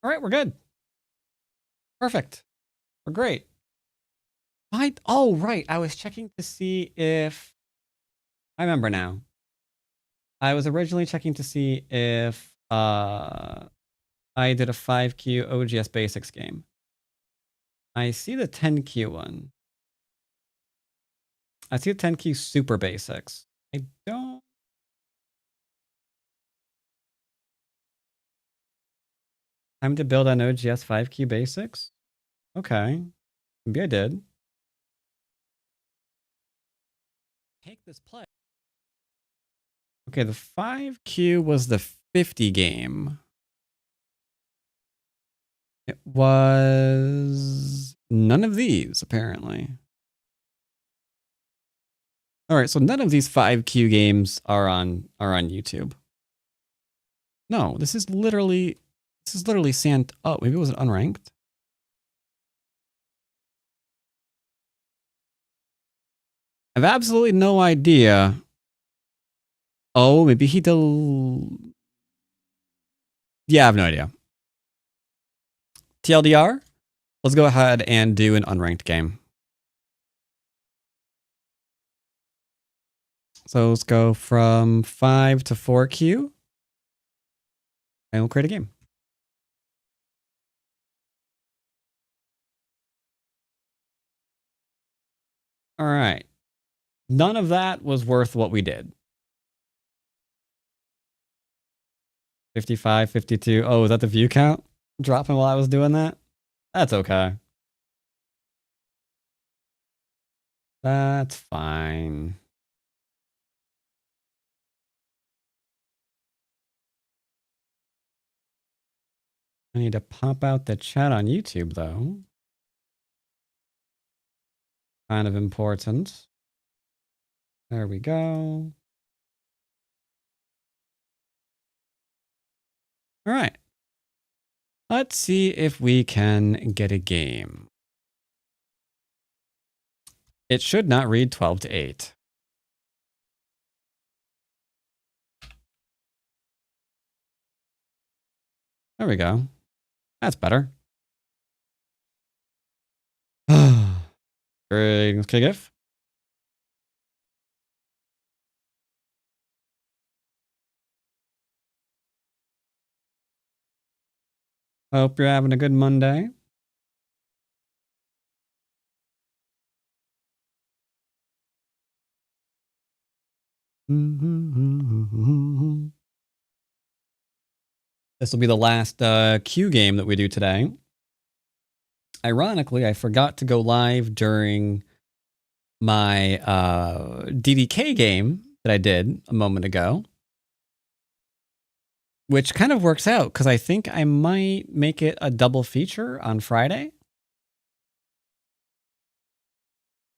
All right, we're good. Perfect. We're great. Oh, right. I was checking to see if... I remember now. I was originally checking to see if I did a 5Q OGS Basics game. I see the 10Q one. I see the 10Q Super Basics. I don't... Time to build on OGS 5Q Basics? Okay. Maybe I did. Take this play. Okay, the 5Q was the 50 game. It was none of these, apparently. All right, so none of these 5Q games are on YouTube. No, this is literally sand. Oh, maybe it was unranked. I have absolutely no idea. Oh, maybe he did. Yeah, I have no idea. TLDR, let's go ahead and do an unranked game. So let's go from 5 to 4Q. And we'll create a game. All right. None of that was worth what we did. 55, 52. Oh, is that the view count dropping while I was doing that? That's okay. That's fine. I need to pop out the chat on YouTube, though. Kind of important. There we go. All right. Let's see if we can get a game. It should not read 12 to 8. There we go. That's better. Great. KGIF. Hope you're having a good Monday. This will be the last Q game that we do today. Ironically, I forgot to go live during my DDK game that I did a moment ago, which kind of works out because I think I might make it a double feature on Friday.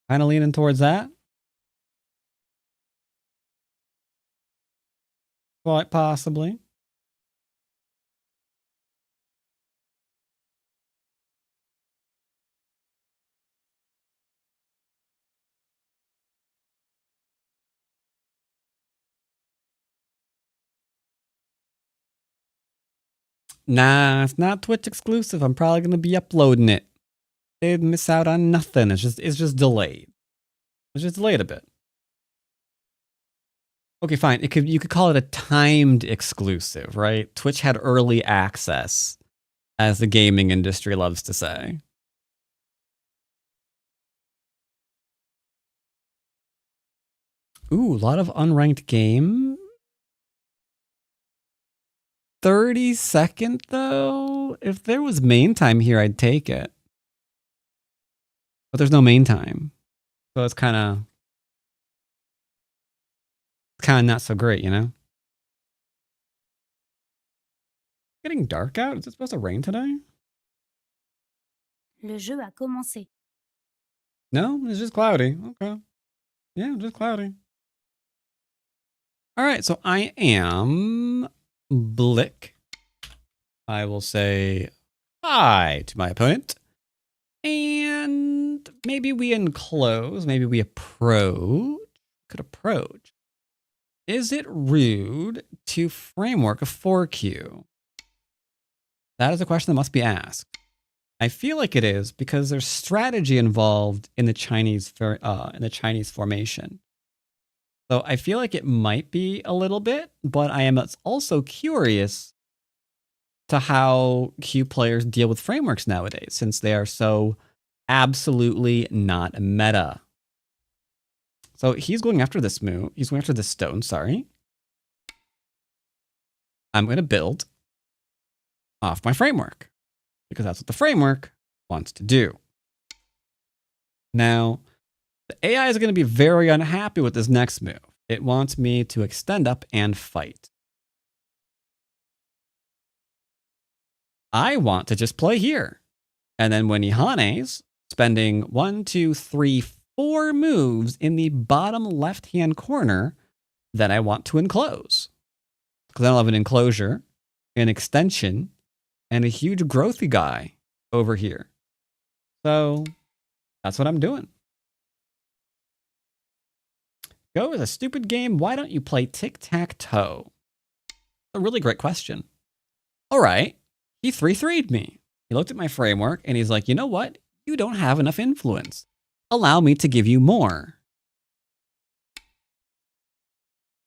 Kind of leaning towards that. Quite possibly. Nah, it's not Twitch exclusive. I'm probably going to be uploading it. They'd miss out on nothing. It's just delayed. It's just delayed a bit. Okay, fine. You could call it a timed exclusive, right? Twitch had early access, as the gaming industry loves to say. Ooh, a lot of unranked game. 32nd though? If there was main time here, I'd take it. But there's no main time. So it's kind of not so great, you know? Getting dark out? Is it supposed to rain today? Le jeu a commencé. No, it's just cloudy. Okay. Yeah, just cloudy. All right, so I am Blick. I will say hi to my opponent. And maybe we enclose, maybe we approach. Could approach. Is it rude to framework a 4Q? That is a question that must be asked. I feel like it is because there's strategy involved in the Chinese formation. So I feel like it might be a little bit, but I am also curious to how Q players deal with frameworks nowadays, since they are so absolutely not meta. So he's going after this move. He's going after this stone, sorry. I'm going to build off my framework because that's what the framework wants to do. Now, the AI is going to be very unhappy with this next move. It wants me to extend up and fight. I want to just play here. And then when he Hanes, spending 1, 2, 3, 4 moves in the bottom left-hand corner, then I want to enclose. Because then I'll have an enclosure, an extension, and a huge growthy guy over here. So that's what I'm doing. Go is a stupid game. Why don't you play tic-tac-toe? A really great question. All right. He 3-3'd me. He looked at my framework and he's like, you know what? You don't have enough influence. Allow me to give you more.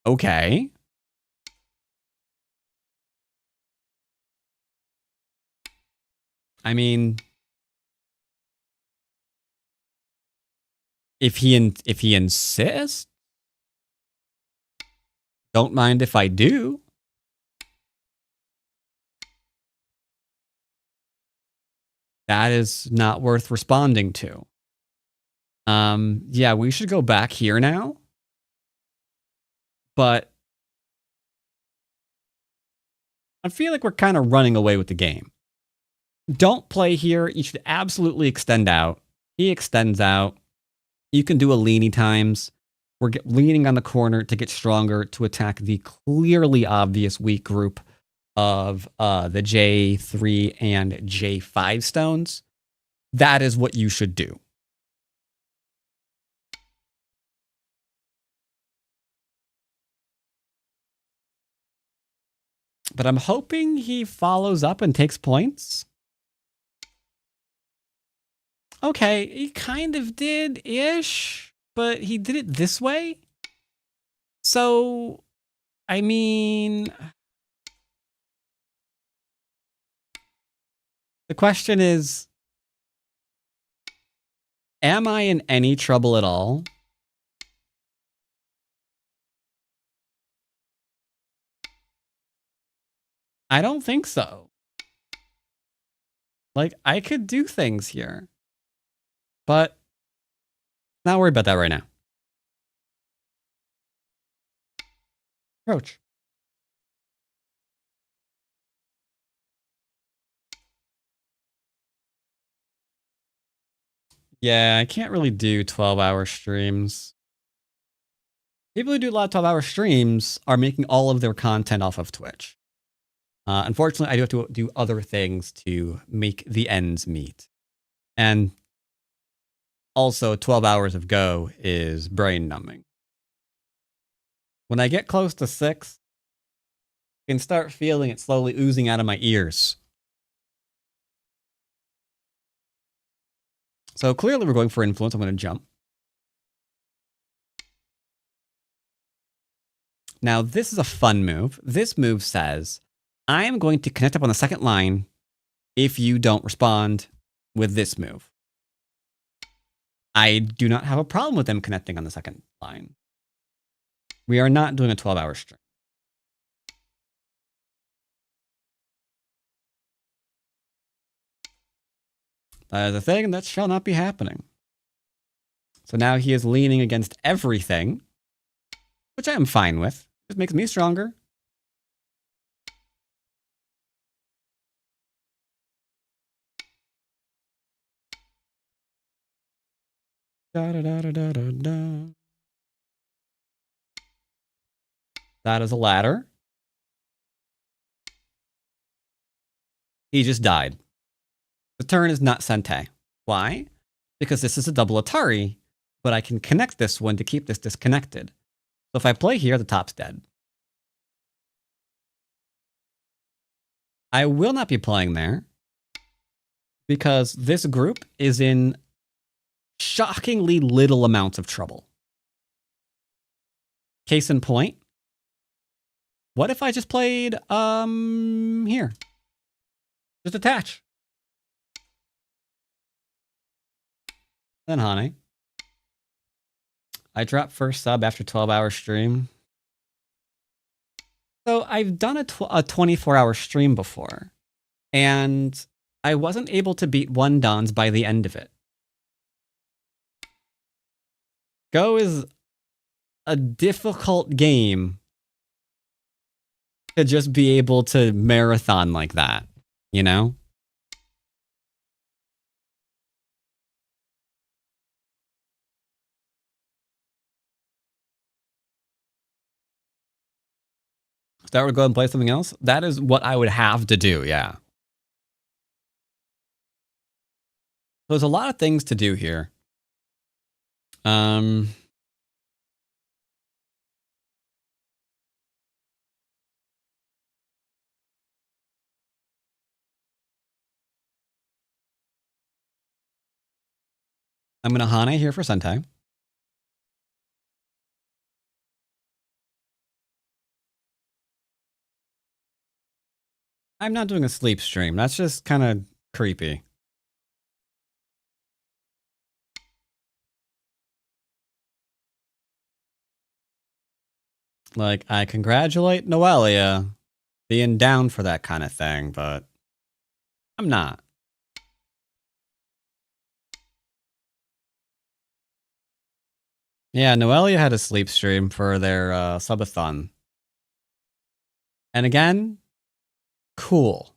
Okay. I mean, if he insists, don't mind if I do. That is not worth responding to. Yeah, we should go back here now. But I feel like we're kind of running away with the game. Don't play here. You should absolutely extend out. He extends out. You can do a leany times. We're leaning on the corner to get stronger to attack the clearly obvious weak group of the J3 and J5 stones. That is what you should do. But I'm hoping he follows up and takes points. Okay, he kind of did-ish, but he did it this way. So, I mean, the question is, am I in any trouble at all? I don't think so. Like, I could do things here. But not worried about that right now. Approach. Yeah, I can't really do 12-hour streams. People who do a lot of 12-hour streams are making all of their content off of Twitch. Unfortunately, I do have to do other things to make the ends meet. And also, 12 hours of Go is brain numbing. When I get close to 6, I can start feeling it slowly oozing out of my ears. So clearly we're going for influence. I'm going to jump. Now, this is a fun move. This move says, I am going to connect up on the second line if you don't respond with this move. I do not have a problem with them connecting on the second line. We are not doing a 12-hour stream. That is a thing that shall not be happening. So now he is leaning against everything, which I am fine with. It makes me stronger. Da, da, da, da, da, da, da. That is a ladder. He just died. The turn is not Sente. Why? Because this is a double Atari, but I can connect this one to keep this disconnected. So if I play here, the top's dead. I will not be playing there because this group is in shockingly little amounts of trouble. Case in point, what if I just played here? Just attach. Then Hane. I dropped first sub after 12-hour stream. So I've done a 24-hour stream before, and I wasn't able to beat 1 Dons by the end of it. Go is a difficult game to just be able to marathon like that, you know? Start with go and play something else? That is what I would have to do, yeah. There's a lot of things to do here. I'm gonna Hane here for Sentai. I'm not doing a sleep stream. That's just kind of creepy. Like, I congratulate Noelia being down for that kind of thing, but I'm not. Yeah, Noelia had a sleep stream for their subathon. And again, cool.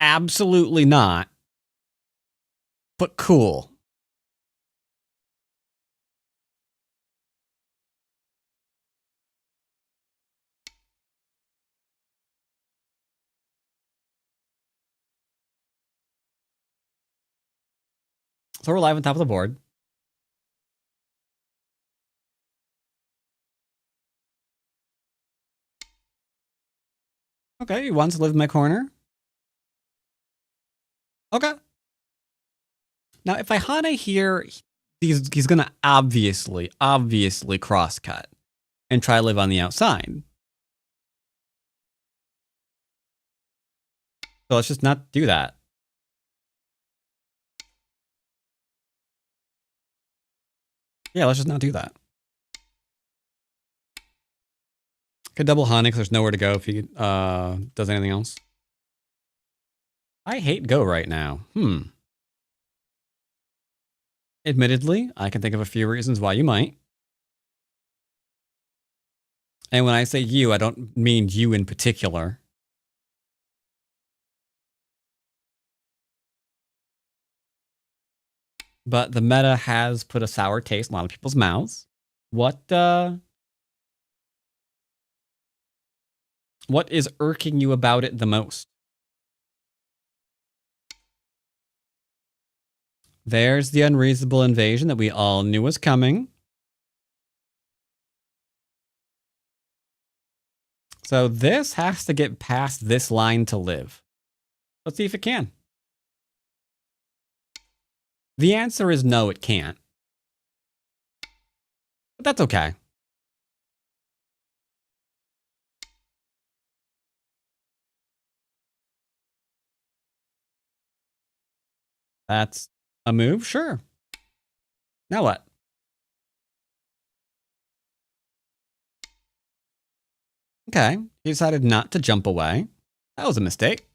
Absolutely not, but cool. So we're live on top of the board. Okay, he wants to live in my corner. Okay. Now, if I Hane here, he's going to obviously cross-cut and try to live on the outside. So let's just not do that. Yeah, let's just not do that. Could double Hane because there's nowhere to go if he does anything else. I hate Go right now. Admittedly, I can think of a few reasons why you might. And when I say you, I don't mean you in particular. But the meta has put a sour taste in a lot of people's mouths. What is irking you about it the most? There's the unreasonable invasion that we all knew was coming. So this has to get past this line to live. Let's see if it can. The answer is no, it can't. But that's okay. That's a move, sure. Now what? Okay, he decided not to jump away. That was a mistake.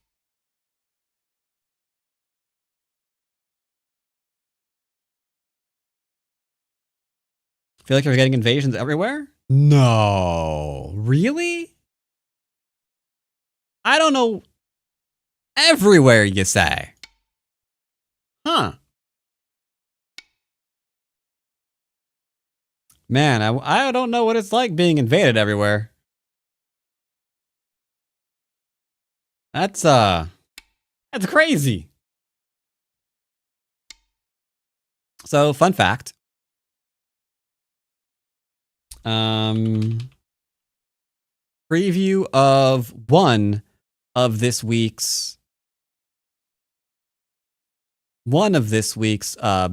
Feel like you're getting invasions everywhere? No. Really? I don't know. Everywhere, you say? Huh. Man, I don't know what it's like being invaded everywhere. That's crazy. So, fun fact. preview of one of this week's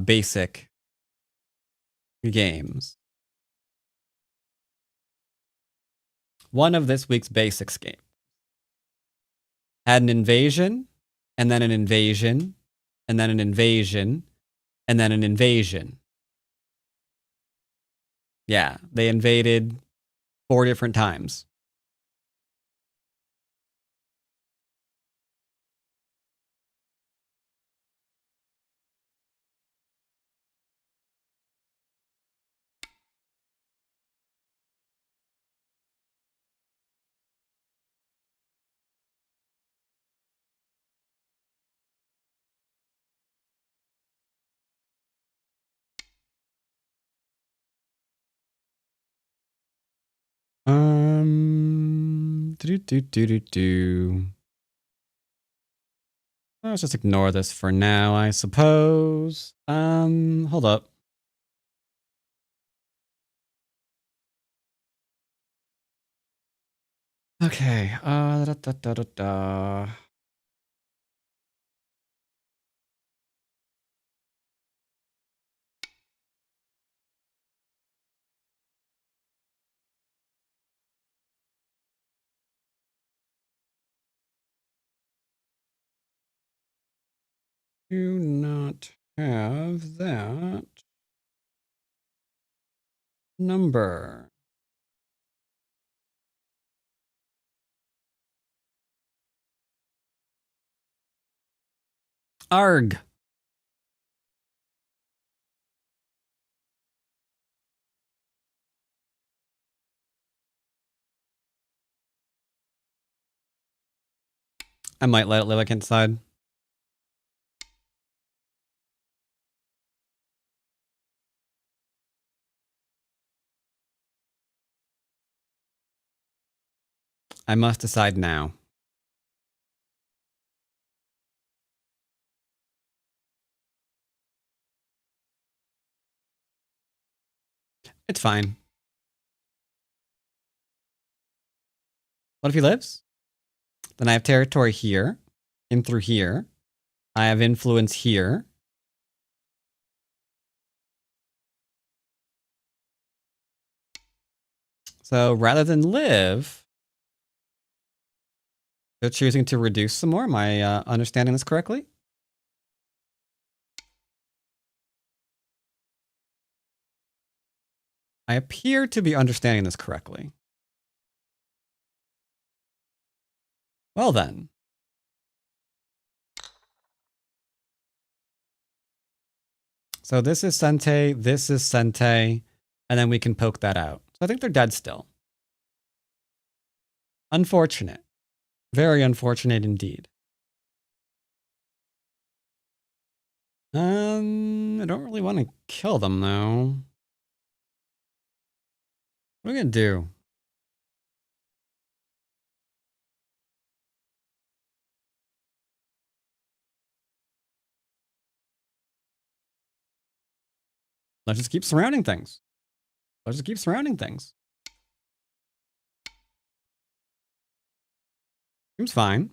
basic games. One of this week's basics game. Had an invasion, and then an invasion, and then an invasion, and then an invasion. Yeah, they invaded 4 different times. Let's just ignore this for now, I suppose. Hold up. Okay, do not have that number. Arg. I might let it live like inside. I must decide now. It's fine. What if he lives? Then I have territory here, in through here. I have influence here. So rather than live, they're choosing to reduce some more. Am I understanding this correctly? I appear to be understanding this correctly. Well then. So this is Sente, this is Sente, and then we can poke that out. So I think they're dead still. Unfortunate. Very unfortunate indeed. I don't really want to kill them though. What are we gonna do? Let's just keep surrounding things. Let's just keep surrounding things. Seems fine.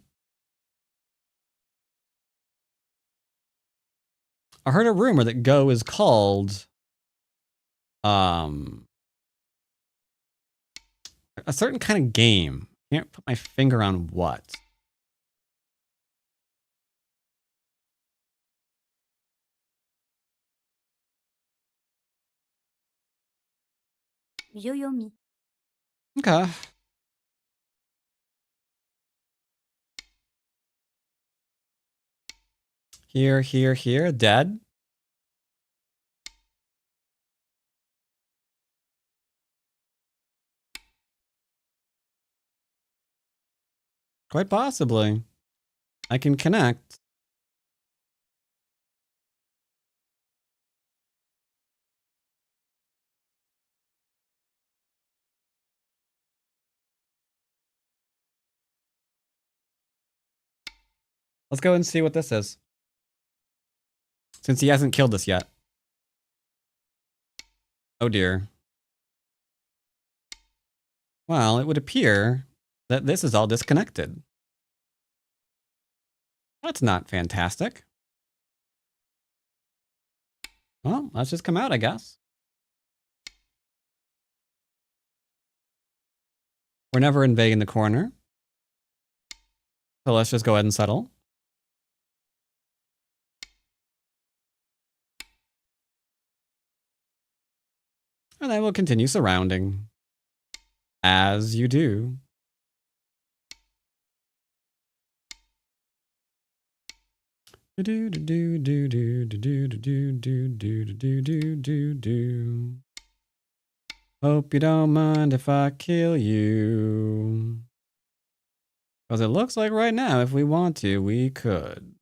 I heard a rumor that Go is called a certain kind of game. Can't put my finger on what. Yoyomi. Okay. Here, here, here. Dead. Quite possibly. I can connect. Let's go and see what this is. Since he hasn't killed us yet. Oh dear. Well, it would appear that this is all disconnected. That's not fantastic. Well, let's just come out, I guess. We're never invading the corner. So let's just go ahead and settle. And then we'll continue surrounding. As you do. Hope you don't mind if I kill you. Because it looks like right now, if we want to, we could.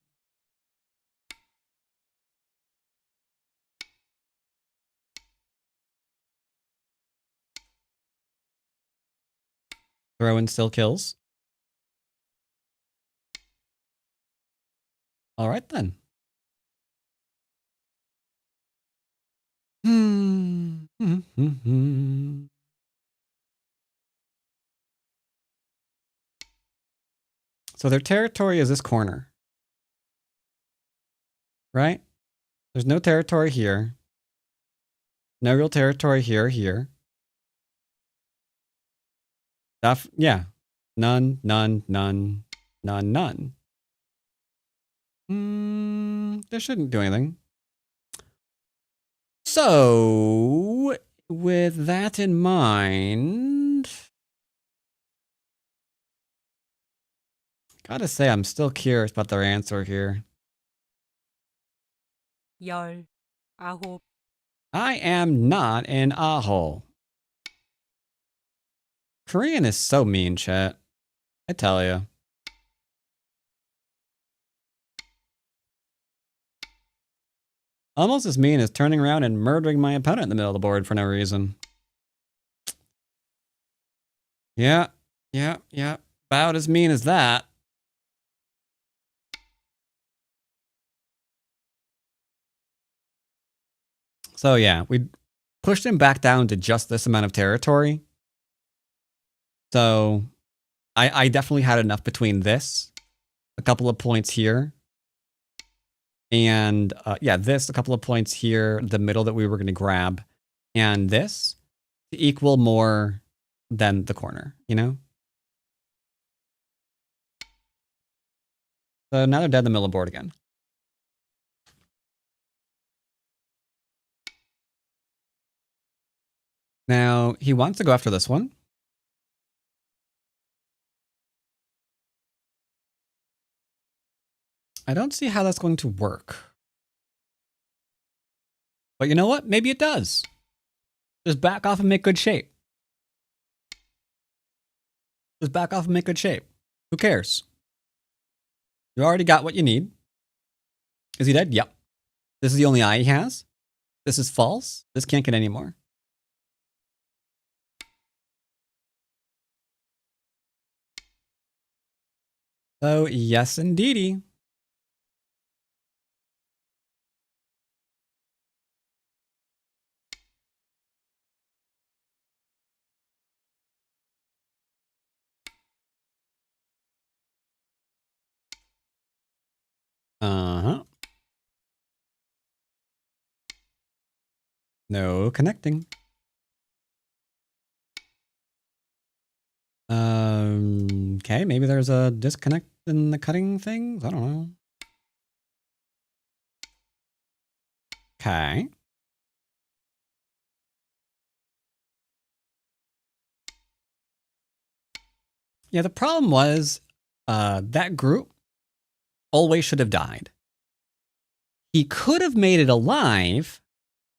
Throw in still kills. All right, then. So their territory is this corner. Right? There's no territory here. No real territory here or here. Yeah. None, none, none, none, none. They shouldn't do anything. So, with that in mind, gotta say, I'm still curious about their answer here. 열, 아홉. I am not an aho. Korean is so mean, chat. I tell you. Almost as mean as turning around and murdering my opponent in the middle of the board for no reason. Yeah. About as mean as that. So yeah, we pushed him back down to just this amount of territory. So I definitely had enough between this, a couple of points here, and yeah, this, a couple of points here, the middle that we were going to grab, and this to equal more than the corner, you know? So now they're dead in the middle of the board again. Now, he wants to go after this one. I don't see how that's going to work. But you know what? Maybe it does. Just back off and make good shape. Just back off and make good shape. Who cares? You already got what you need. Is he dead? Yep. This is the only eye he has. This is false. This can't get any more. So, yes, indeedy. Uh-huh. No connecting. Okay, maybe there's a disconnect in the cutting things. I don't know. Okay. Yeah, the problem was that group always should have died. He could have made it alive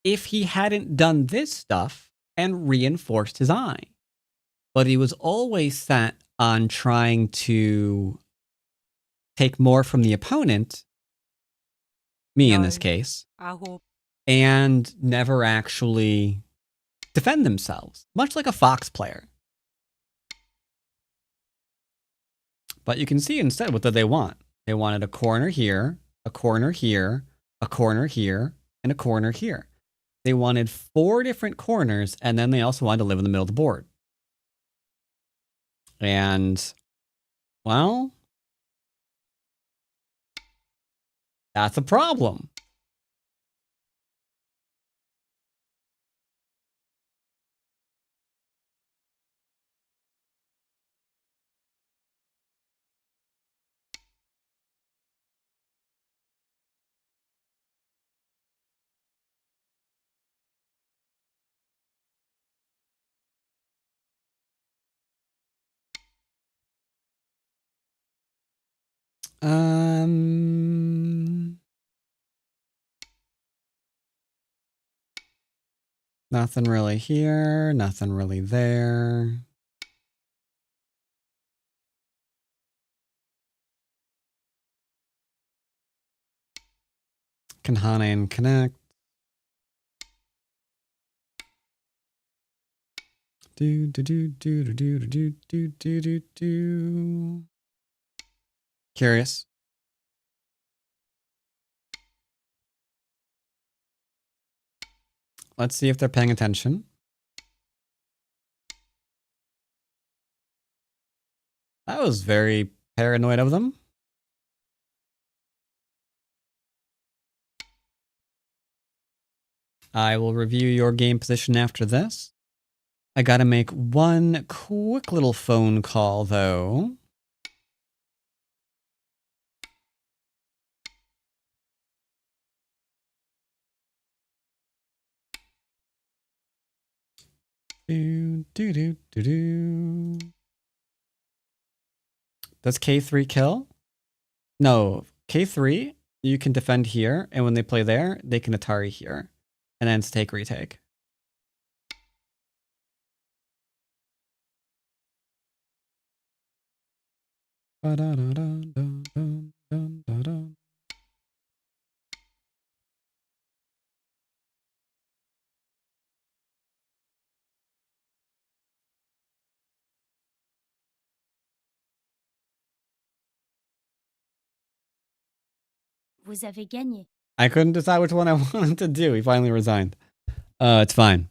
if he hadn't done this stuff and reinforced his eye. But he was always set on trying to take more from the opponent, me in this case, and never actually defend themselves, much like a Fox player. But you can see instead what did they want. They wanted a corner here, a corner here, a corner here, and a corner here. They wanted 4 different corners, and then they also wanted to live in the middle of the board. And, well, that's a problem. Nothing really here, nothing really there. Can Hane and connect. Do do do do do do do do do do do. Curious. Let's see if they're paying attention. That was very paranoid of them. I will review your game position after this. I gotta make one quick little phone call, though. Do, do, do, do, do. Does K3 kill? No, K3, you can defend here, and when they play there, they can Atari here. And then it's take, retake. Vous avez gagné. I couldn't decide which one I wanted to do. He finally resigned. It's fine.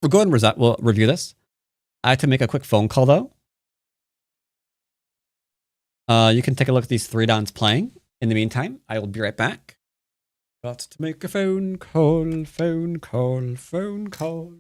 We'll go ahead and we'll review this. I had to make a quick phone call, though. You can take a look at these 3 dons playing. In the meantime, I will be right back. Got to make a phone call, phone call, phone call.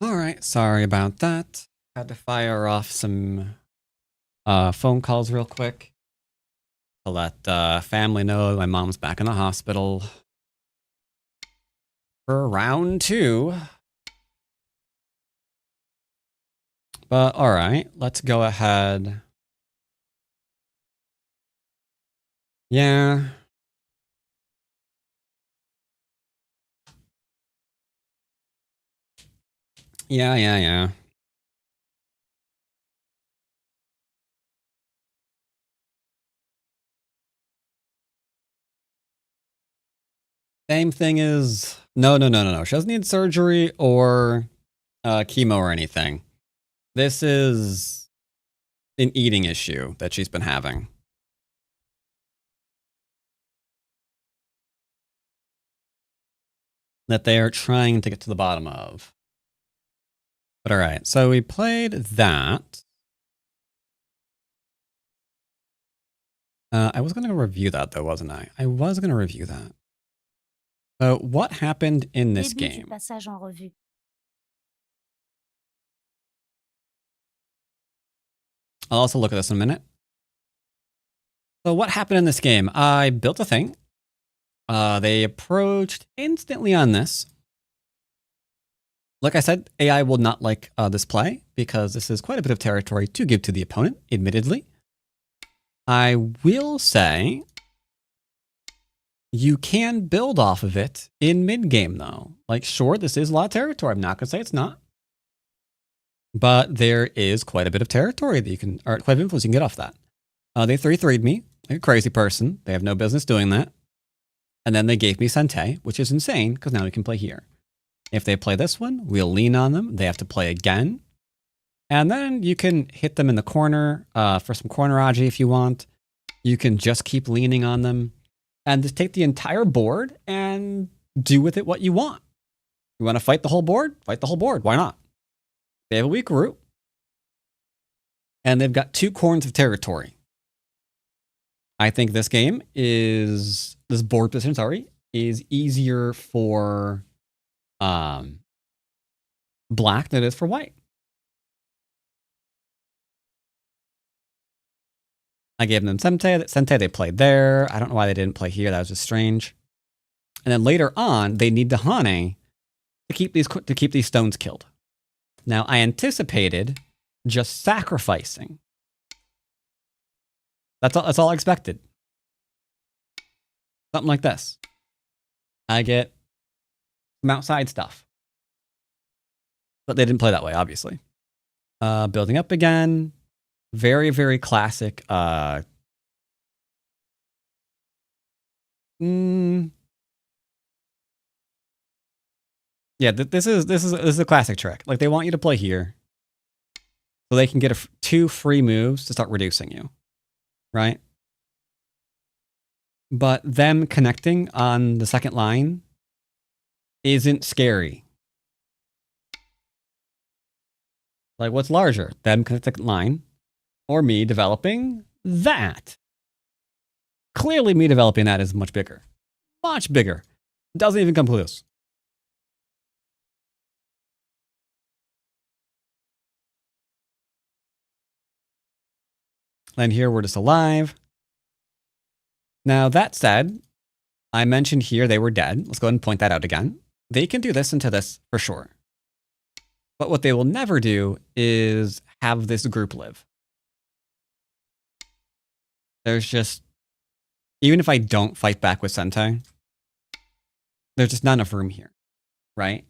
Alright, sorry about that. Had to fire off some phone calls real quick to let family know my mom's back in the hospital for round 2. But alright, let's go ahead. Yeah. Yeah. Same thing is no. She doesn't need surgery or chemo or anything. This is an eating issue that she's been having. That they are trying to get to the bottom of. But alright, so we played that. I was going to review that though, wasn't I? I was going to review that. So what happened in this Début du game? passage en revue. I'll also look at this in a minute. So what happened in this game? I built a thing. They approached instantly on this. Like I said, AI will not like this play because this is quite a bit of territory to give to the opponent, admittedly. I will say you can build off of it in mid-game, though. Like, sure, this is a lot of territory. I'm not going to say it's not. But there is quite a bit of territory that you can, or quite a bit of influence you can get off that. They 3-3'd me, like a crazy person. They have no business doing that. And then they gave me Sente, which is insane, because now we can play here. If they play this one, we'll lean on them. They have to play again. And then you can hit them in the corner for some cornerage if you want. You can just keep leaning on them. And just take the entire board and do with it what you want. You want to fight the whole board? Fight the whole board. Why not? They have a weak root. And they've got 2 corners of territory. I think this game is, this board position, sorry, is easier for black than it is for white. I gave them Sente, they played there. I don't know why they didn't play here. That was just strange. And then later on, they need the Hane to keep these stones killed. Now, I anticipated just sacrificing. That's all I expected. Something like this. I get some outside stuff. But they didn't play that way, obviously. Building up again. Very, very classic. Yeah, this is a classic trick. Like, they want you to play here, so they can get 2 free moves to start reducing you, right? But them connecting on the second line isn't scary. Like, what's larger? Them connecting the second line, or me developing that? Clearly, me developing that is much bigger. Much bigger. Doesn't even come close. And here we're just alive. Now, that said, I mentioned here they were dead. Let's go ahead and point that out again. They can do this into this for sure. But what they will never do is have this group live. There's just, even if I don't fight back with Sente, there's just not enough room here, right?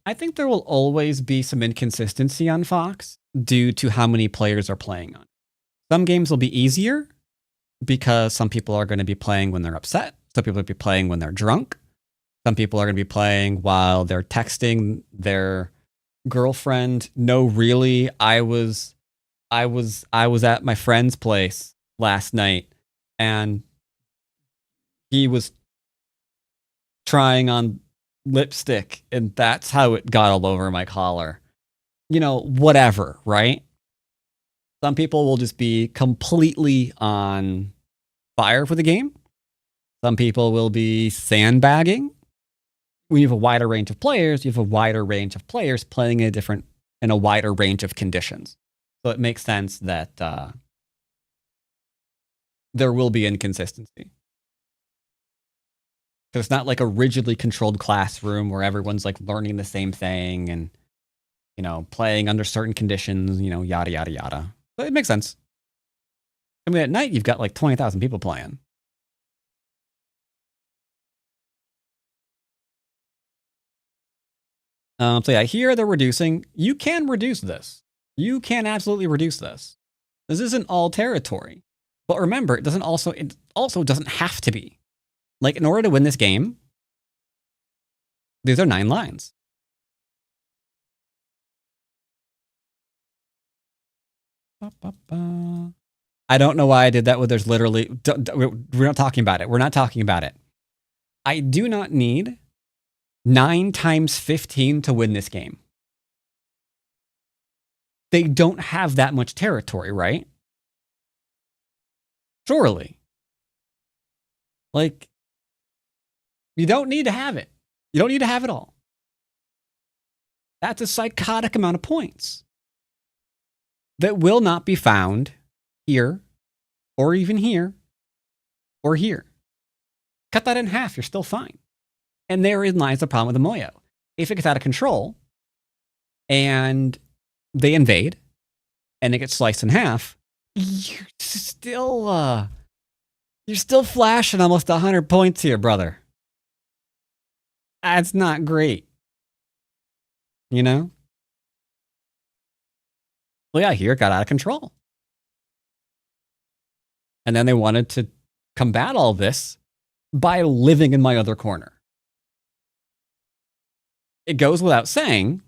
I think there will always be some inconsistency on Fox due to how many players are playing on it. Some games will be easier because some people are going to be playing when they're upset. Some people will be playing when they're drunk. Some people are going to be playing while they're texting their girlfriend. No, really, I was at my friend's place last night and he was trying on lipstick and that's how it got all over my collar. You know, whatever, right? Some people will just be completely on fire for the game. Some people will be sandbagging. When you have a wider range of players, you have a wider range of players playing in a wider range of conditions. So it makes sense that there will be inconsistency. Because it's not like a rigidly controlled classroom where everyone's like learning the same thing and, you know, playing under certain conditions, you know, yada, yada, yada. But it makes sense. I mean, at night, you've got like 20,000 people playing. So yeah, here they're reducing. You can reduce this. You can absolutely reduce this. This isn't all territory. But remember, it also doesn't have to be. Like, in order to win this game, these are 9 lines. I don't know why I did that where there's literally... We're not talking about it. We're not talking about it. I do not need 9 times 15 to win this game. They don't have that much territory, right? Surely. Like, you don't need to have it. You don't need to have it all. That's a psychotic amount of points that will not be found here, or even here, or here. Cut that in half, you're still fine. And therein lies the problem with the Moyo. If it gets out of control, and they invade, and it gets sliced in half, you're still flashing almost 100 points here, brother. That's not great. You know? Well, yeah, here it got out of control. And then they wanted to combat all this by living in my other corner. It goes without saying,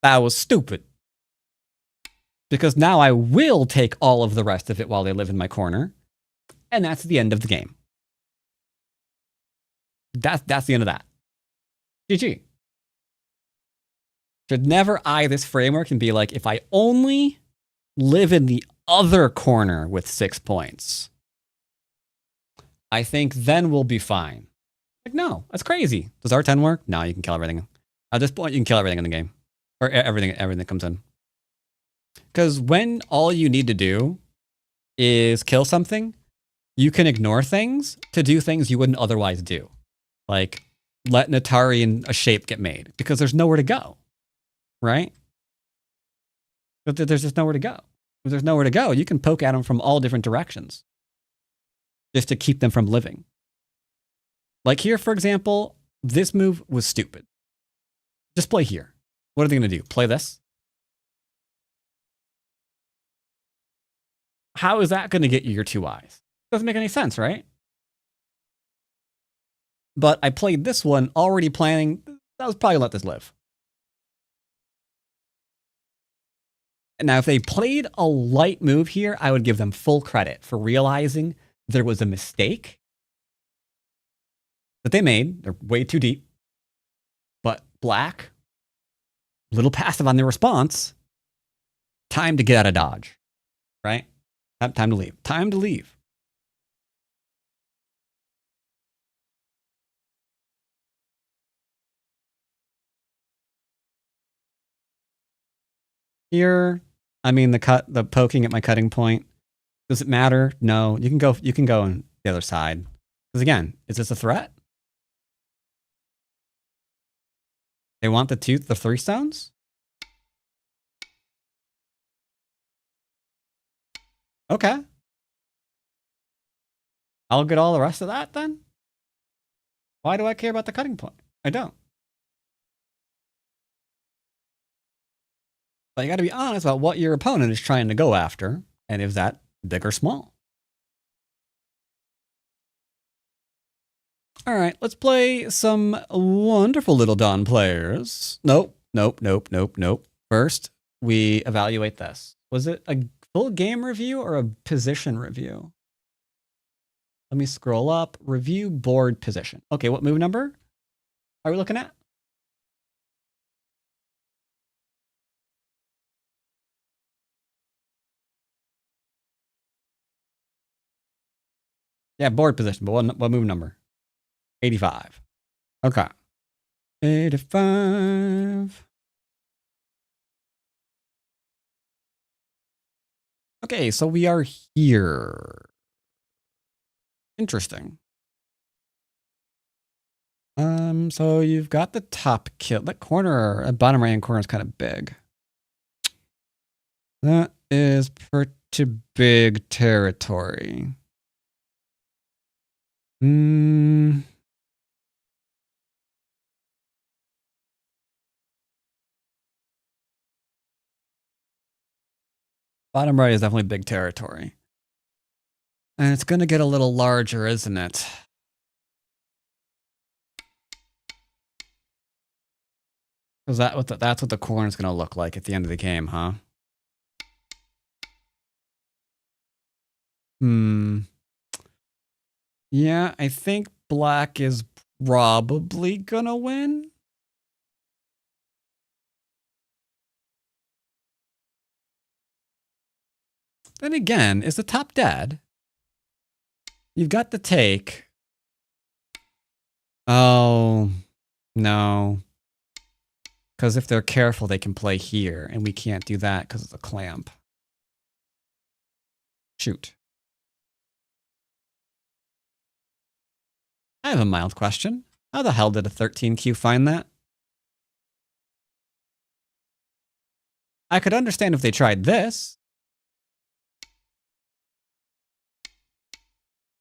that was stupid. Because now I will take all of the rest of it while they live in my corner. And that's the end of the game. That's the end of that. GG. Should never eye this framework and be like, if I only live in the other corner with 6 points, I think then we'll be fine. Like, no, that's crazy. Does R10 work? No, you can kill everything. At this point, you can kill everything in the game. Or everything that comes in. Because when all you need to do is kill something, you can ignore things to do things you wouldn't otherwise do. Like, let an Atari and a shape get made. Because there's nowhere to go. Right? But there's just nowhere to go. If there's nowhere to go, you can poke at them from all different directions. Just to keep them from living. Like here, for example, this move was stupid. Just play here. What are they going to do? Play this? How is that going to get you your 2 eyes? Doesn't make any sense, right? But I played this one already planning, I was probably let this live. Now, if they played a light move here, I would give them full credit for realizing there was a mistake that they made. They're way too deep. But black, little passive on their response. Time to get out of dodge, right? Time to leave. Time to leave. Here, I mean, the poking at my cutting point. Does it matter? No. You can go on the other side. Because again, is this a threat? They want the 3 stones? Okay. I'll get all the rest of that then? Why do I care about the cutting point? I don't. But you got to be honest about what your opponent is trying to go after, and is that big or small? All right, let's play some wonderful little Dawn players. Nope. First, we evaluate this. Was it a full game review or a position review? Let me scroll up. Review board position. Okay, what move number are we looking at? Yeah, board position, but what move number? 85. Okay. 85. Okay, so we are here. Interesting. So you've got the top kill. That corner, bottom right hand corner is kind of big. That is pretty big territory. Bottom right is definitely big territory. And it's going to get a little larger, isn't it? Because that's what the corner is going to look like at the end of the game, huh? Yeah, I think black is probably going to win. Then again, is the top dead? You've got the take. Oh, no. Because if they're careful, they can play here, and we can't do that because of the clamp. Shoot. I have a mild question. How the hell did a 13Q find that? I could understand if they tried this.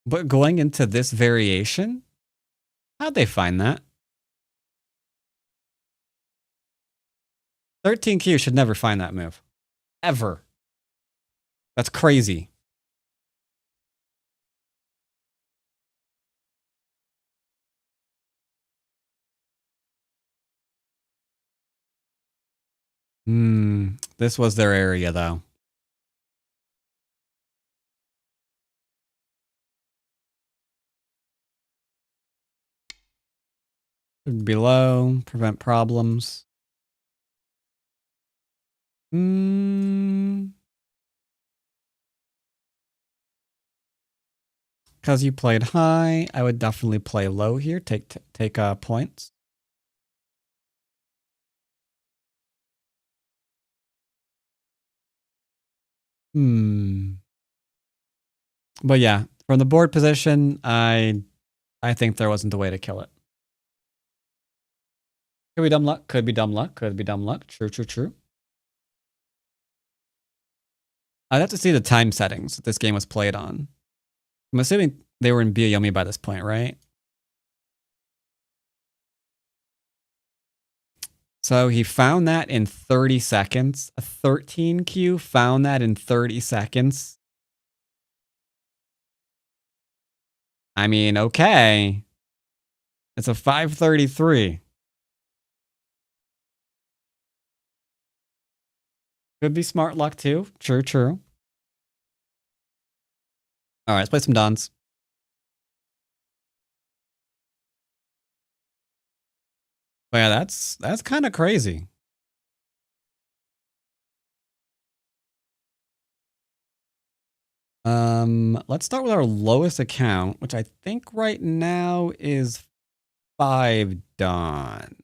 But going into this variation? How'd they find that? 13Q should never find that move. Ever. That's crazy. This was their area, though. Below, prevent problems. Because you played high, I would definitely play low here. Take points. But yeah, from the board position, I think there wasn't a way to kill it. Could be dumb luck. Could be dumb luck. Could be dumb luck. True, true, true. I'd have to see the time settings that this game was played on. I'm assuming they were in Biyomi by this point, right? So he found that in 30 seconds. A 13Q found that in 30 seconds. I mean, okay. It's a 533. Could be smart luck too. True, true. All right, let's play some Dons. But yeah, that's kind of crazy. Let's start with our lowest account, which I think right now is 5 Don.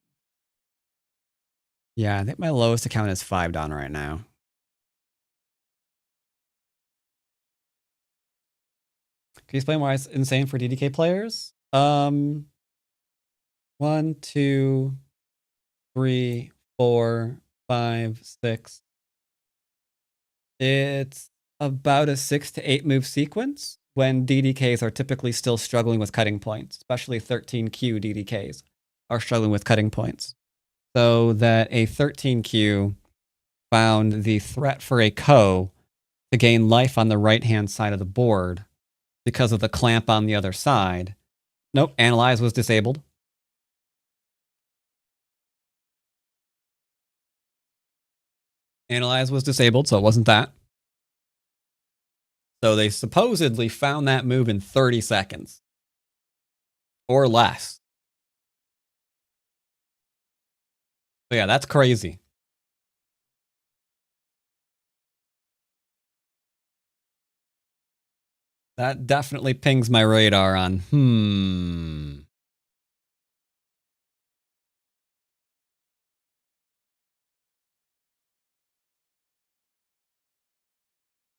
Yeah, I think my lowest account is 5 Don right now. Can you explain why it's insane for DDK players? 1, 2, 3, 4, 5, 6. It's about a 6 to 8 move sequence when DDKs are typically still struggling with cutting points, especially 13Q DDKs are struggling with cutting points. So that a 13Q found the threat for a Ko to gain life on the right-hand side of the board because of the clamp on the other side. Nope, Analyze was disabled. Analyze was disabled, so it wasn't that. So they supposedly found that move in 30 seconds. Or less. So yeah, that's crazy. That definitely pings my radar on,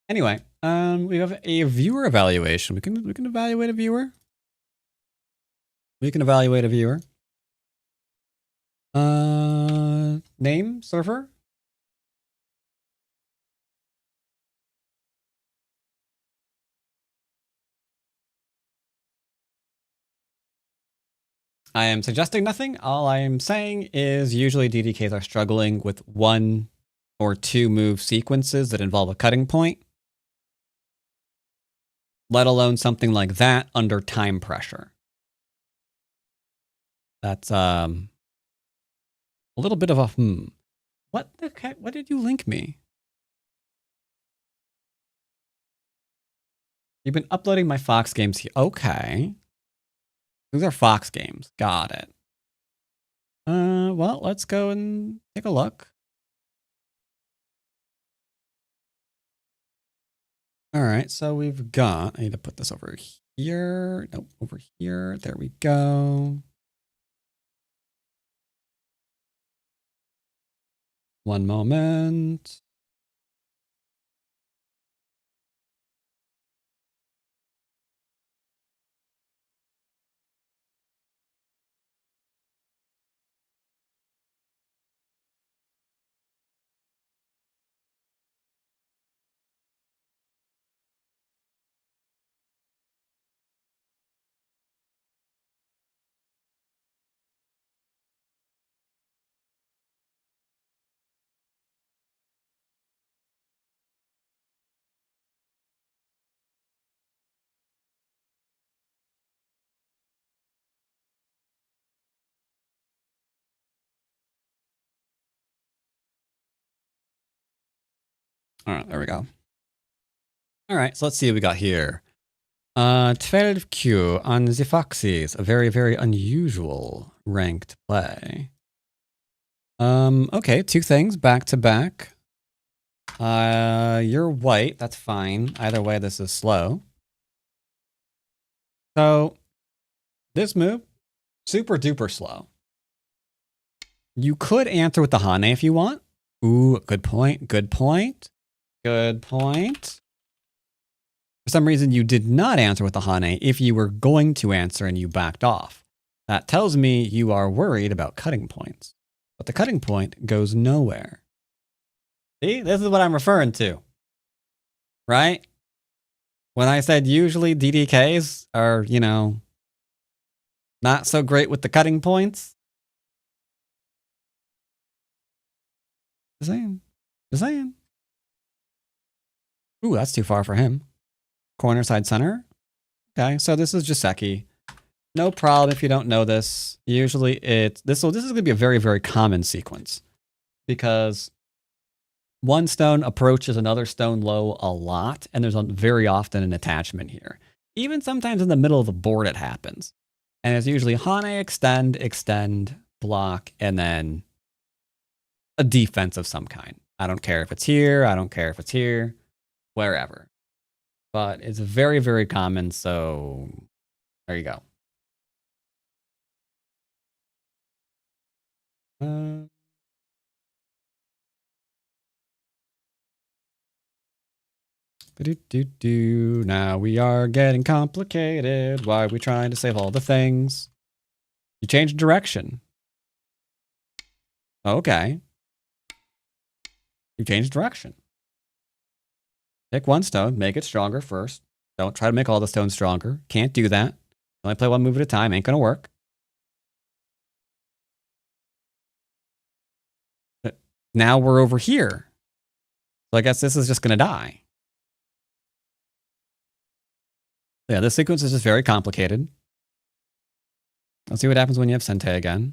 Anyway, we have a viewer evaluation. We can evaluate a viewer. We can evaluate a viewer. Name, server. I am suggesting nothing. All I am saying is usually DDKs are struggling with 1 or 2 move sequences that involve a cutting point, let alone something like that under time pressure. That's a little bit of a What the heck? What did you link me? You've been uploading my Fox games here. Okay. Those are Fox games. Got it. Well, let's go and take a look. All right, so we've got, I need to put this over here. Nope, over here. There we go. One moment. All right, there we go. All right, so let's see what we got here. 12Q on the Foxes, a very, very unusual ranked play. Okay, 2 things back to back. You're white, that's fine. Either way, this is slow. So, this move, super duper slow. You could answer with the Hane if you want. Ooh, good point, good point. Good point. For some reason, you did not answer with the Hane if you were going to answer and you backed off. That tells me you are worried about cutting points. But the cutting point goes nowhere. See, this is what I'm referring to. Right? When I said usually DDKs are, you know, not so great with the cutting points. Just saying. Just saying. Ooh, that's too far for him. Corner, side, center. Okay, so this is Joseki. No problem if you don't know this. Usually this is going to be a very, very common sequence. Because one stone approaches another stone low a lot, and there's very often an attachment here. Even sometimes in the middle of the board it happens. And it's usually Hane, extend, block, and then a defense of some kind. I don't care if it's here, I don't care if it's here, wherever. But it's very, very common, so there you go. Now we are getting complicated. Why are we trying to save all the things? You changed direction. Okay. You changed direction. Pick one stone, make it stronger first. Don't try to make all the stones stronger. Can't do that. Only play one move at a time. Ain't gonna work. But now we're over here. So I guess this is just gonna die. Yeah, this sequence is just very complicated. Let's see what happens when you have Sente again.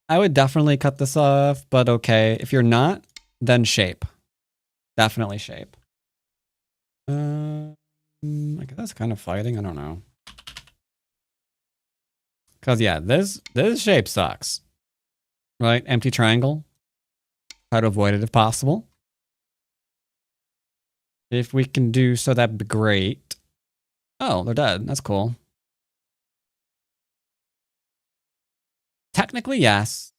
I would definitely cut this off, but okay. If you're not, then shape. Definitely shape. I guess that's kind of fighting. I don't know. Because, yeah, this shape sucks. Right? Empty triangle. Try to avoid it if possible. If we can do so, that'd be great. Oh, they're dead. That's cool. Technically, yes.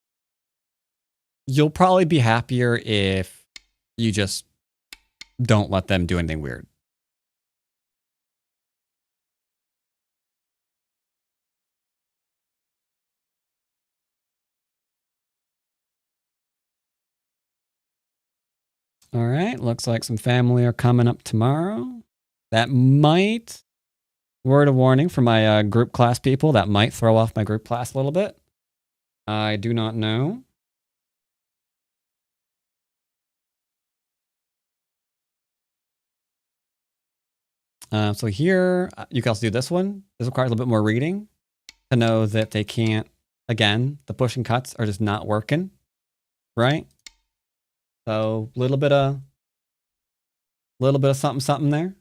You'll probably be happier if you just don't let them do anything weird. All right, looks like some family are coming up tomorrow. That might, word of warning for my group class people, that might throw off my group class a little bit. I do not know. So here, you can also do this one. This requires a little bit more reading to know that they can't, again, the push and cuts are just not working, right? So a little bit of something, something there.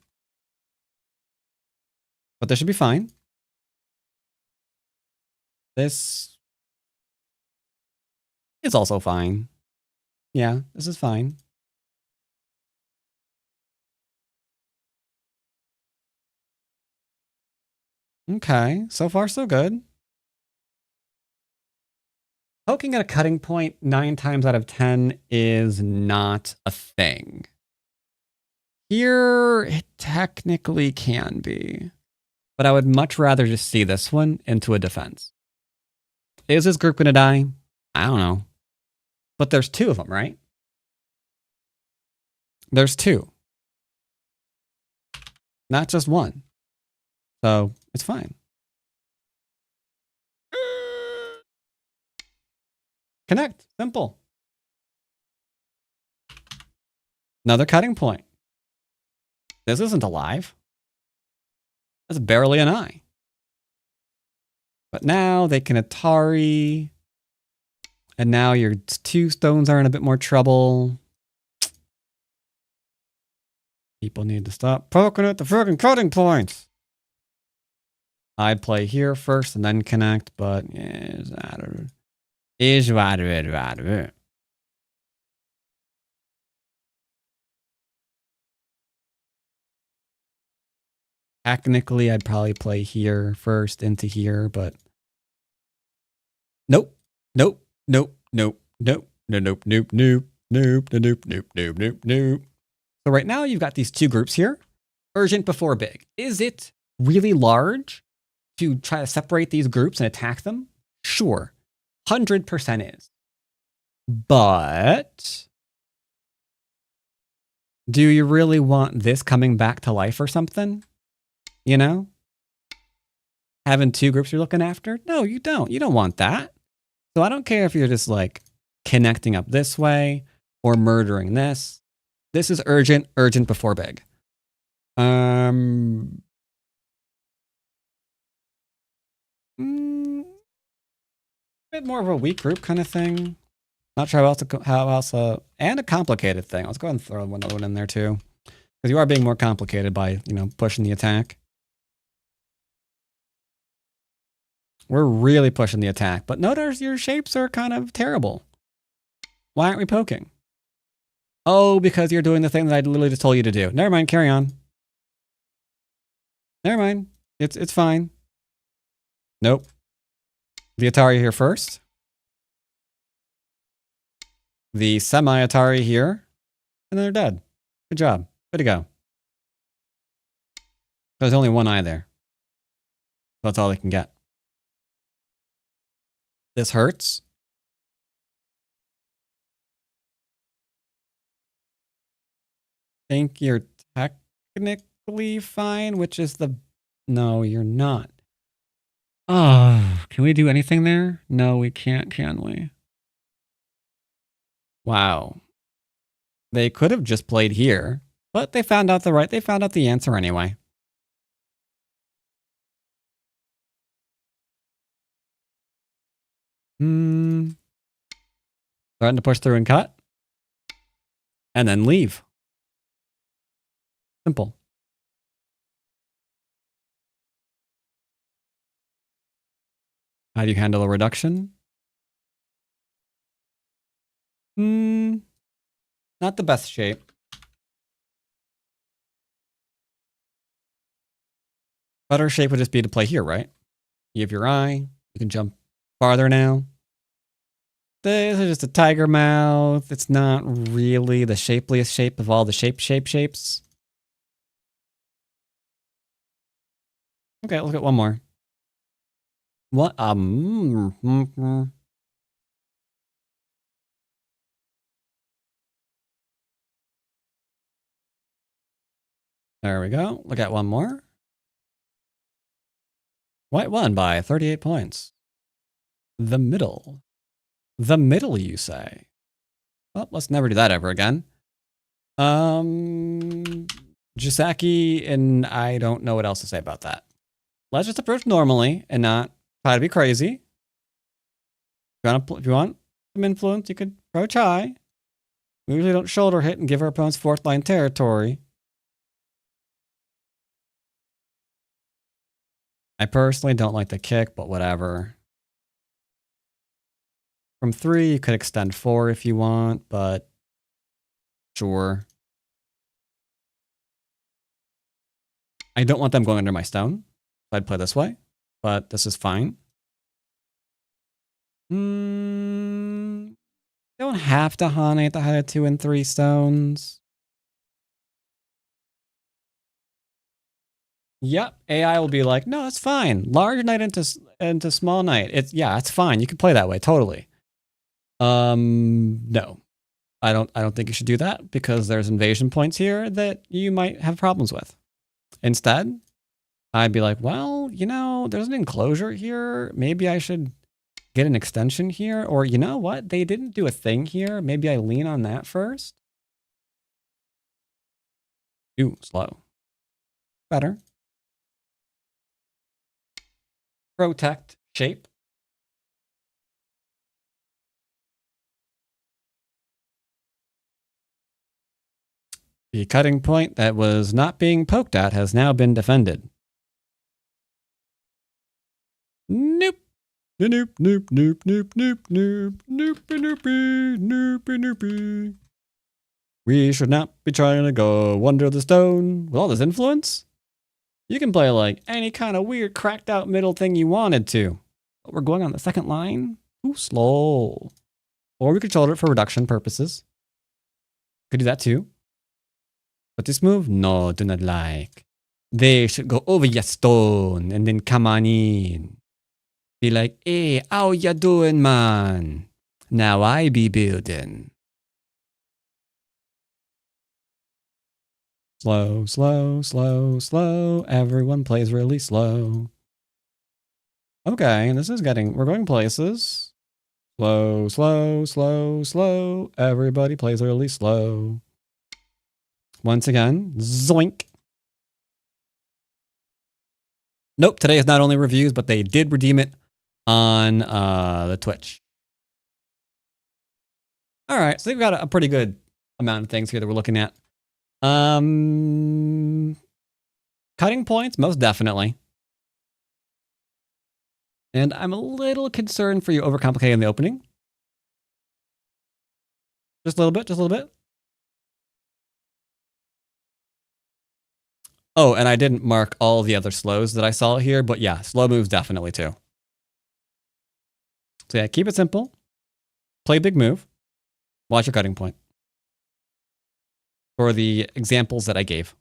But this should be fine. This is also fine. Yeah, this is fine. Okay, so far so good. Poking at a cutting point 9 times out of 10 is not a thing. Here, it technically can be. But I would much rather just see this one into a defense. Is this group going to die? I don't know. But there's 2 of them, right? There's 2. Not just 1. So, it's fine. Connect. Simple. Another cutting point. This isn't alive. That's barely an eye. But now they can Atari. And now your 2 stones are in a bit more trouble. People need to stop poking at the freaking cutting points. I'd play here first and then connect, but technically, I'd probably play here first into here, but nope, nope, nope, nope, nope, nope, nope, nope, nope, nope, nope, nope, nope, nope. So right now you've got these 2 groups here. Urgent before big. Is it really large to try to separate these groups and attack them? Sure, 100% is. But do you really want this coming back to life or something? You know? Having 2 groups you're looking after? No, you don't. You don't want that. So I don't care if you're just like connecting up this way or murdering this. This is urgent, urgent before big. A bit more of a weak group kind of thing. Not sure how else, and a complicated thing. Let's go ahead and throw another one in there too. Because you are being more complicated by, pushing the attack. We're really pushing the attack. But notice your shapes are kind of terrible. Why aren't we poking? Oh, because you're doing the thing that I literally just told you to do. Never mind, carry on. Never mind. It's fine. Nope. The Atari here first. The semi-Atari here. And they're dead. Good job. Way to go. There's only 1 eye there. That's all they can get. This hurts. Think you're technically fine, which is the... No, you're not. Oh, can we do anything there? No, we can't, can we? Wow. They could have just played here, but they found out the answer anyway. Threaten to push through and cut. And then leave. Simple. How do you handle a reduction? Not the best shape. Better shape would just be to play here, right? You have your eye. You can jump farther now. This is just a tiger mouth. It's not really the shapeliest shape of all the shapes. Okay, let's get one more. What? There we go. Look at one more. White won by 38 points. The middle. The middle, you say? Well, let's never do that ever again. Jisaki, and I don't know what else to say about that. Let's just approach normally and not try to be crazy. If you want some influence, you could approach high. We usually don't shoulder hit and give our opponents fourth line territory. I personally don't like the kick, but whatever. From 3, you could extend 4 if you want, but sure. I don't want them going under my stone, so I'd play this way, but this is fine. Don't have to Hane at the height of 2 and 3 stones. Yep, AI will be like, no, that's fine. Large knight into small knight. It's fine. You can play that way, totally. No. I don't think you should do that because there's invasion points here that you might have problems with. Instead, I'd be like, well, there's an enclosure here. Maybe I should get an extension here. Or you know what? They didn't do a thing here. Maybe I lean on that first. Ooh, slow. Better. Protect shape. The cutting point that was not being poked at has now been defended. Nope. Nope, nope, nope, nope, nope, nope, nope, nope, nope, nope. We should not be trying to go under the stone. With all this influence, you can play like any kind of weird cracked out middle thing you wanted to. But we're going on the second line. Too slow. Or we could shoulder it for reduction purposes. Could do that too. But this move, no, do not like. They should go over your stone and then come on in. Be like, hey, how ya doing, man? Now I be building. Slow, slow, slow, slow. Everyone plays really slow. Okay, this is we're going places. Slow, slow, slow, slow. Everybody plays really slow. Once again, zoink. Nope, today is not only reviews, but they did redeem it on the Twitch. All right, so they've got a pretty good amount of things here that we're looking at. Cutting points, most definitely. And I'm a little concerned for you overcomplicating the opening. Just a little bit, just a little bit. Oh, and I didn't mark all the other slows that I saw here, but yeah, slow moves definitely too. So yeah, keep it simple. Play big move. Watch your cutting point. For the examples that I gave.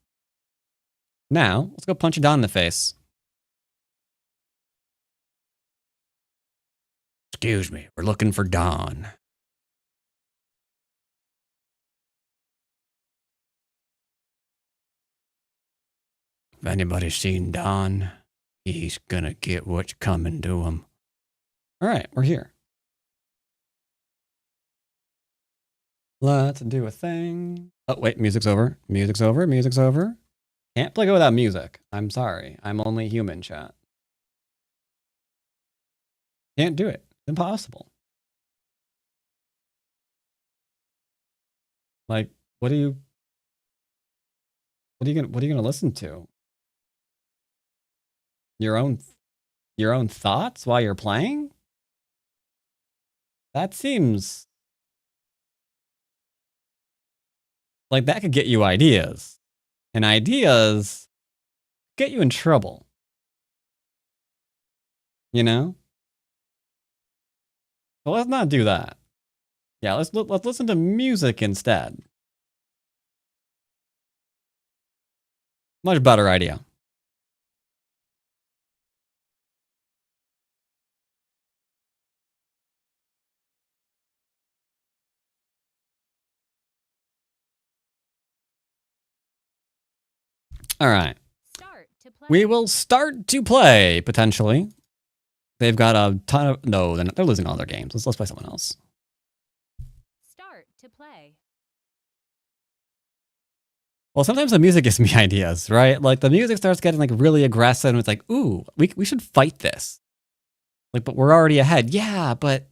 Now, let's go punch it down in the face. Excuse me, we're looking for Don. If anybody's seen Don, he's gonna get what's coming to him. All right, we're here. Let's do a thing. Oh, wait, music's over. Music's over. Music's over. Can't play Go without music. I'm sorry. I'm only human, chat. Can't do it. Impossible. Like, what are you gonna listen to? Your own thoughts while you're playing? That seems like that could get you ideas. And ideas get you in trouble. You know? So let's not do that. Yeah, let's listen to music instead. Much better idea. All right. We will start to play, potentially. They've got a ton of... No, they're losing all their games. Let's play someone else. Start to play. Well, sometimes the music gives me ideas, right? Like, the music starts getting, like, really aggressive, and it's like, ooh, we should fight this. Like, but we're already ahead. Yeah, but...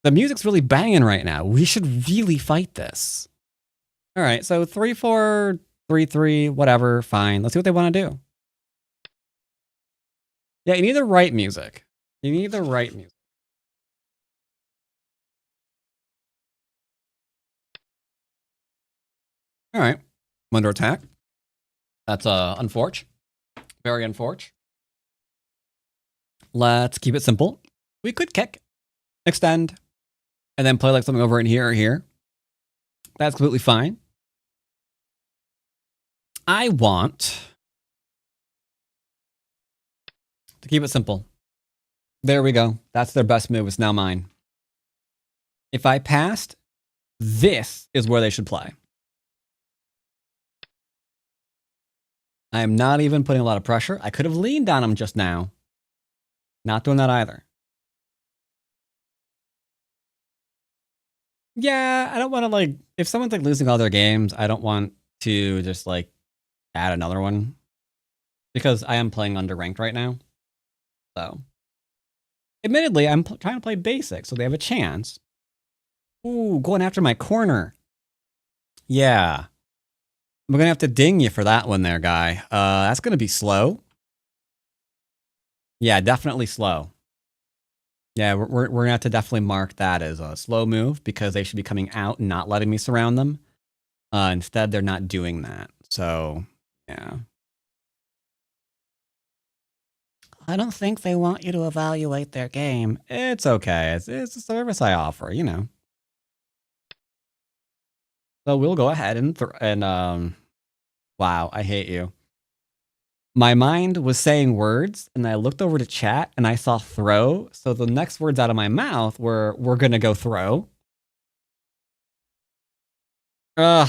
the music's really banging right now. We should really fight this. All right, so 3-4, 3-3, whatever, fine. Let's see what they want to do. Yeah, you need the right music. You need the right music. All right, I'm under attack. That's unfortunate. Very unfortunate. Let's keep it simple. We could kick, extend, and then play like something over in here or here. That's completely fine. I want to keep it simple. There we go. That's their best move. It's now mine. If I passed, this is where they should play. I am not even putting a lot of pressure. I could have leaned on them just now. Not doing that either. Yeah, I don't want to, like, if someone's like losing all their games, I don't want to just like add another one. Because I am playing underranked right now. So, admittedly, I'm trying to play basic, so they have a chance. Ooh, going after my corner. Yeah. I'm gonna have to ding you for that one there, guy. That's gonna be slow. Yeah, definitely slow. Yeah, we're gonna have to definitely mark that as a slow move because they should be coming out and not letting me surround them. Instead, they're not doing that. So, yeah. I don't think they want you to evaluate their game. It's okay. It's a service I offer, you know. So we'll go ahead and wow, I hate you. My mind was saying words, and I looked over to chat, and I saw throw. So the next words out of my mouth were, we're gonna go throw. Ugh.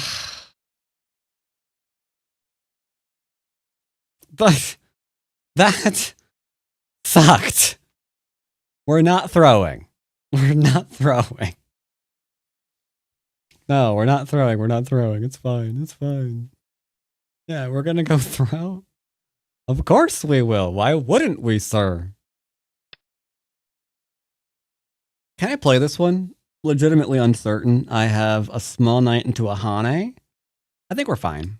But that sucked. We're not throwing. We're not throwing. No, we're not throwing. We're not throwing. It's fine. It's fine. Yeah, we're gonna go throw. Of course we will. Why wouldn't we, sir? Can I play this one? Legitimately uncertain. I have a small knight into a Hane. I think we're fine.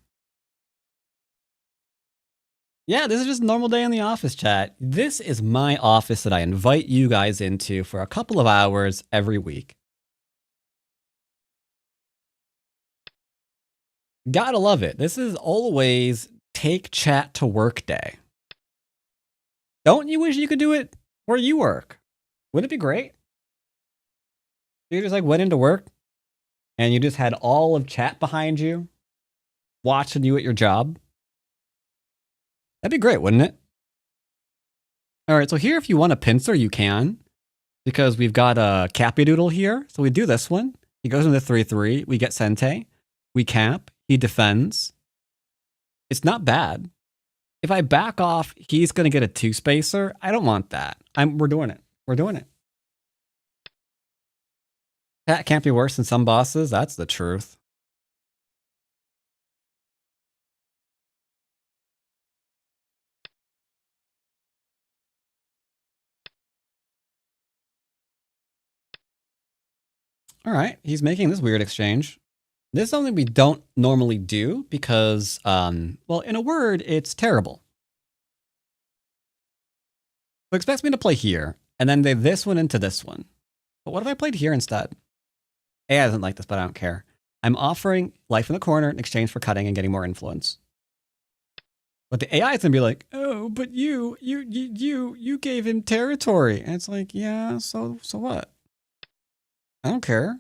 Yeah, this is just a normal day in the office, chat. This is my office that I invite you guys into for a couple of hours every week. Gotta love it. This is always take chat to work day. Don't you wish you could do it where you work? Wouldn't it be great? You just like went into work and you just had all of chat behind you watching you at your job. That'd be great, wouldn't it? All right, so here if you want a pincer, you can. Because we've got a Cappy Doodle here. So we do this one. He goes into 3-3. We get Sente. We cap. He defends. It's not bad. If I back off, he's going to get a 2-spacer. I don't want that. We're doing it. We're doing it. That can't be worse than some bosses. That's the truth. All right. He's making this weird exchange. This is something we don't normally do because, well, in a word, it's terrible. So expects me to play here, and then they this one into this one. But what if I played here instead? AI doesn't like this, but I don't care. I'm offering life in the corner in exchange for cutting and getting more influence. But the AI is gonna be like, oh, but you gave him territory. And it's like, yeah, so what? I don't care.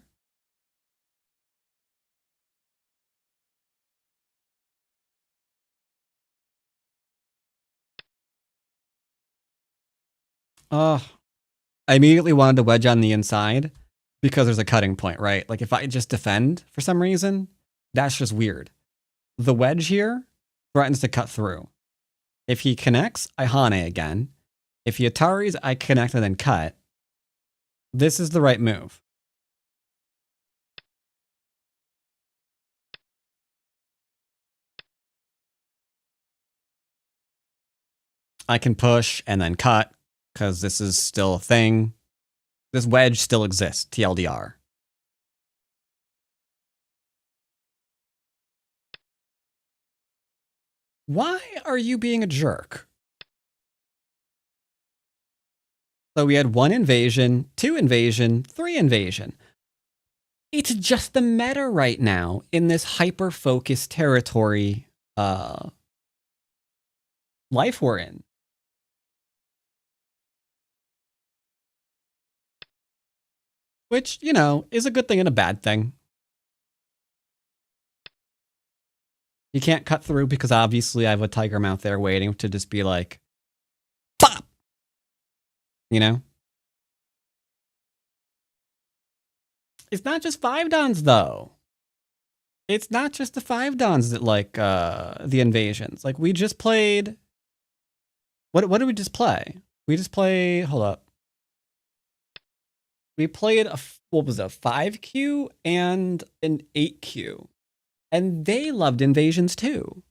I immediately wanted to wedge on the inside because there's a cutting point, right? Like if I just defend for some reason, that's just weird. The wedge here threatens to cut through. If he connects, I Hane again. If he Ataris, I connect and then cut. This is the right move. I can push and then cut because this is still a thing. This wedge still exists, TLDR. Why are you being a jerk? So we had 1 invasion, 2 invasion, 3 invasion. It's just the meta right now in this hyper-focused territory life we're in. Which, you know, is a good thing and a bad thing. You can't cut through because obviously I have a tiger mouth there waiting to just be like, pop! You know? It's not just 5 dons though. It's not just the 5 dons that like the invasions. Like we just played. What did we just play? We just played. Hold up. We played what was it, a 5Q and an 8Q, and they loved invasions too.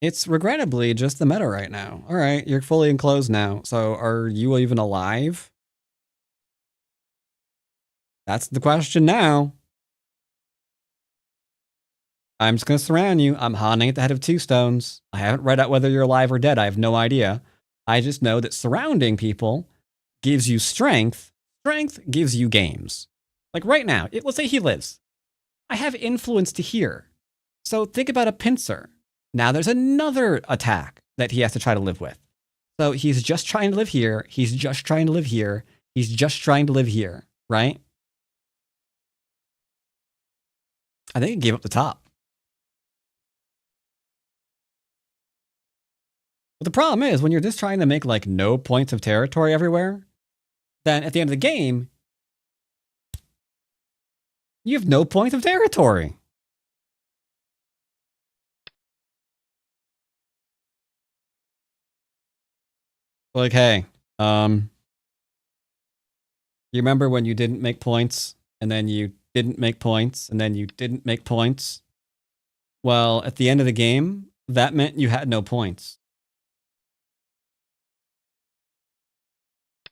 It's regrettably just the meta right now. All right, you're fully enclosed now. So are you even alive? That's the question now. I'm just going to surround you. I'm Haning at the head of 2 stones. I haven't read out whether you're alive or dead. I have no idea. I just know that surrounding people gives you strength. Strength gives you games. Like right now, let's say he lives. I have influence to here. So think about a pincer. Now there's another attack that he has to try to live with. So he's just trying to live here. He's just trying to live here. He's just trying to live here, right? I think he gave up the top. But the problem is when you're just trying to make like no points of territory everywhere, then at the end of the game, you have no points of territory. Like, hey, you remember when you didn't make points and then you didn't make points and then you didn't make points? Well, at the end of the game, that meant you had no points.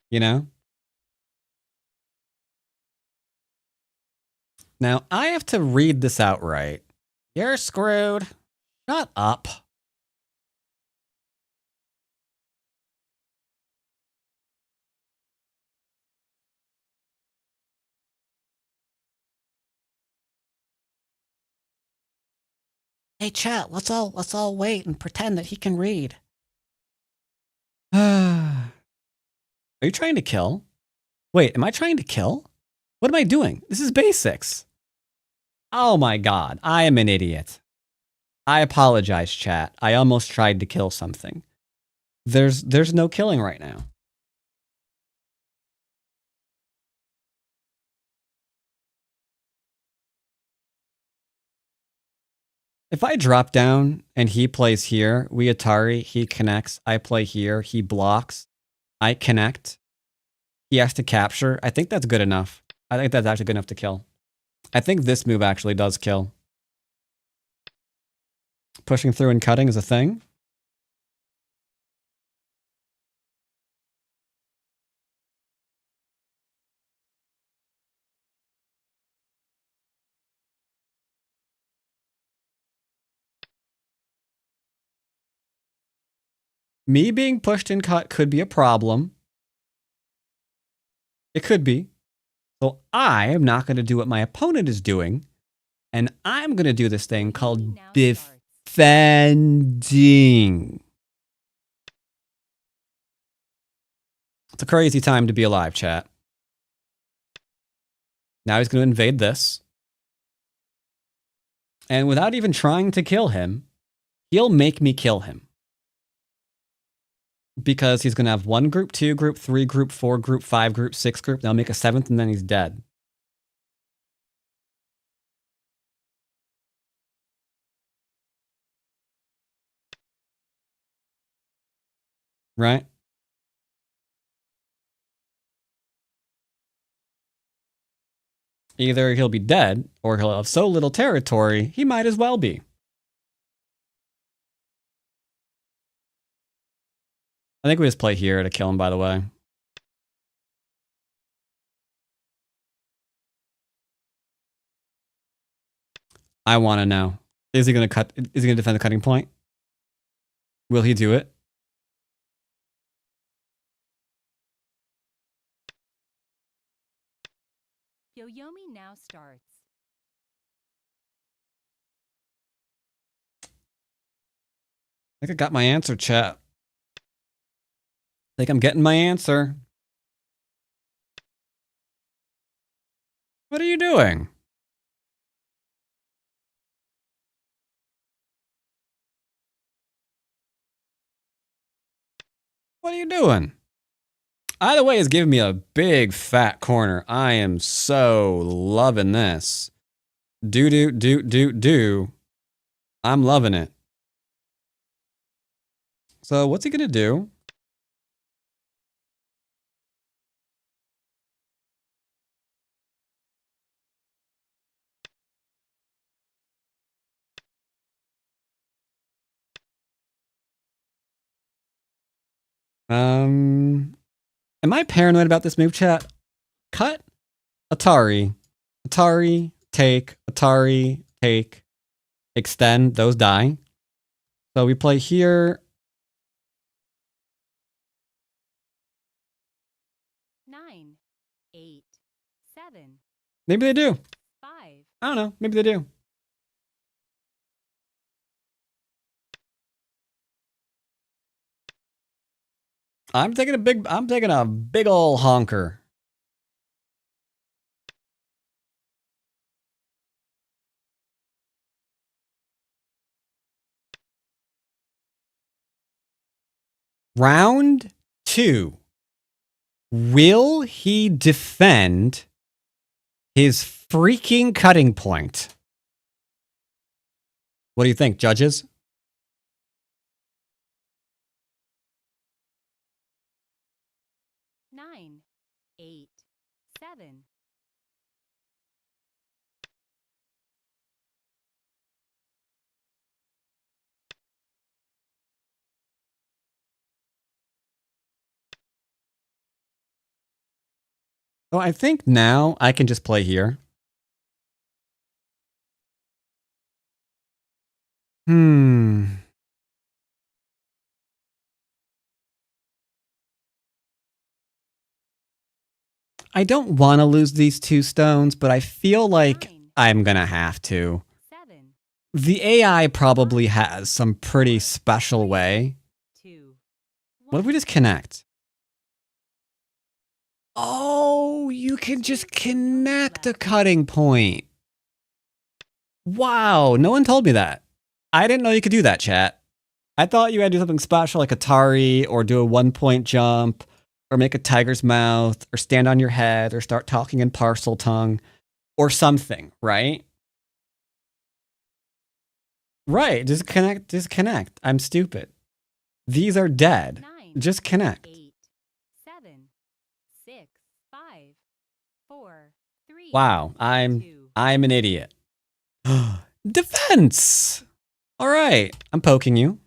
You know? Now, I have to read this out right. You're screwed. Shut up. Hey, chat, let's all wait and pretend that he can read. Are you trying to kill? Wait, am I trying to kill? What am I doing? This is basics. Oh my god, I am an idiot. I apologize, chat. I almost tried to kill something. There's no killing right now. If I drop down and he plays here, we Atari, he connects, I play here, he blocks, I connect, he has to capture. I think that's good enough. I think that's actually good enough to kill. I think this move actually does kill. Pushing through and cutting is a thing. Me being pushed and cut could be a problem. It could be. So I am not going to do what my opponent is doing, and I'm going to do this thing called Now starts. defending. It's a crazy time to be alive, chat. Now he's going to invade this. And without even trying to kill him, he'll make me kill him. Because he's going to have 1 group, 2 group, 3 group, 4 group, 5 group, 6 group. Then I'll make a 7th and then he's dead. Right? Either he'll be dead, or he'll have so little territory, he might as well be. I think we just play here to kill him, by the way. I want to know. Is he going to cut? Is he going to defend the cutting point? Will he do it? Yoyomi now starts. I think I got my answer, chat. I think I'm getting my answer. What are you doing? What are you doing? Either way, it's giving me a big fat corner. I am so loving this. Do. I'm loving it. So what's he gonna do? Am I paranoid about this move, chat? Cut, Atari, take, extend, those die. So we play here. 9, 8, 7, Maybe they do. 5. I don't know. Maybe they do. I'm taking a big ol' honker. Round 2. Will he defend his freaking cutting point? What do you think, judges? Nine, 8, 7. So I think now I can just play here. I don't want to lose these 2 stones, but I feel like 9, I'm gonna have to. 7, The AI probably has some pretty special way. 2. What if we just connect? Oh, you can just connect a cutting point. Wow, no one told me that. I didn't know you could do that, chat. I thought you had to do something special like Atari, or do a 1-point jump, or make a tiger's mouth, or stand on your head, or start talking in parcel tongue, or something, right? Right, just connect. I'm stupid. These are dead. 9, Just connect. 8, 7, 6, 5, 4, 3. Wow, I'm 2. an idiot. Defense! All right, I'm poking you.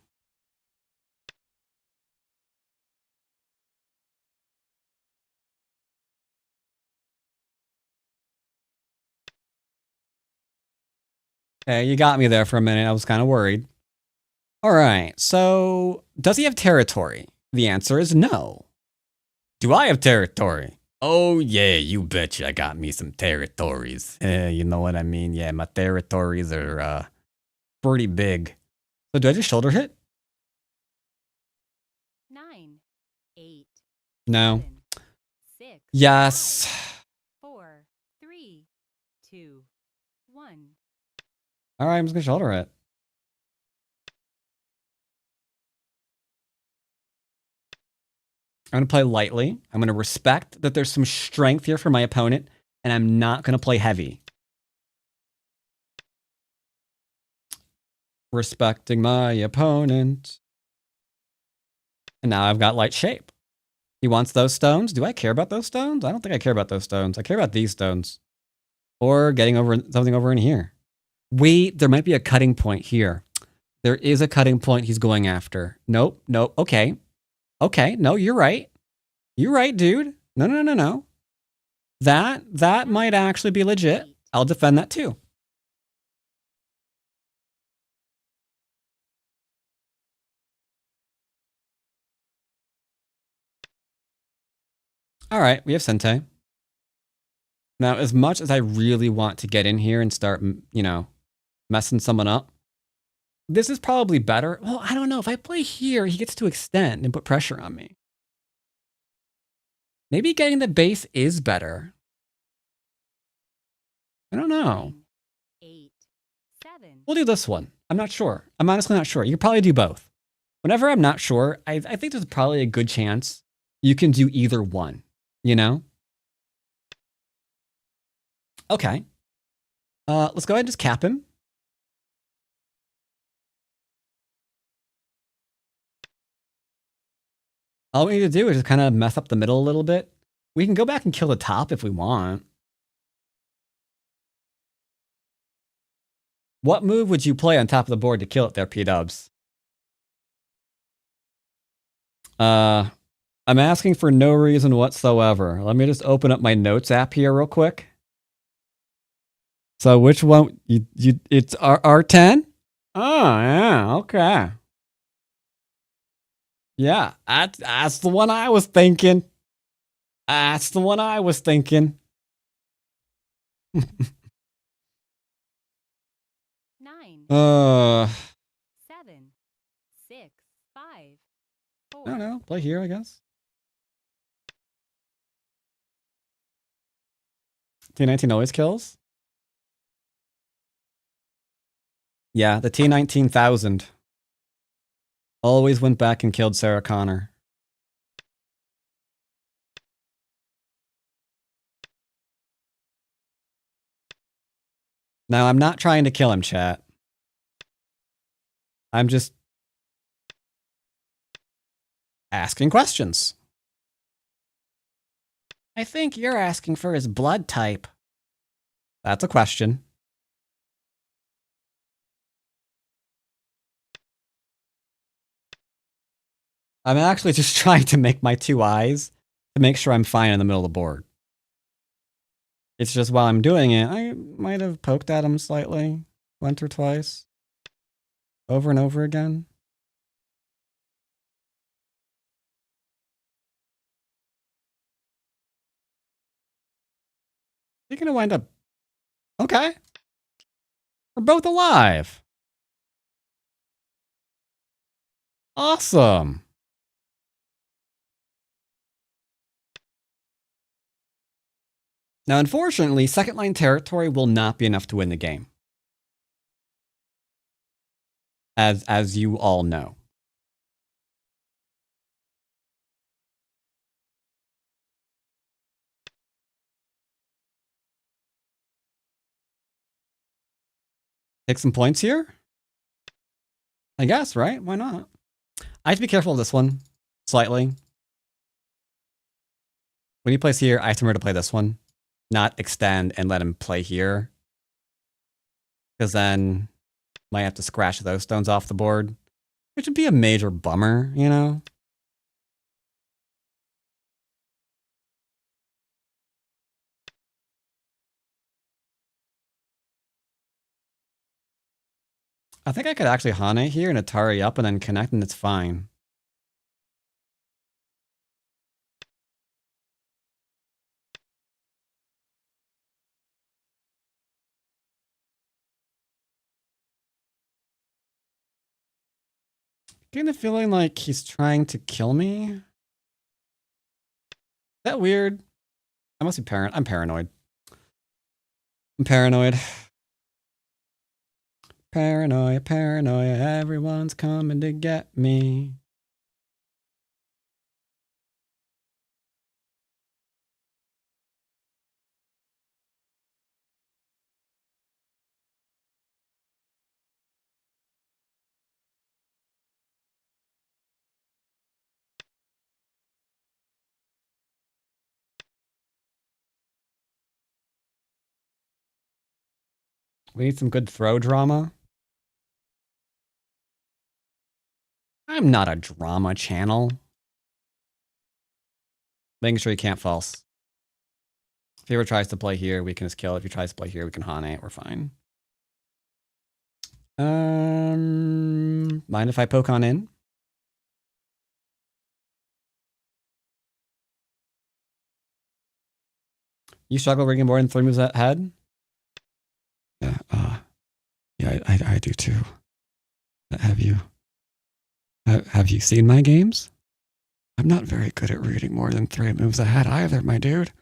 Okay, you got me there for a minute. I was kind of worried. All right, so does he have territory? The answer is no. Do I have territory? Oh, yeah, you betcha I got me some territories. You know what I mean? Yeah, my territories are pretty big. So do I just shoulder hit? 9, 8, No. 7, 6, Yes. 5, 4, 3, 2, 1. All right, I'm just going to shoulder it. I'm going to play lightly. I'm going to respect that there's some strength here for my opponent, and I'm not going to play heavy. Respecting my opponent. And now I've got light shape. He wants those stones. Do I care about those stones? I don't think I care about those stones. I care about these stones. Or getting over something over in here. Wait, there might be a cutting point here. There is a cutting point he's going after. Nope, nope. Okay. Okay, no, you're right. You're right, dude. No. That might actually be legit. I'll defend that too. All right, we have Sente. Now, as much as I really want to get in here and start, you know, messing someone up, this is probably better. Well, I don't know. If I play here, he gets to extend and put pressure on me. Maybe getting the base is better. I don't know. 8, 7. We'll do this one. I'm not sure. I'm honestly not sure. You could probably do both. Whenever I'm not sure, I think there's probably a good chance you can do either one, you know? Okay. Let's go ahead and just cap him. All we need to do is just kind of mess up the middle a little bit. We can go back and kill the top if we want. What move would you play on top of the board to kill it there, P-dubs? I'm asking for no reason whatsoever. Let me just open up my notes app here real quick. So which one? It's R10? Oh, yeah, okay. Yeah, that's the one I was thinking. That's the one I was thinking. 9, 7, 6, 5, 4. I don't know. Play here, I guess. T19 always kills? Yeah, the T19,000 always went back and killed Sarah Connor. Now, I'm not trying to kill him, chat. I'm just asking questions. I think you're asking for his blood type. That's a question. I'm actually just trying to make my 2 eyes to make sure I'm fine in the middle of the board. It's just while I'm doing it, I might have poked at him slightly once or twice. Over and over again. You're gonna wind up... Okay. We're both alive. Awesome. Now, unfortunately, second line territory will not be enough to win the game. As you all know. Take some points here? I guess, right? Why not? I have to be careful of this one. Slightly. When he plays here, I have to remember to play this one. Not extend and let him play here. Because then might have to scratch those stones off the board. Which would be a major bummer, you know? I think I could actually Hane here and Atari up and then connect and it's fine. Getting the feeling like he's trying to kill me. Is that weird? I must be I'm paranoid. I'm paranoid. Paranoia, paranoia, everyone's coming to get me. We need some good throw drama. I'm not a drama channel. Making sure he can't false. If he ever tries to play here, we can just kill it. If he tries to play here, we can Hane it. We're fine. Mind if I poke on in? You struggle rigging more than 3 moves ahead? Yeah, I do too. Have you seen my games? I'm not very good at reading more than 3 moves ahead either, my dude.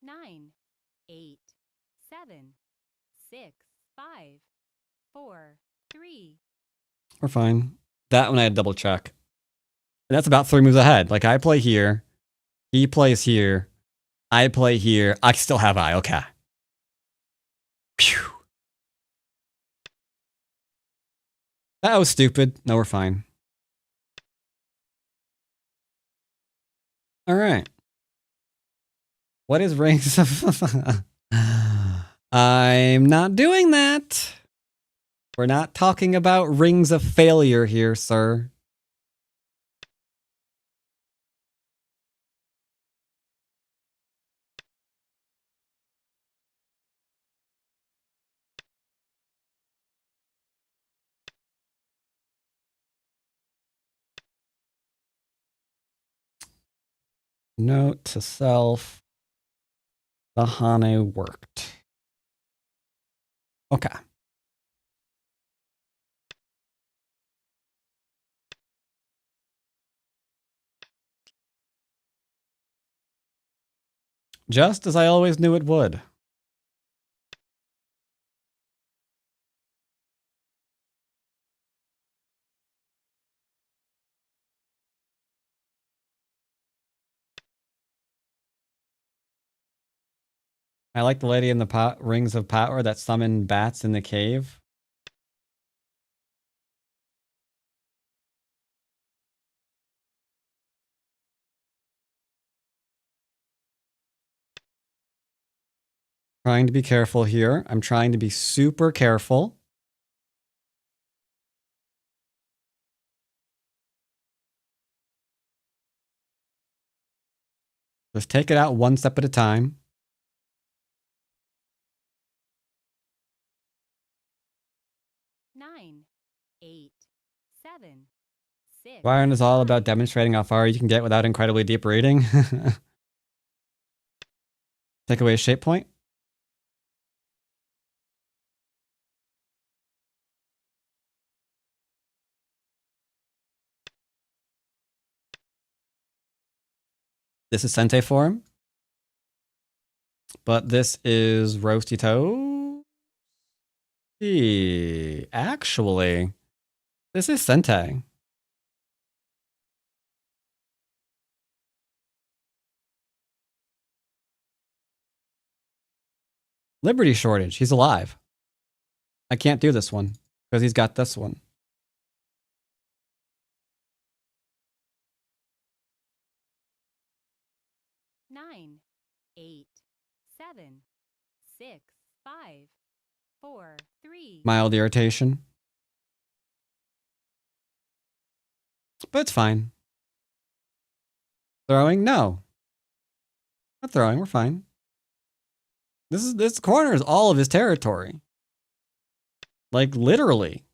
Nine, 8, 7, 6, 5, 4, 3. We're fine. That one I had to double check. And that's about 3 moves ahead. Like I play here, he plays here, I play here. I still have eye. Okay. Phew. That was stupid. No, we're fine. All right. What is rings of... I'm not doing that. We're not talking about rings of failure here, sir. Note to self. The Hane worked. Okay. Just as I always knew it would. I like the lady in the rings of power that summoned bats in the cave. Trying to be careful here. I'm trying to be super careful. Just take it out one step at a time. Nine, 8, 7, 6. Dwyrin is all about demonstrating how far you can get without incredibly deep reading. Take away a shape point. This is Sente form. But this is Roasty Toe. Actually, this is Sente. Liberty shortage. He's alive. I can't do this one because he's got this one. Nine, 8, 7, 6, 5, 4, 3. Mild irritation. But it's fine. Throwing? No. Not throwing. We're fine. This corner is all of his territory. Like literally.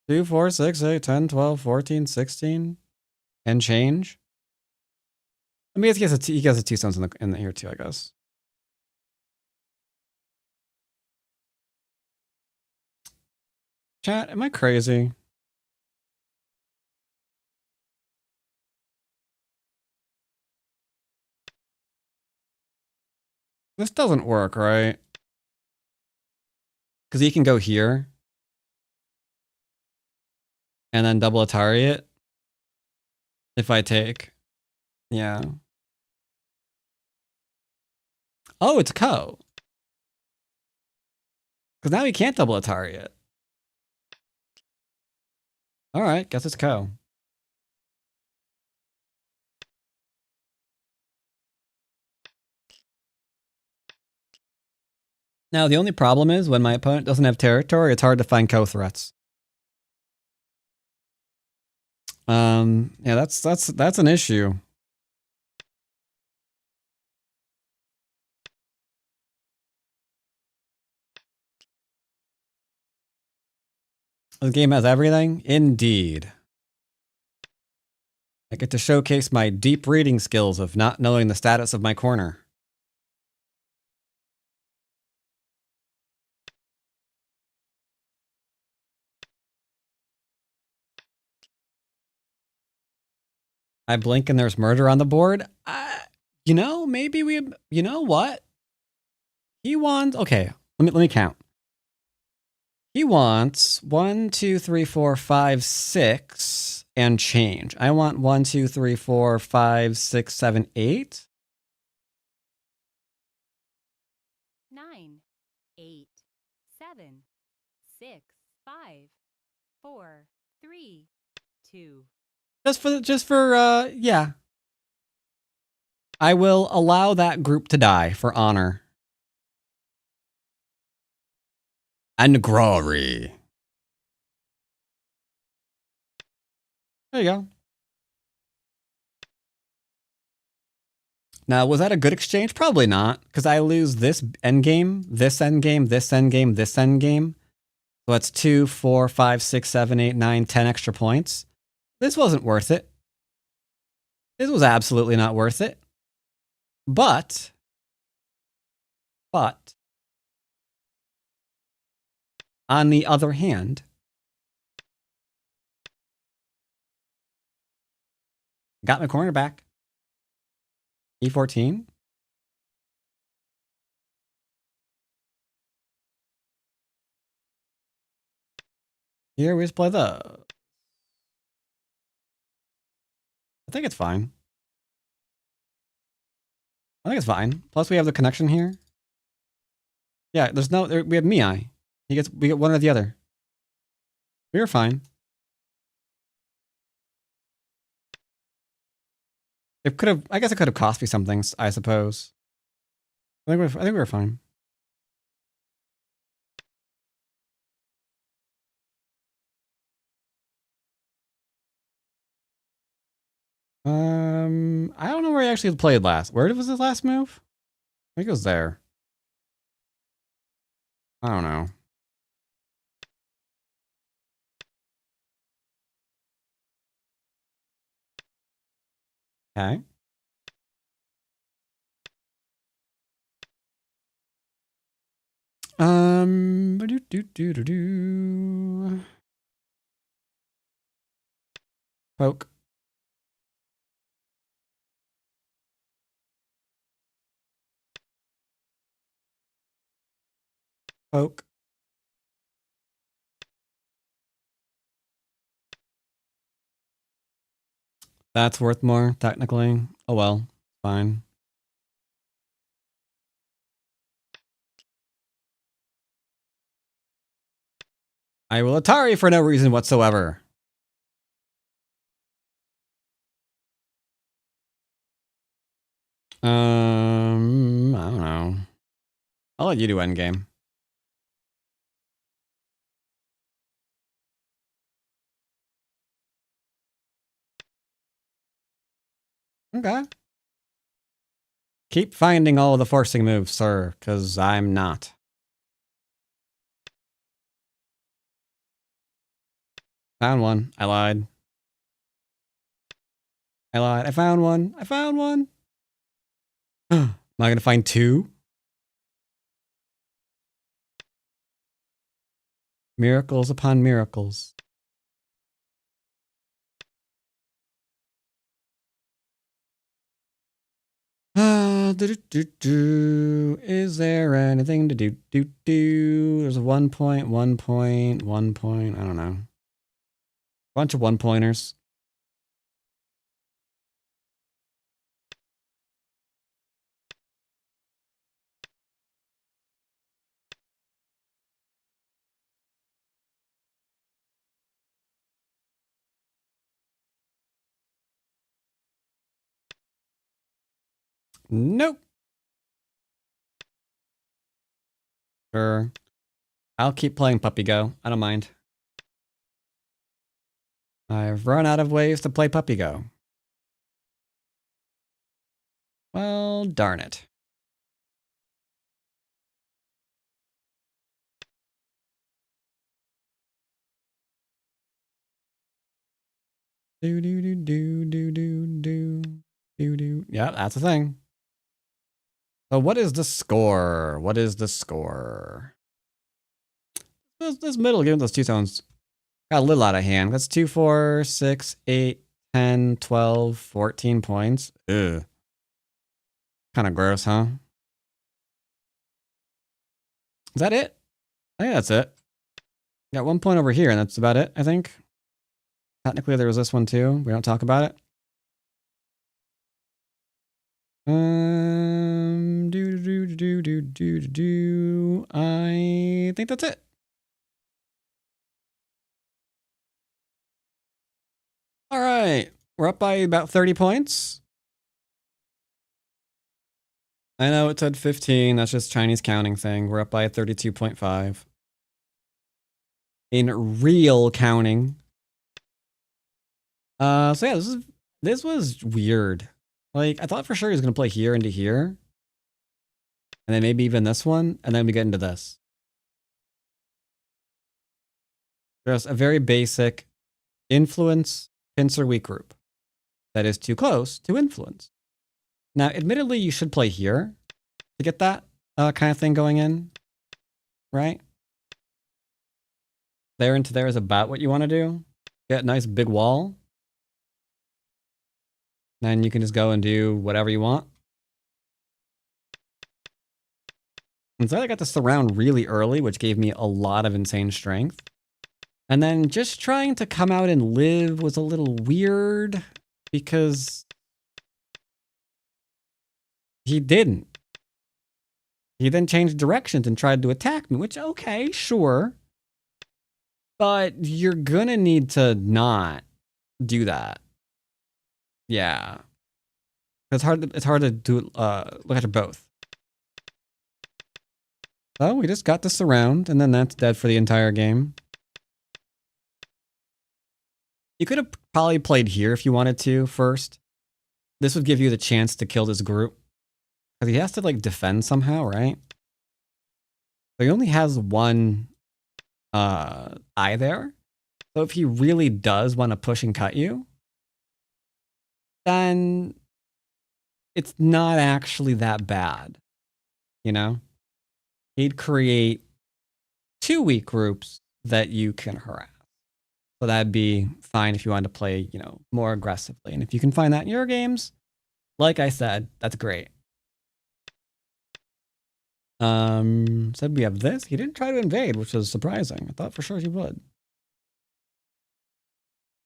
2, 4, 6, 8, 10, 12, 14, 16. And change. I mean, he has a 2 stones in the here too, I guess. Chat, am I crazy? This doesn't work, right? Because he can go here. And then double Atari it. If I take. Yeah. Oh, it's Co. Because now he can't double Atari it. Alright, guess it's Co. Now, the only problem is when my opponent doesn't have territory, it's hard to find Co threats. Yeah, that's an issue. This game has everything? Indeed. I get to showcase my deep reading skills of not knowing the status of my corner. I blink and there's murder on the board. You know, maybe you know what? He wants, okay, let me count. He wants 1, 2, 3, 4, 5, 6 and change. I want 1, 2, 3, 4, 5, 6, 7, 8. 9, 8, 7, 6, 5, 4, 3, 2. Yeah. I will allow that group to die for honor. And glory. There you go. Now, was that a good exchange? Probably not, because I lose this endgame, this endgame, this endgame, this endgame. So that's 2, 4, 5, 6, 7, 8, 9, 10 extra points. This wasn't worth it. This was absolutely not worth it. But, on the other hand, got my corner back. E14. Here we just play the. I think it's fine. I think it's fine. Plus, we have the connection here. Yeah, there's no. We have Mii. We get one or the other. We were fine. It could have. I guess it could have cost me something. I suppose. I think we were fine. I don't know where he actually played last. Where was his last move? I think it was there. I don't know. Okay. Poke. Poke. That's worth more, technically. Oh well. Fine. I will Atari for no reason whatsoever. I don't know. I'll let you do endgame. Okay. Keep finding all the forcing moves, sir, because I'm not. Found one. I lied. I found one. Am I gonna find 2? Miracles upon miracles. Is there anything to do? There's a 1 point, 1 point, 1 point. I don't know. Bunch of 1-pointers. Nope. Sure. I'll keep playing Puppy Go. I don't mind. I've run out of ways to play Puppy Go. Well, darn it. Do. Yeah, that's the thing. So what is the score? What is the score? This middle game, those 2 tones got a little out of hand. That's 2, 4, 6, 8, 10, 12, 14 points. Ugh. Kind of gross, huh? Is that it? I think that's it. Got 1 point over here, and that's about it, I think. Technically, there was this one too. We don't talk about it. I think that's it. All right, we're up by about 30 points. I know it said 15. That's just Chinese counting thing. We're up by 32.5. In real counting. So yeah, this was weird. Like, I thought for sure he was gonna play here into here. And then maybe even this one, and then we get into this. There's a very basic influence pincer weak group that is too close to influence. Now, admittedly, you should play here to get that kind of thing going in, right? There into there is about what you want to do. Get a nice big wall. Then you can just go and do whatever you want. Instead, I got to surround really early, which gave me a lot of insane strength. And then just trying to come out and live was a little weird because he didn't. He then changed directions and tried to attack me, which, okay, sure. But you're gonna need to not do that. Yeah. It's hard to do look at both. Oh, we just got the surround, and then that's dead for the entire game. You could have probably played here if you wanted to first. This would give you the chance to kill this group. Because he has to, like, defend somehow, right? So he only has one eye there. So if he really does want to push and cut you, then it's not actually that bad. You know? He'd create 2 weak groups that you can harass. So that'd be fine if you wanted to play, you know, more aggressively. And if you can find that in your games, like I said, that's great. Said we have this. He didn't try to invade, which was surprising. I thought for sure he would.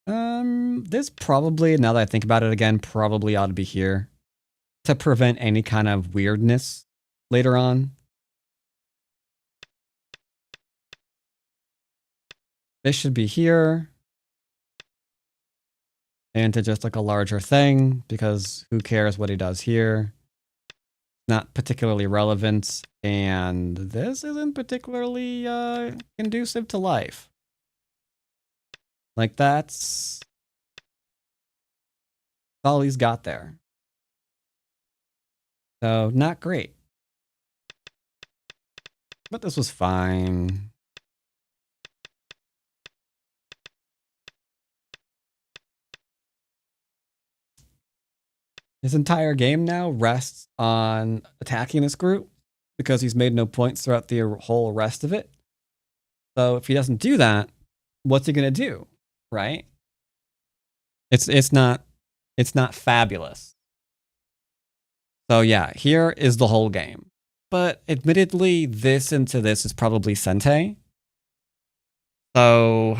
This probably, now that I think about it again, probably ought to be here to prevent any kind of weirdness later on. This should be here. Into just like a larger thing, because who cares what he does here? Not particularly relevant, and this isn't particularly conducive to life. Like, that's all he's got there. So, not great. But this was fine. His entire game now rests on attacking this group because he's made no points throughout the whole rest of it. So if he doesn't do that, what's he gonna do, right? It's not fabulous. So yeah, here is the whole game. But admittedly, this into this is probably Sente. So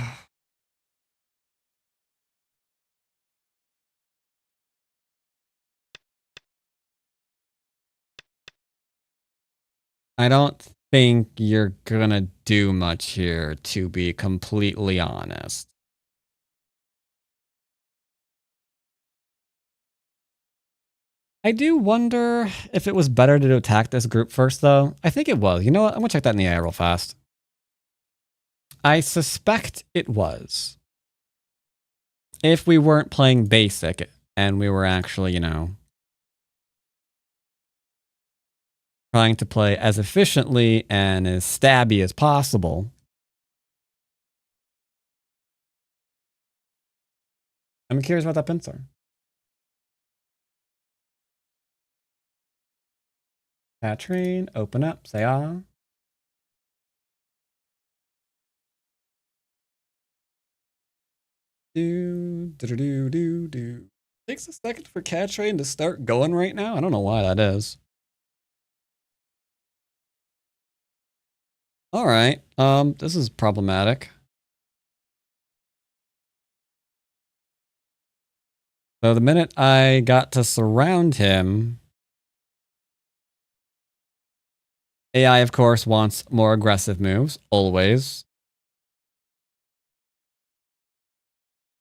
I don't think you're gonna do much here, to be completely honest. I do wonder if it was better to attack this group first, though. I think it was. You know what? I'm gonna check that in the AI real fast. I suspect it was. If we weren't playing basic and we were actually, you know, trying to play as efficiently and as stabby as possible. I'm curious about that pincer. Katrine, open up, say ah. Do. Takes a second for Katrine to start going right now. I don't know why that is. All right. This is problematic. So the minute I got to surround him, AI, of course, wants more aggressive moves, always.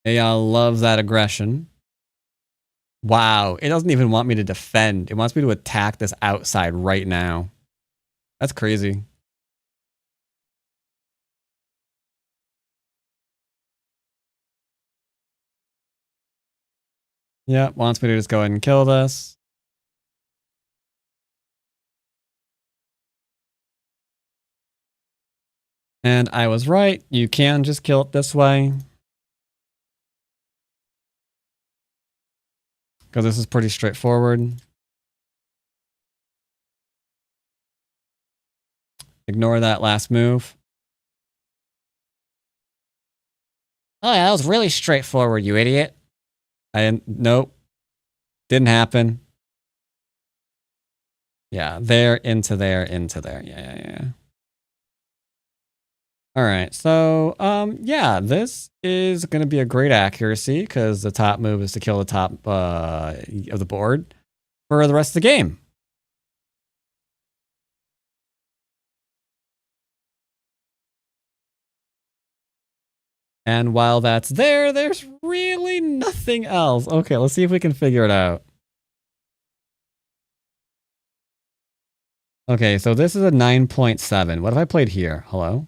AI loves that aggression. Wow, it doesn't even want me to defend. It wants me to attack this outside right now. That's crazy. Yeah, wants me to just go ahead and kill this. And I was right. You can just kill it this way. Because this is pretty straightforward. Ignore that last move. Oh yeah, that was really straightforward, you idiot. Nope. Didn't happen. Yeah, there, into there, into there. Yeah. All right, so, yeah, this is going to be a great accuracy because the top move is to kill the top of the board for the rest of the game. And while that's there, there's really nothing else. Okay, let's see if we can figure it out. Okay, so this is a 9.7. What if I played here? Hello?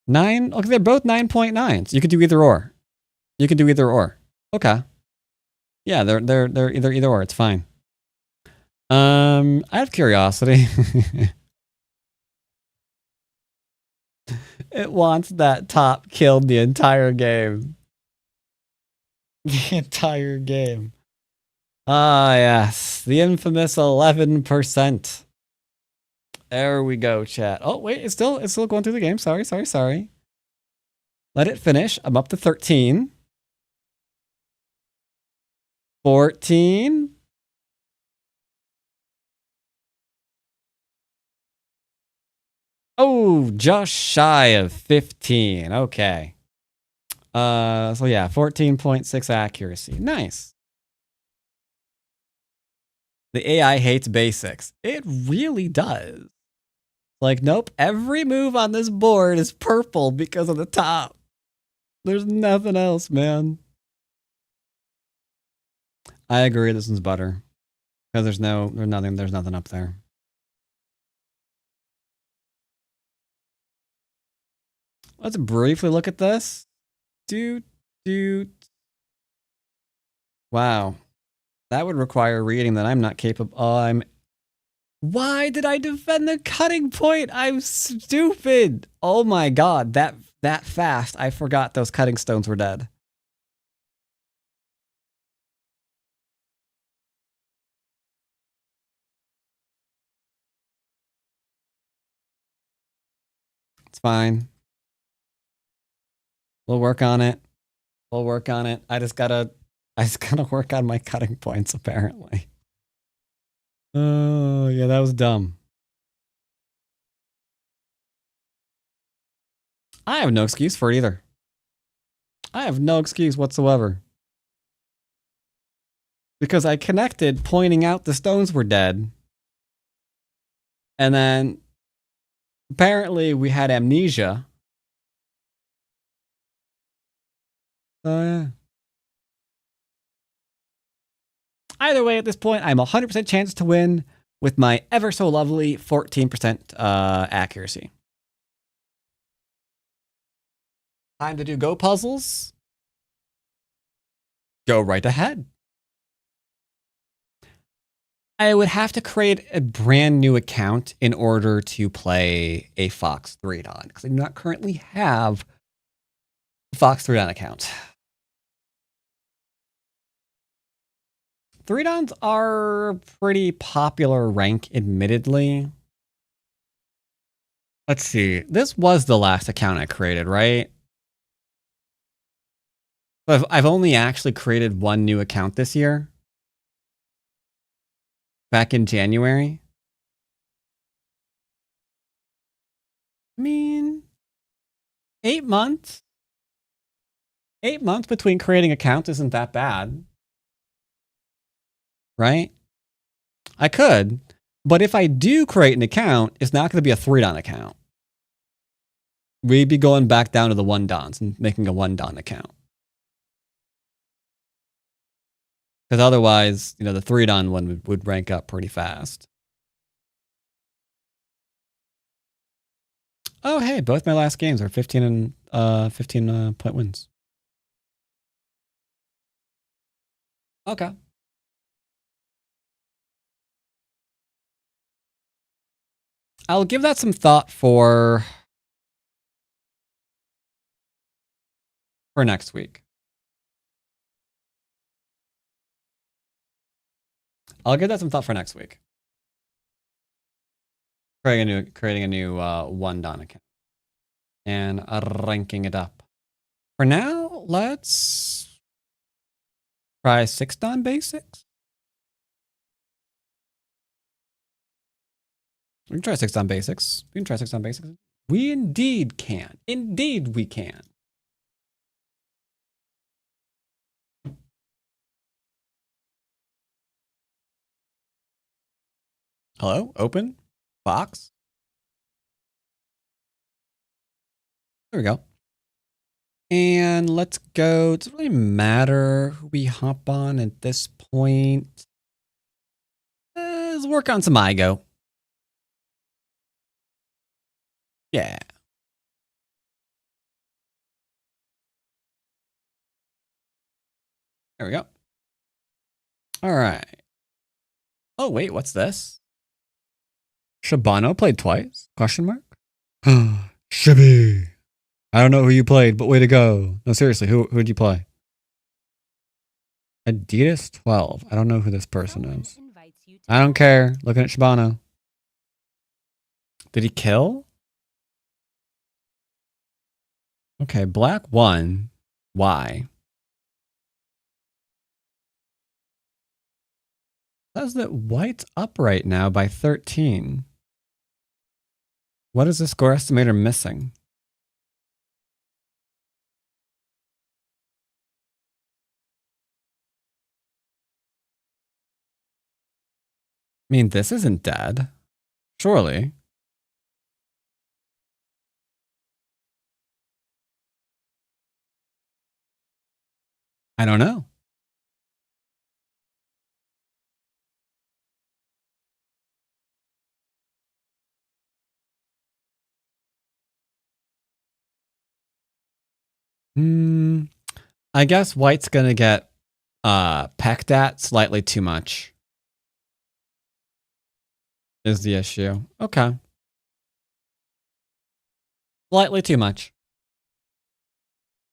Nine? Okay, they're both 9.9s. You could do either or. You can do either or. Okay. Yeah, they're either or. It's fine. I have curiosity. It wants that top killed the entire game. The entire game. Ah, yes. The infamous 11%. There we go, chat. Oh, wait, it's still going through the game. Sorry. Let it finish. I'm up to 13. 14. Oh, just shy of 15. Okay. So yeah, 14.6 accuracy. Nice. The AI hates basics. It really does. Like, nope, every move on this board is purple because of the top. There's nothing else, man. I agree, this one's better. Because there's nothing up there. Let's briefly look at this. Wow. That would require reading that I'm not capable. Why did I defend the cutting point? I'm stupid. Oh my god, that that fast, I forgot those cutting stones were dead. It's fine. We'll work on it. We'll work on it. I just gotta work on my cutting points, apparently. Oh, yeah, that was dumb. I have no excuse for it either. I have no excuse whatsoever. Because I connected pointing out the stones were dead. And then apparently we had amnesia. Oh, yeah. Either way, at this point, I'm 100% chance to win with my ever so lovely 14% accuracy. Time to do Go puzzles. Go right ahead. I would have to create a brand new account in order to play a Fox 3 Don, because I do not currently have a Fox 3 Don account. 3 Dons are a pretty popular rank, admittedly. Let's see. This was the last account I created, right? But I've only actually created one new account this year. Back in January. I mean, 8 months. 8 months between creating accounts isn't that bad. Right? I could. But if I do create an account, it's not going to be a 3 Don account. We'd be going back down to the 1 Dons and making a 1 Don account. Because otherwise, you know, the 3 Don one would rank up pretty fast. Oh, hey, both my last games are 15 and 15 point wins. Okay. I'll give that some thought for next week. I'll give that some thought for next week. Creating a new 1 Don account and ranking it up. For now, let's try 6 Don basics. We can try 6 Don basics. We can try 6 Don basics. We indeed can. Indeed, we can. Hello? Open? Box? There we go. And let's go. Does it really matter who we hop on at this point? Let's work on some IGO. Yeah. There we go. All right. Oh, wait, what's this? Shabano played twice? Question mark? Shabby. I don't know who you played, but way to go. No, seriously, who'd you play? Adidas 12. I don't know who this person is. I don't care. Looking at Shabano. Did he kill? Okay, black won. Why? Says that white's up right now by 13. What is the score estimator missing? I mean, this isn't dead. Surely. I don't know. I guess white's gonna get pecked at slightly too much. Is the issue. Okay. Slightly too much.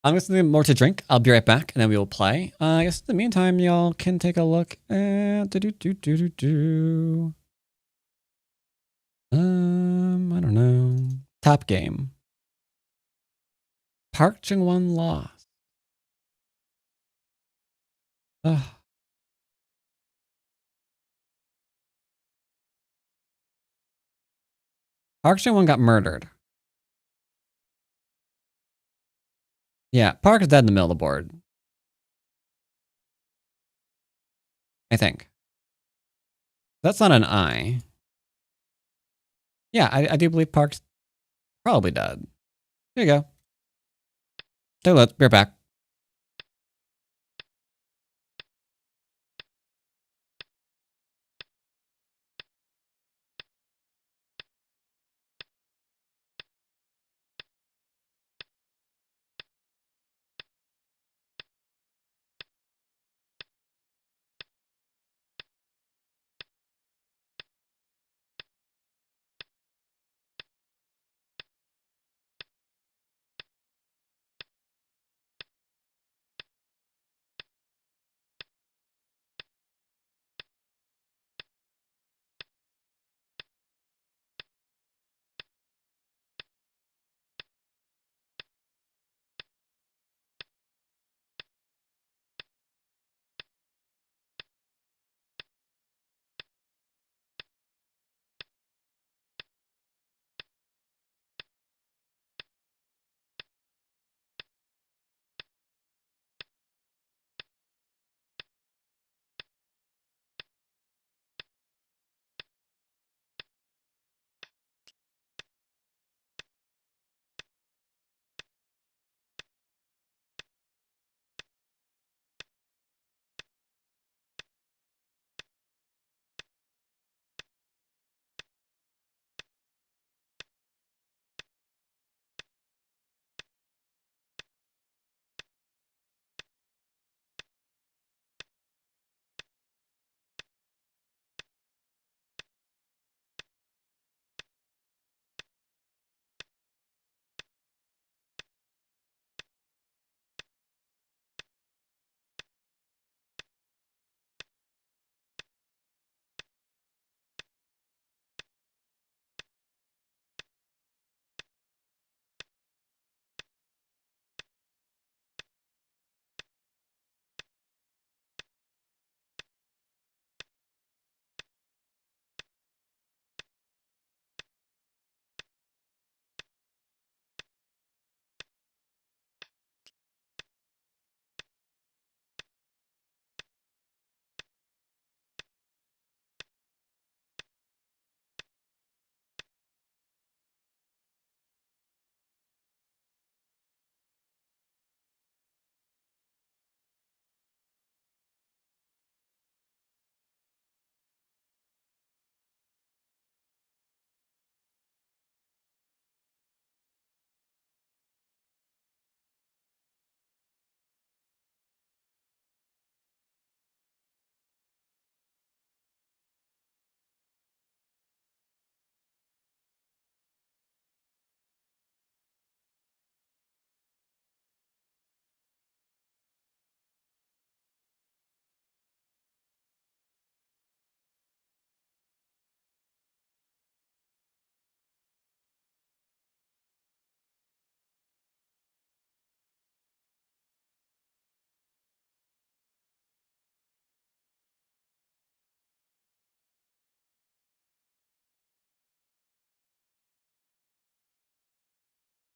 I'm just gonna get more to drink. I'll be right back, and then we will play. I guess in the meantime, y'all can take a look at I don't know. Top game. Park Chung-won lost. Ugh. Park Chung-won got murdered. Yeah, Park is dead in the middle of the board. I think. That's not an I. Yeah, I do believe Park's probably dead. There you go. So let's be right back.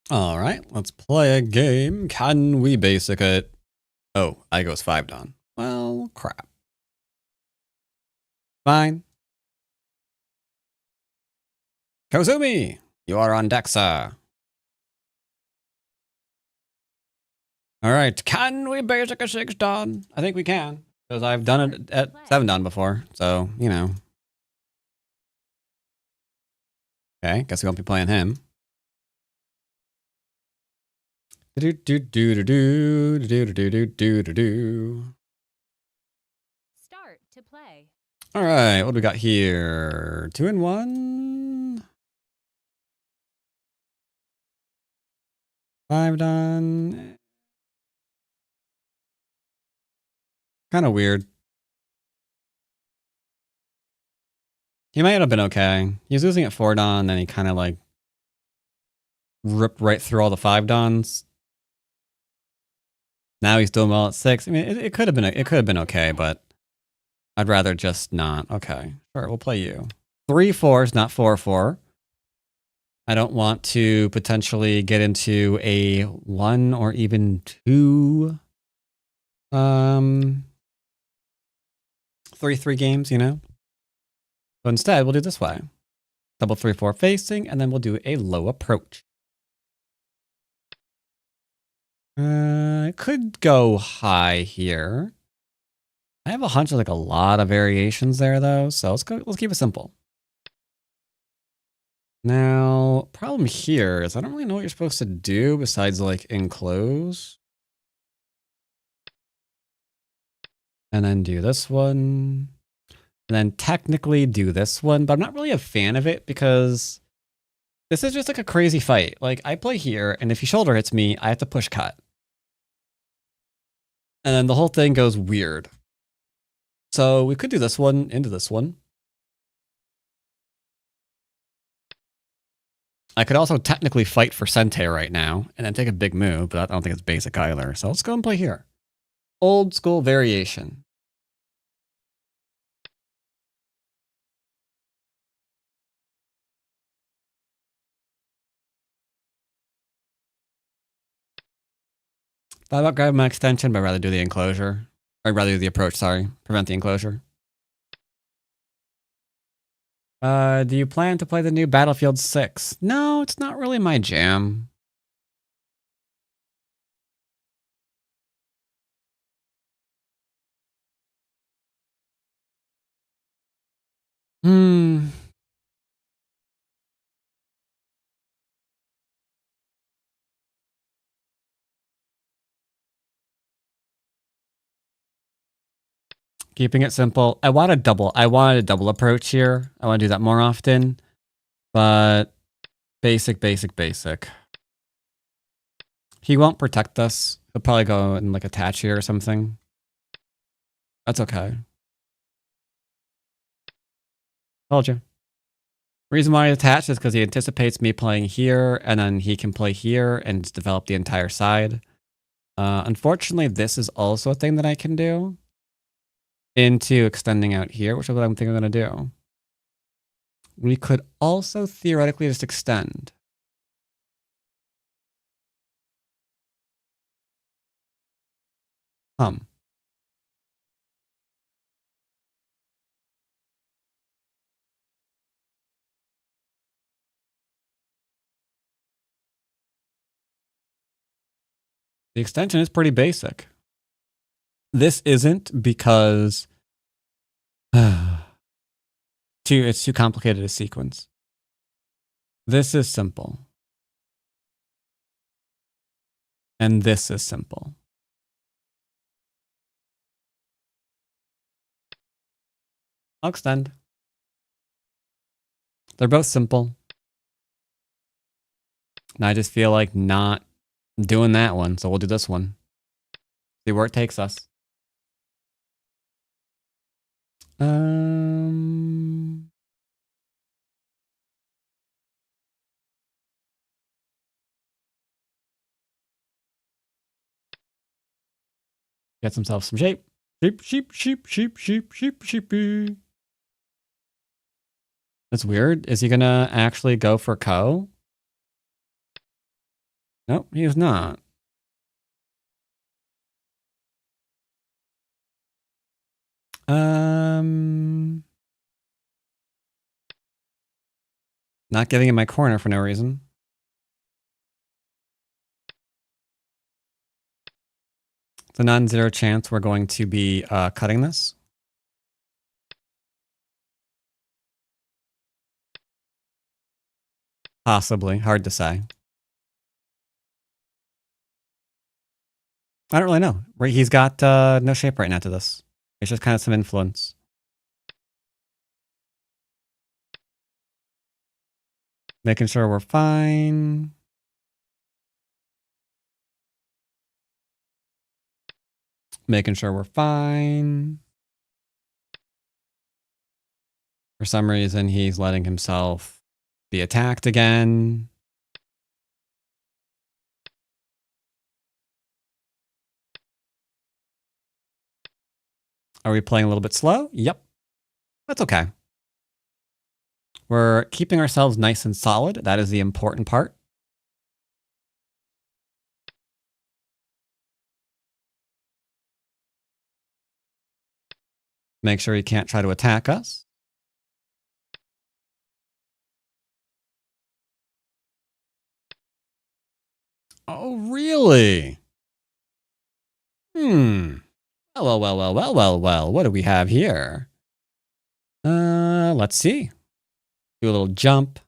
All right, let's play a game. Can we basic it? Oh, I goes 5 down. Well, crap. Fine. Kozumi, you are on deck, sir. All right, can we basic a 6 down? I think we can, because I've done it at 7 down before, so, you know. Okay, guess we won't be playing him. Do do do do do do do do do do do. Start to play. All right, what do we got here? 2 and 1. 5 done. Kind of weird. He might have been okay. He was losing at 4 Dawn, then he kind of like ripped right through all the 5 Dawns. Now he's doing well at 6. I mean, it could have been okay, but I'd rather just not. Okay, sure, we'll play you. 3 4s, not 4 4. I don't want to potentially get into a 1 or even 2 3-3 games, you know? So instead, we'll do this way. Double 3 4 facing, and then we'll do a low approach. It could go high here. I have a hunch there's like a lot of variations there though, so let's keep it simple. Now, problem here is I don't really know what you're supposed to do besides like enclose. And then do this one. And then technically do this one, but I'm not really a fan of it because this is just like a crazy fight. Like I play here, and if he shoulder hits me, I have to push cut. And then the whole thing goes weird. So we could do this one into this one. I could also technically fight for Sente right now and then take a big move, but I don't think it's basic either. So let's go and play here. Old school variation. Thought about grabbing my extension, but I'd rather do the enclosure. Or I'd rather do the approach, sorry. Prevent the enclosure. Do you plan to play the new Battlefield 6? No, it's not really my jam. Keeping it simple. I wanted a double approach here. I want to do that more often. But basic. He won't protect us. He'll probably go and like attach here or something. That's okay. Told you. Reason why he attached is because he anticipates me playing here, and then he can play here and just develop the entire side. Unfortunately, this is also a thing that I can do into extending out here, which is what I'm thinking I'm going to do. We could also theoretically just extend. The extension is pretty basic. This isn't because it's too complicated a sequence. This is simple. And this is simple. I'll extend. They're both simple. And I just feel like not doing that one, so we'll do this one. See where it takes us. Gets himself some shape. Sheep. That's weird. Is he gonna actually go for Ko? Nope, he is not. Not getting in my corner for no reason. It's a non-zero chance we're going to be cutting this. Possibly. Hard to say. I don't really know. He's got no shape right now to this. It's just kind of some influence. Making sure we're fine. Making sure we're fine. For some reason, he's letting himself be attacked again. Are we playing a little bit slow? Yep. That's okay. We're keeping ourselves nice and solid. That is the important part. Make sure he can't try to attack us. Oh, really? Well. What do we have here? Let's see. Do a little jump.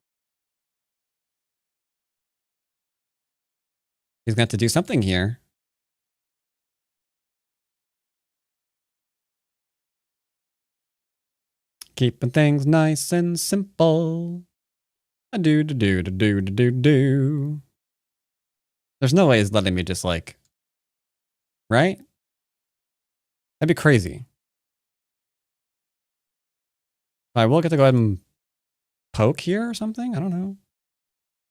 He's got to do something here. Keeping things nice and simple. Do. There's no way he's letting me just like, right? That'd be crazy. I will get to go ahead and poke here or something. I don't know.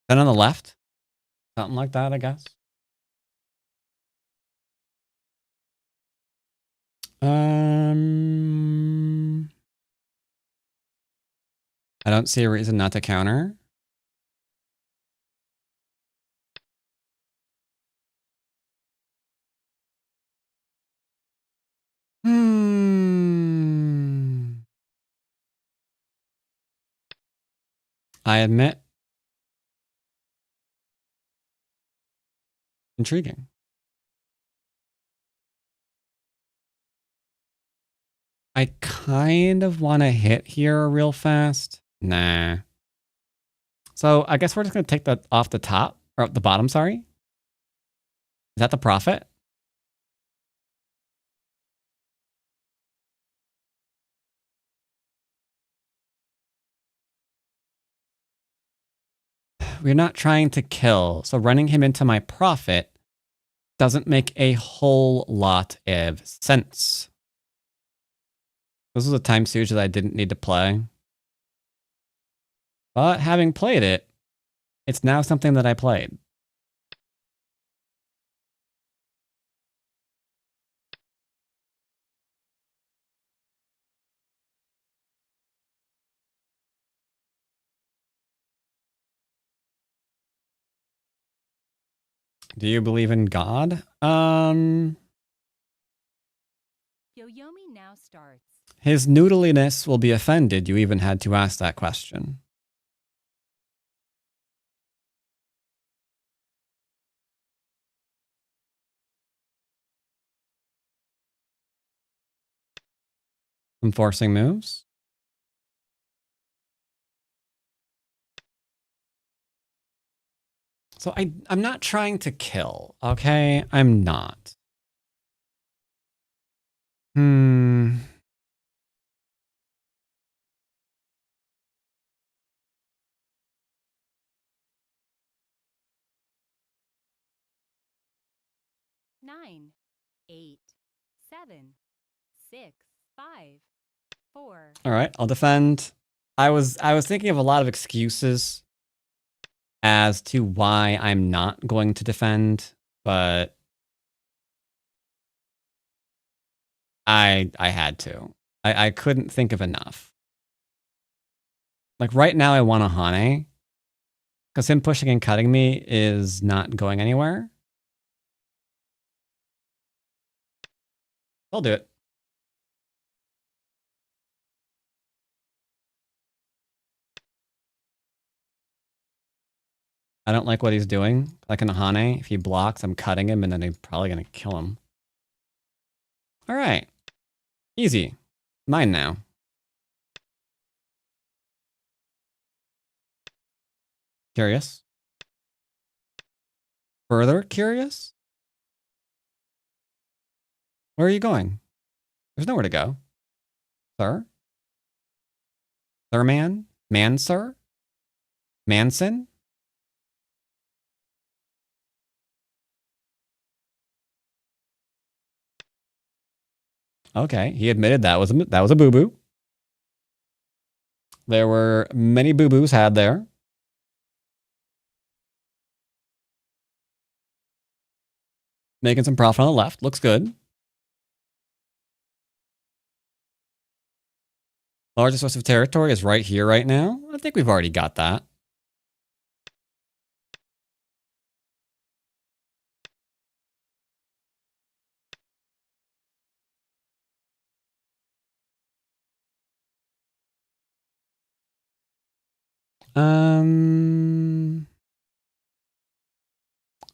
Then on the left, something like that, I guess. I don't see a reason not to counter. I admit. Intriguing. I kind of want to hit here real fast. Nah. So I guess we're just going to take that off the top, or the bottom, sorry. Is that the profit? We're not trying to kill, so running him into my profit doesn't make a whole lot of sense. This was a time siege that I didn't need to play. But having played it, it's now something that I played. Do you believe in God? Yoyomi now starts. His noodliness will be offended you even had to ask that question. Some forcing moves. So I'm not trying to kill, okay? I'm not. 9, 8, 7, 6, 5, 4. All right, I'll defend. I was thinking of a lot of excuses as to why I'm not going to defend, but I had to. I couldn't think of enough. Like right now I want a Hane, because him pushing and cutting me is not going anywhere. I'll do it. I don't like what he's doing. Like in a Hane, if he blocks, I'm cutting him, and then I'm probably going to kill him. All right. Easy. Mine now. Curious. Further curious? Where are you going? There's nowhere to go. Sir? Sir man? Man, sir? Manson? Okay, he admitted that was a boo-boo. There were many boo-boos had there. Making some profit on the left. Looks good. Largest source of territory is right here right now. I think we've already got that.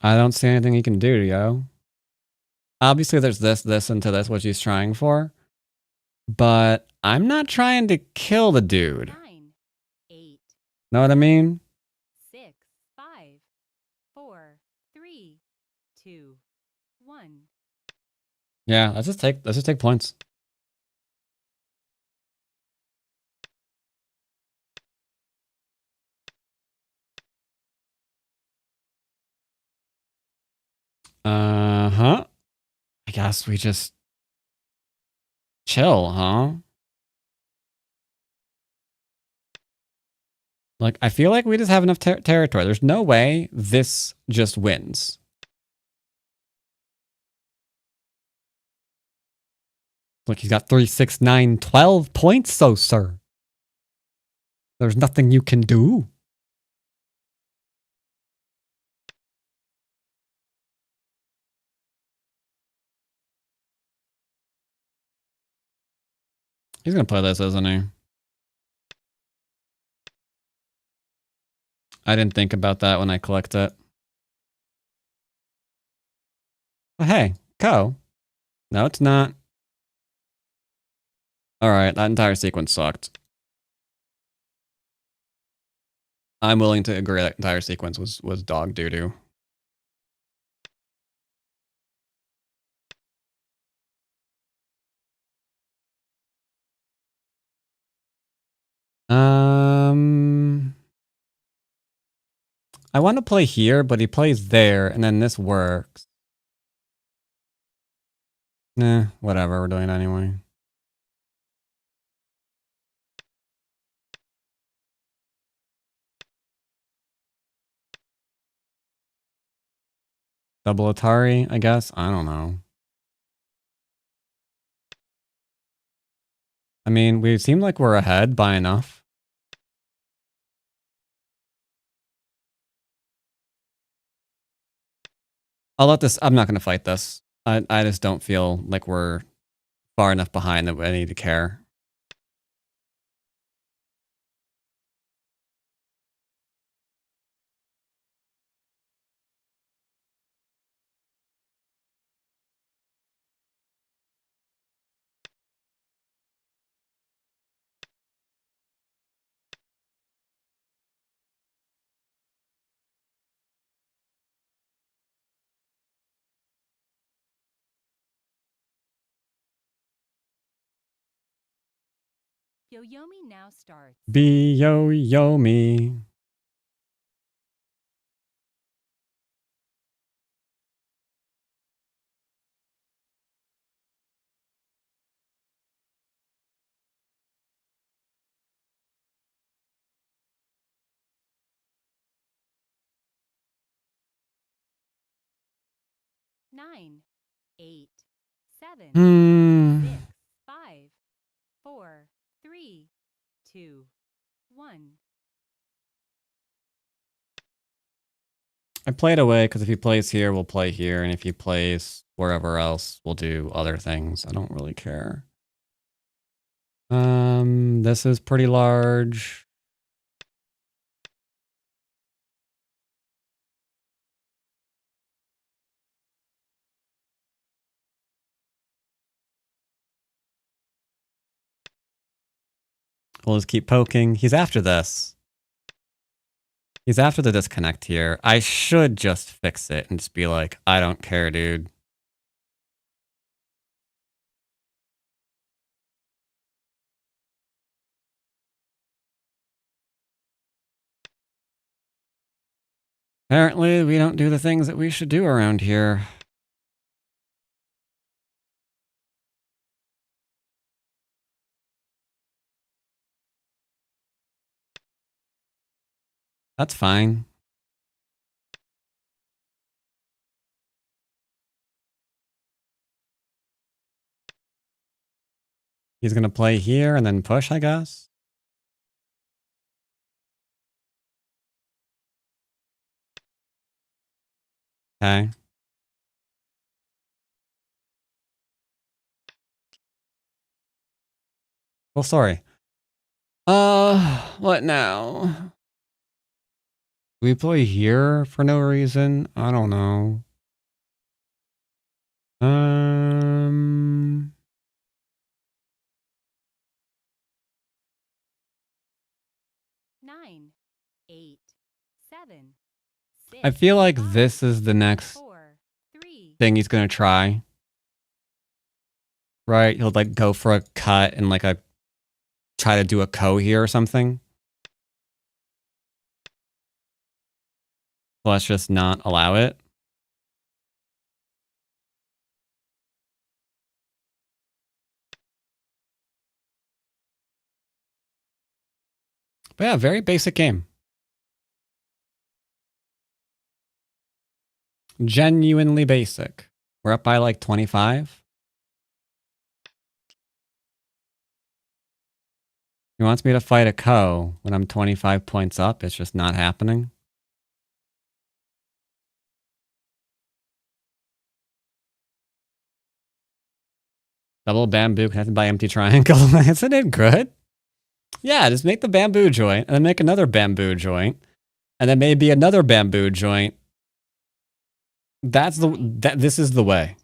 I don't see anything he can do, yo. Obviously, there's this, and to this, what he's trying for. But I'm not trying to kill the dude. 9, 8, Know what I mean? 6, 5, 4, 3, 2, 1. Yeah, let's just take points. Uh-huh. I guess we just chill, huh? Like, I feel like we just have enough territory. There's no way this just wins. Look, he's got 3, 6, 9, 12 points, so, sir. There's nothing you can do. He's gonna play this, isn't he? I didn't think about that when I clicked it. But hey, Go. No, it's not. Alright, that entire sequence sucked. I'm willing to agree that entire sequence was dog doo-doo. I want to play here, but he plays there, and then this works. Nah, whatever, we're doing it anyway. Double Atari, I guess? I don't know. I mean, we seem like we're ahead by enough. I'll let this... I'm not going to fight this. I just don't feel like we're far enough behind that I need to care. Yoyomi now starts. Be-yo-yo-me. Nine, 8, 7, 6, 5, 4, 3, 2, 1. I played away because if he plays here, we'll play here. And if he plays wherever else, we'll do other things. I don't really care. This is pretty large. We'll just keep poking. He's after this. He's after the disconnect here. I should just fix it and just be like, I don't care, dude. Apparently, we don't do the things that we should do around here. That's fine. He's going to play here and then push, I guess. Okay. Well, sorry. What now? Do we play here for no reason? I don't know. 9, 8, 7, 6. I feel like 5, this is the next 4, 3. thing he's going to try. Right? He'll like go for a cut and like try to do a ko here or something. Let's just not allow it. But yeah, very basic game. Genuinely basic. We're up by like 25. He wants me to fight a ko when I'm 25 points up. It's just not happening. Double bamboo connected by empty triangle. Isn't it good? Yeah, just make the bamboo joint and then make another bamboo joint. And then maybe another bamboo joint. This is the way.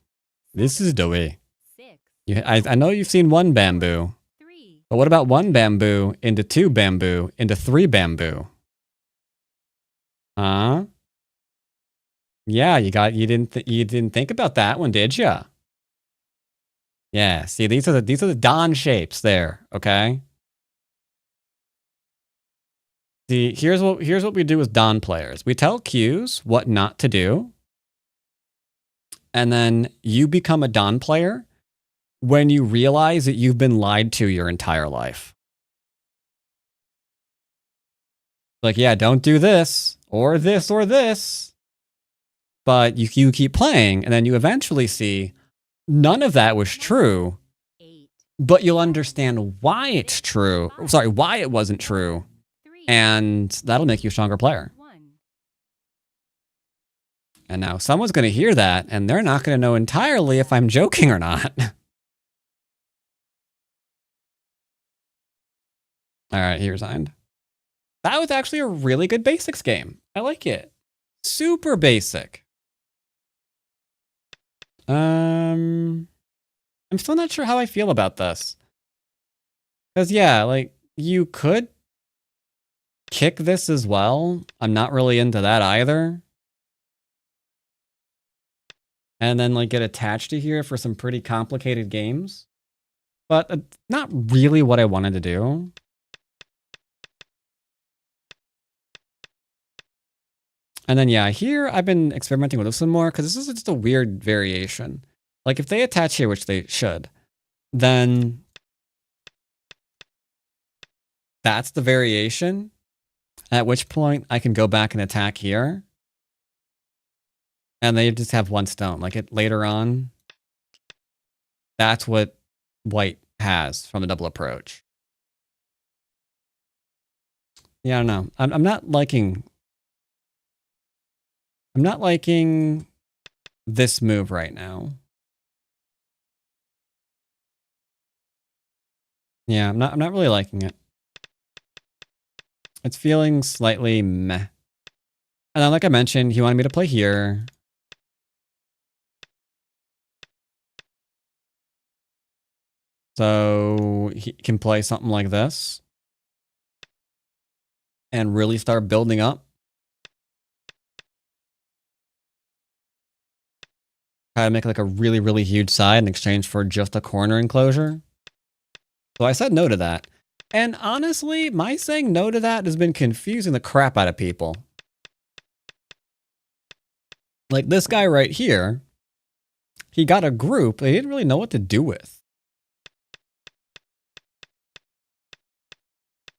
This is the way. 6, I know you've seen one bamboo. 3. But what about one bamboo into two bamboo into three bamboo? Huh? Yeah, you didn't think about that one, did ya? Yeah, see, these are the Don shapes there, okay? See, here's what we do with Don players. We tell Qs what not to do. And then you become a Don player when you realize that you've been lied to your entire life. Like, yeah, don't do this or this or this. But you keep playing and then you eventually see none of that was true. 8, But you'll understand why it's true. Sorry, why it wasn't true. 3. And that'll make you a stronger player. 1. And now someone's going to hear that, and they're not going to know entirely if I'm joking or not. All right, he resigned. That was actually a really good basics game. I like it. Super basic. I'm still not sure how I feel about this. Because, yeah, like, you could kick this as well. I'm not really into that either. And then, like, get attached to here for some pretty complicated games. But not really what I wanted to do. And then, yeah, here I've been experimenting with this one more because this is just a weird variation. Like, if they attach here, which they should, then that's the variation. At which point I can go back and attack here. And they just have one stone. Like, later on, that's what white has from the double approach. Yeah, I don't know. I'm not liking this move right now. Yeah, I'm not really liking it. It's feeling slightly meh. And then, like I mentioned, he wanted me to play here. So he can play something like this. And really start building up. Try to make like a really, really huge side in exchange for just a corner enclosure. So I said no to that. And honestly, my saying no to that has been confusing the crap out of people. Like this guy right here, he got a group they didn't really know what to do with.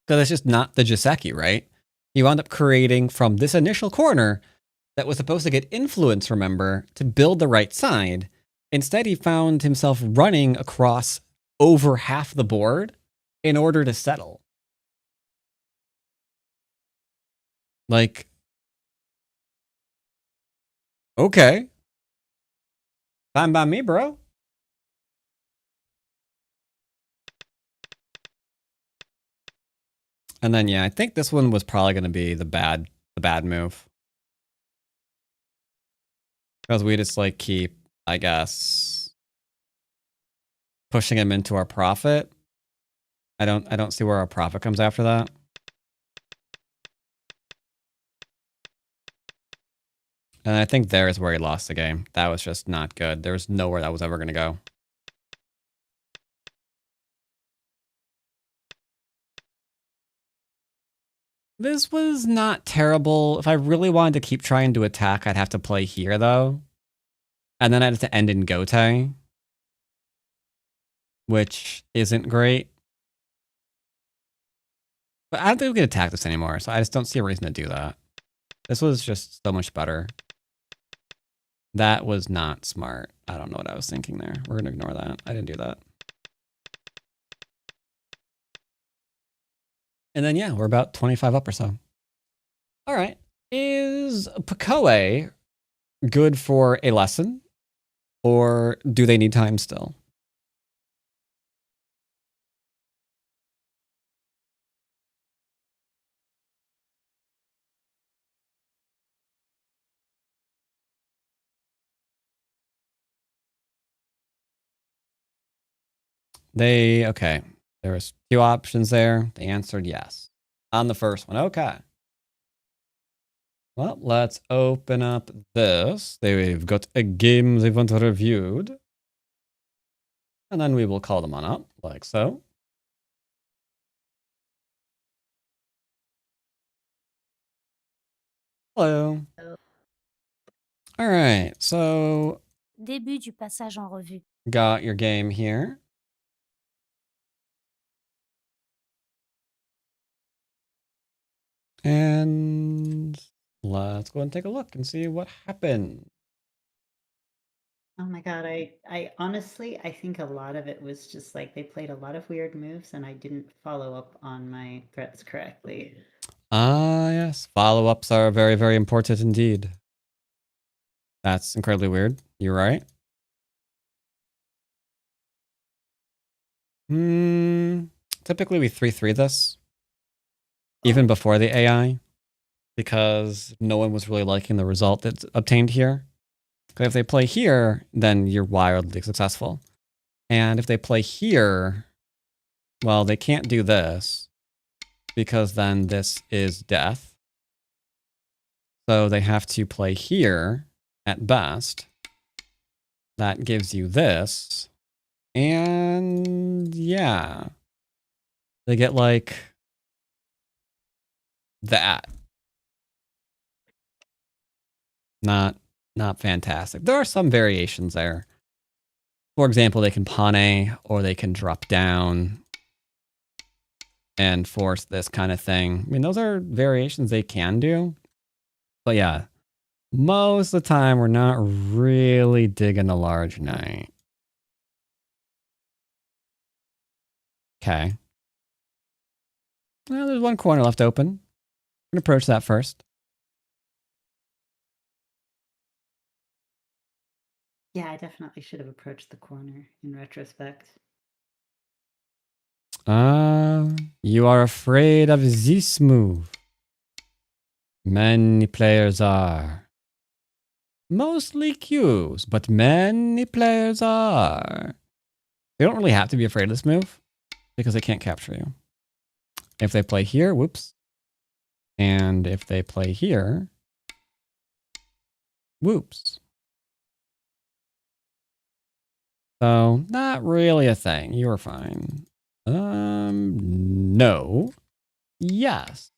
Because it's just not the Joseki, right? He wound up creating from this initial corner that was supposed to get influence, remember, to build the right side. Instead, he found himself running across over half the board in order to settle. Like, okay. Fine by me, bro. And then, yeah, I think this one was probably going to be the bad move. Because we just, like, keep, I guess, pushing him into our profit. I don't see where our profit comes after that. And I think there is where he lost the game. That was just not good. There was nowhere that was ever going to go. This was not terrible. If I really wanted to keep trying to attack, I'd have to play here, though. And then I'd have to end in Gote, which isn't great. But I don't think we can attack this anymore, so I just don't see a reason to do that. This was just so much better. That was not smart. I don't know what I was thinking there. We're going to ignore that. I didn't do that. And then, yeah, we're about 25 up or so. All right. Is Pakoe good for a lesson? Or do they need time still? Okay. There was 2 options there. They answered yes. On the first one, okay. Well, let's open up this. They've got a game they want reviewed. And then we will call them on up, like so. Hello. All right, so... Début du passage en revue. Got your game here. And let's go and take a look and see what happened. Oh my god, I honestly, I think a lot of it was just like they played a lot of weird moves and I didn't follow up on my threats correctly. Ah, yes. Follow-ups are very, very important indeed. That's incredibly weird. You're right. Typically we 3-3 this. Even before the AI. Because no one was really liking the result that's obtained here. Because if they play here, then you're wildly successful. And if they play here, well, they can't do this. Because then this is death. So they have to play here at best. That gives you this. And yeah. They get like that. Not fantastic. There are some variations there. For example, they can pane or they can drop down and force this kind of thing. I mean, those are variations they can do. But yeah, most of the time we're not really digging a large knight. Okay. Well, there's one corner left open. I'm going to approach that first. Yeah, I definitely should have approached the corner in retrospect. You are afraid of this move. Many players are. Mostly Qs, but many players are. They don't really have to be afraid of this move because they can't capture you. If they play here, whoops. And if they play here, whoops. So, not really a thing. You were fine. No. Yes.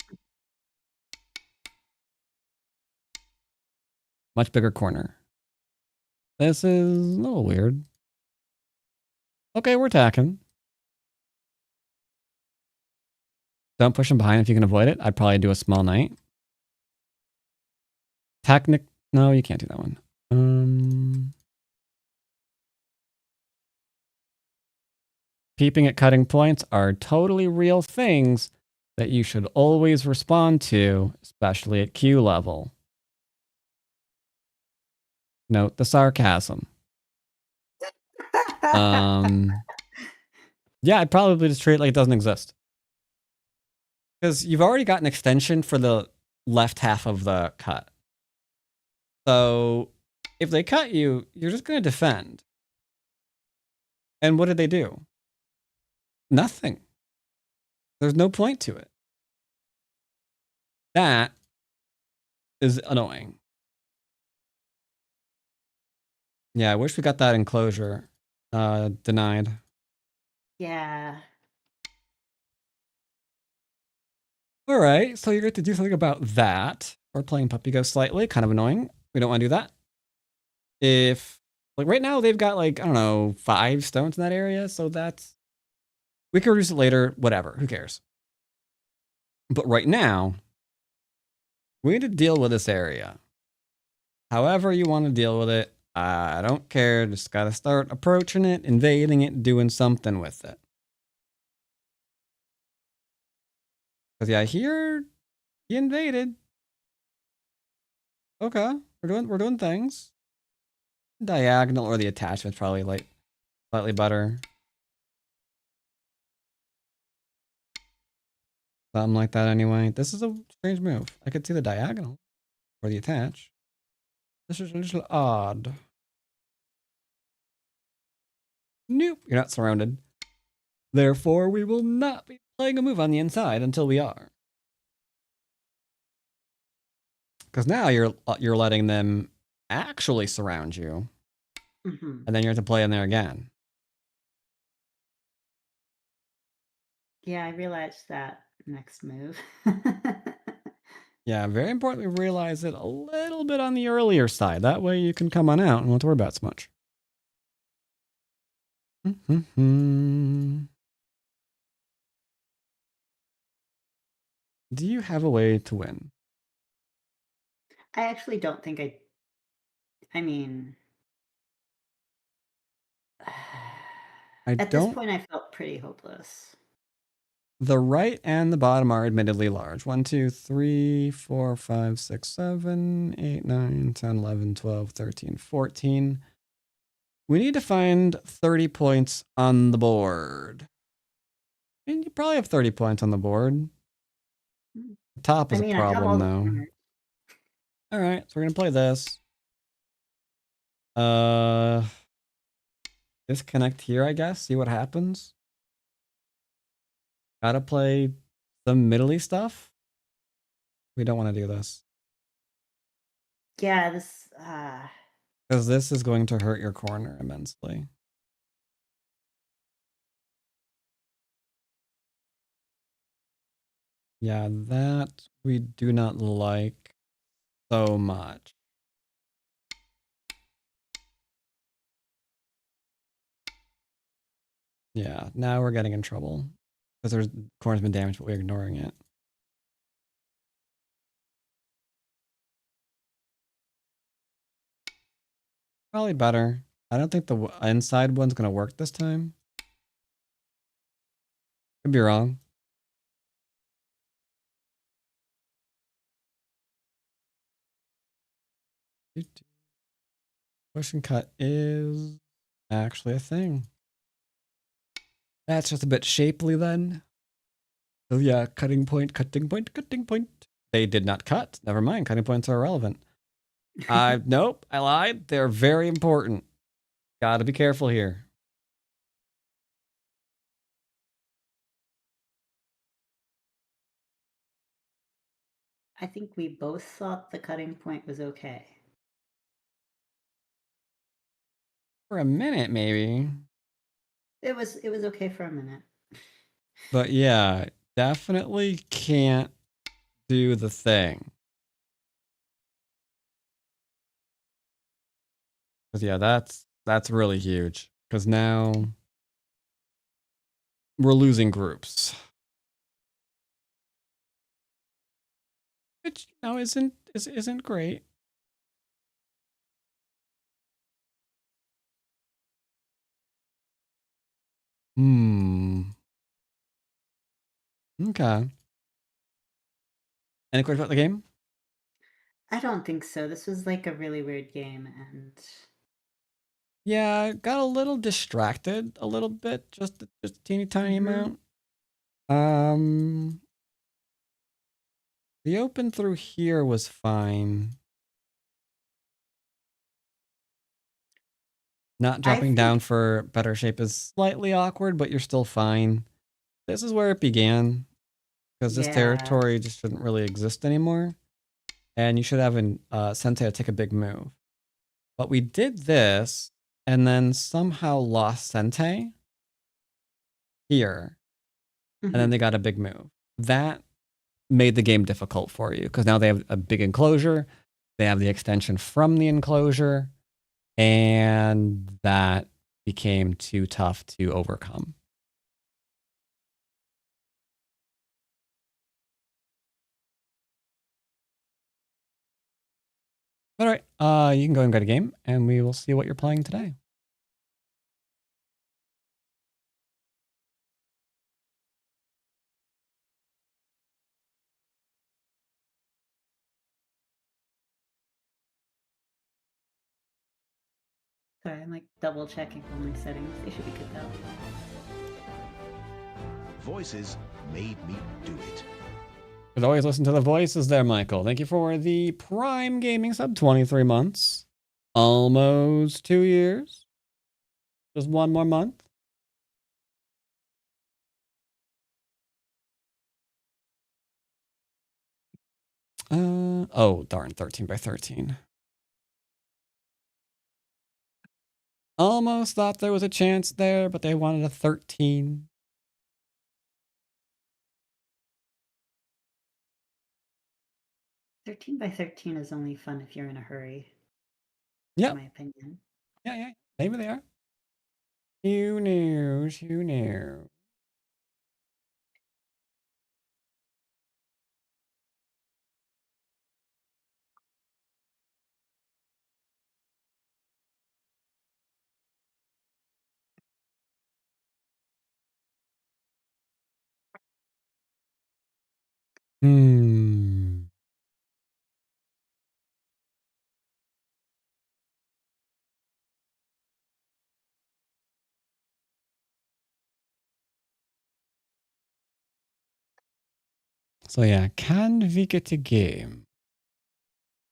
Much bigger corner. This is a little weird. Okay, we're attacking. Don't push him behind if you can avoid it. I'd probably do a small knight. No, you can't do that one. Peeping at cutting points are totally real things that you should always respond to, especially at Q level. Note the sarcasm. Yeah, I'd probably just treat it like it doesn't exist. Because you've already got an extension for the left half of the cut. So if they cut you, you're just going to defend. And what did they do? Nothing. There's no point to it. That is annoying. Yeah, I wish we got that enclosure denied. Yeah. All right, so you're going to do something about that. We're playing Puppy Go slightly, kind of annoying. We don't want to do that. If, like right now, they've got like, I don't know, 5 stones in that area, so that's... We can reduce it later, whatever, who cares? But right now, we need to deal with this area. However you want to deal with it, I don't care. Just got to start approaching it, invading it, doing something with it. Because yeah, here he invaded. Okay, we're doing things. Diagonal or the attachment's probably like slightly better. Something like that anyway. This is a strange move. I could see the diagonal or the attach. This is a little odd. Nope, you're not surrounded. Therefore, we will not be playing a move on the inside until we are. Because now you're letting them actually surround you. Mm-hmm. And then you have to play in there again. Yeah, I realized that next move. Yeah, very important we realize it a little bit on the earlier side. That way you can come on out and don't have to worry about so much. Do you have a way to win? I actually don't think I mean... At this point, I felt pretty hopeless. The right and the bottom are admittedly large. 1, 2, 3, 4, 5, 6, 7, 8, 9, 10, 11, 12, 13, 14. We need to find 30 points on the board. And you probably have 30 points on the board. The top is a problem, though. All right, so we're going to play this. Disconnect here, I guess. See what happens. Gotta play some middly stuff. We don't want to do this. Yeah, this... Because this is going to hurt your corner immensely. Yeah, that we do not like so much. Yeah, now we're getting in trouble. Because there's corner's been damaged, but we're ignoring it. Probably better. I don't think the inside one's going to work this time. Could be wrong. Push and cut is actually a thing. That's just a bit shapely then. So yeah, cutting point, cutting point, cutting point. They did not cut. Never mind, cutting points are irrelevant. Nope, I lied. They're very important. Gotta be careful here. I think we both thought the cutting point was okay. For a minute, maybe. It was okay for a minute. But yeah, definitely can't do the thing. Because yeah, that's really huge. Because now we're losing groups. which isn't great. Hmm. Okay. Any questions about the game? I don't think so. This was like a really weird game, and Yeah, I got a little distracted a little bit, just a teeny tiny amount. The open through here was fine. Not I dropping down think for better shape is slightly awkward, but you're still fine. This is where it began, because this yeah. territory just shouldn't really exist anymore. And you should have an Sensei take a big move. But we did this, and then somehow lost Sensei here, and then Mhm. they got a big move. That made the game difficult for you, because now they have a big enclosure, they have the extension from the enclosure, and that became too tough to overcome. All right, you can go and get a game, and we will see what you're playing today. Sorry, I'm like double checking all my settings. They should be good though. Voices made me do it. As always, listen to the voices there, Michael. Thank you for the Prime Gaming sub, 23 months. Almost 2 years. Just one more month. Oh, darn, 13 by 13. Almost thought there was a chance there, but they wanted a 13. $13 by 13 is only fun if you're in a hurry, Yep. in my opinion. Yeah. Maybe they are. Who knows? Who knows? Hmm. So yeah, can we get a game?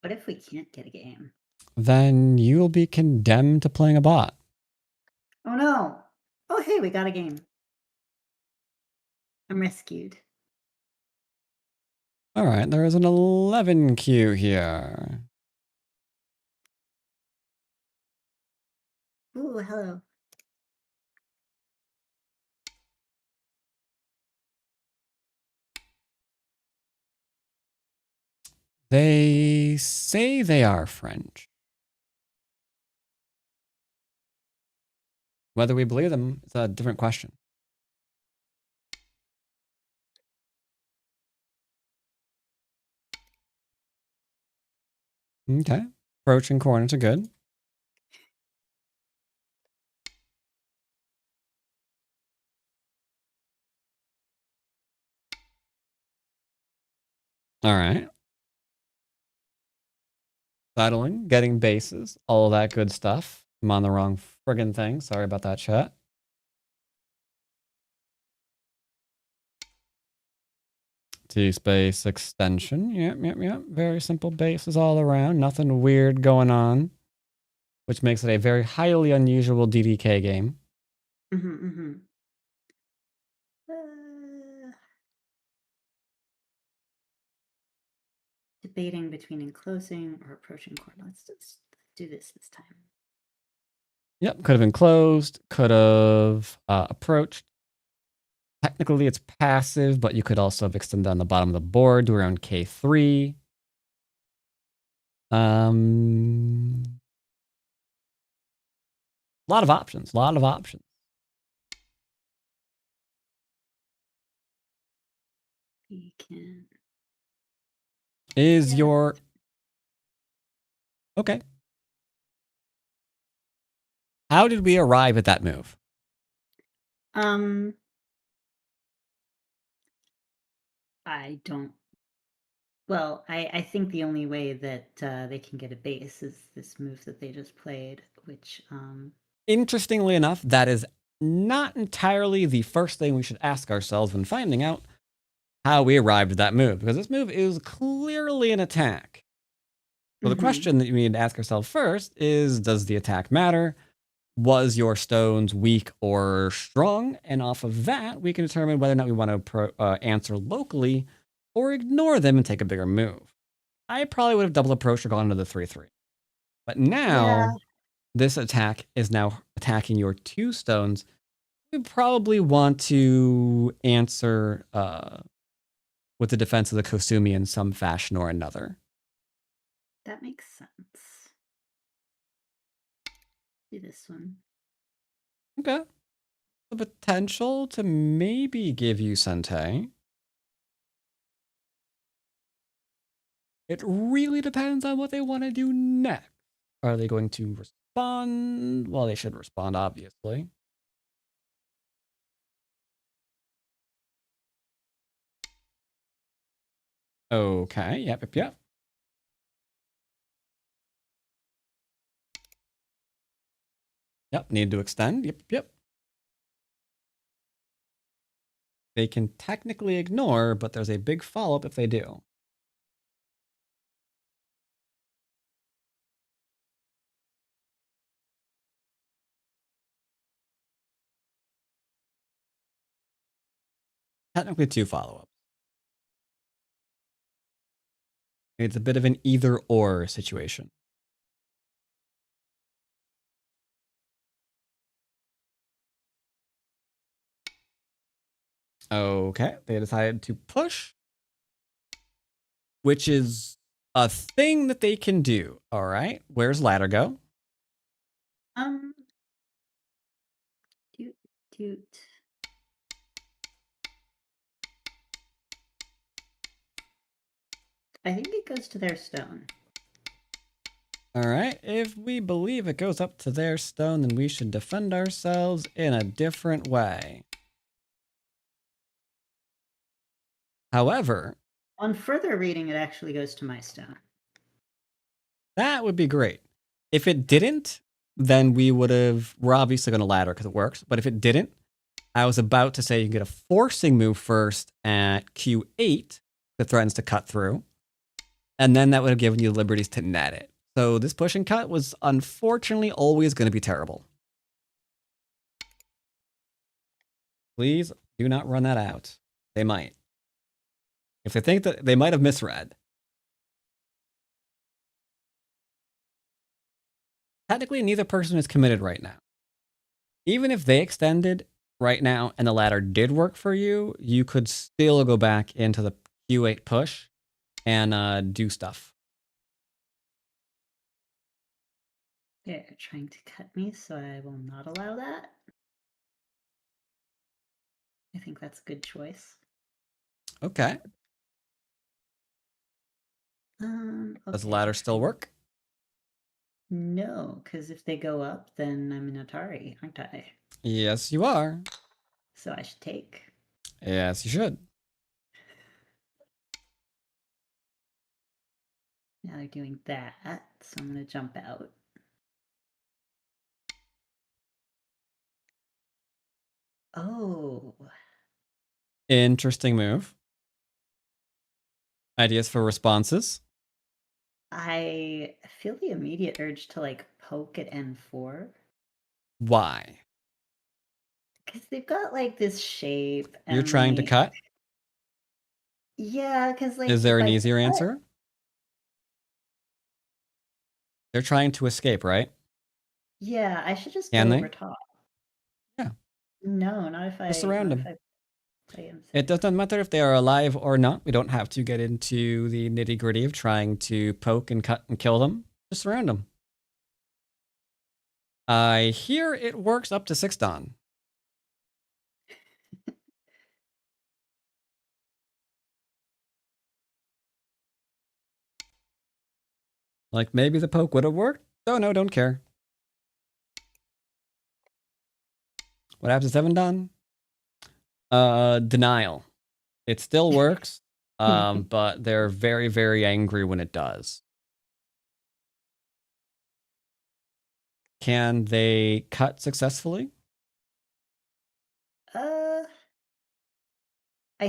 What if we can't get a game? Then you will be condemned to playing a bot. Oh no! Oh hey, we got a game. I'm rescued. All right, there is an 11 queue here. Ooh, hello. They say they are French. Whether we believe them is a different question. Okay. Approaching corners are good. All right. Settling, getting bases, all that good stuff. I'm on the wrong friggin' thing. Sorry about that, chat. T-space extension. Yep. Very simple bases all around. Nothing weird going on, which makes it a very highly unusual DDK game. Debating between enclosing or approaching corner. Let's just do this time. Yep, could have enclosed, could have approached. Technically, it's passive, but you could also have extended on the bottom of the board to around K3. A lot of options. We can. Is Yeah. your... Okay. How did we arrive at that move? I don't. Well, I think the only way that they can get a base is this move that they just played, which Interestingly enough, that is not entirely the first thing we should ask ourselves when finding out how we arrived at that move, because this move is clearly an attack. So the question that you need to ask yourself first is, does the attack matter? Was your stones weak or strong? And off of that, we can determine whether or not we want to answer locally or ignore them and take a bigger move. I probably would have double approached or gone into the 3-3. But now, this attack is now attacking your 2 stones. We probably want to answer with the defense of the Kosumi in some fashion or another. that makes sense. Do this one. Okay. The potential to maybe give you Sente. It really depends on what they want to do next. Are they going to respond? Well, they should respond, obviously. Okay, yep. Yep, need to extend, yep. They can technically ignore, but there's a big follow-up if they do. Technically 2 follow-ups. It's a bit of an either-or situation. Okay, they decided to push, which is a thing that they can do. All right, where's ladder go? Doot. I think it goes to their stone. All right, if we believe it goes up to their stone, then we should defend ourselves in a different way. However, On further reading, it actually goes to my stone. that would be great. If it didn't, then we're obviously going to ladder because it works. But if it didn't, I was about to say you can get a forcing move first at Q8 that threatens to cut through. And then that would have given you the liberties to net it. So this push and cut was unfortunately always going to be terrible. Please do not run that out. They might. If they think that they might have misread. Technically, neither person is committed right now. Even if they extended right now and the ladder did work for you, you could still go back into the Q8 push and do stuff. They're trying to cut me, so I will not allow that. I think that's a good choice. Okay. Does the ladder still work? No, because if they go up, then I'm an Atari, aren't I? Yes, you are. So I should take. Yes, you should. Now they're doing that, so I'm going to jump out. Oh. Interesting move. Ideas for responses? I feel the immediate urge to like poke at N4. Why? Because they've got like this shape. You're And, trying to like, cut? Yeah, because like. Is there if an I easier cut- answer? They're trying to escape, right? Yeah, I should just Can go they? over top. Yeah. No, not if I. Just surround not if them. I play him. It does not matter if they are alive or not. We don't have to get into the nitty gritty of trying to poke and cut and kill them. Just surround them. I hear it works up to 6 Dawn. Like, maybe the poke would have worked? Oh, no, don't care. What happens to 7 done? Denial. It still works, but they're very, very angry when it does. Can they cut successfully? I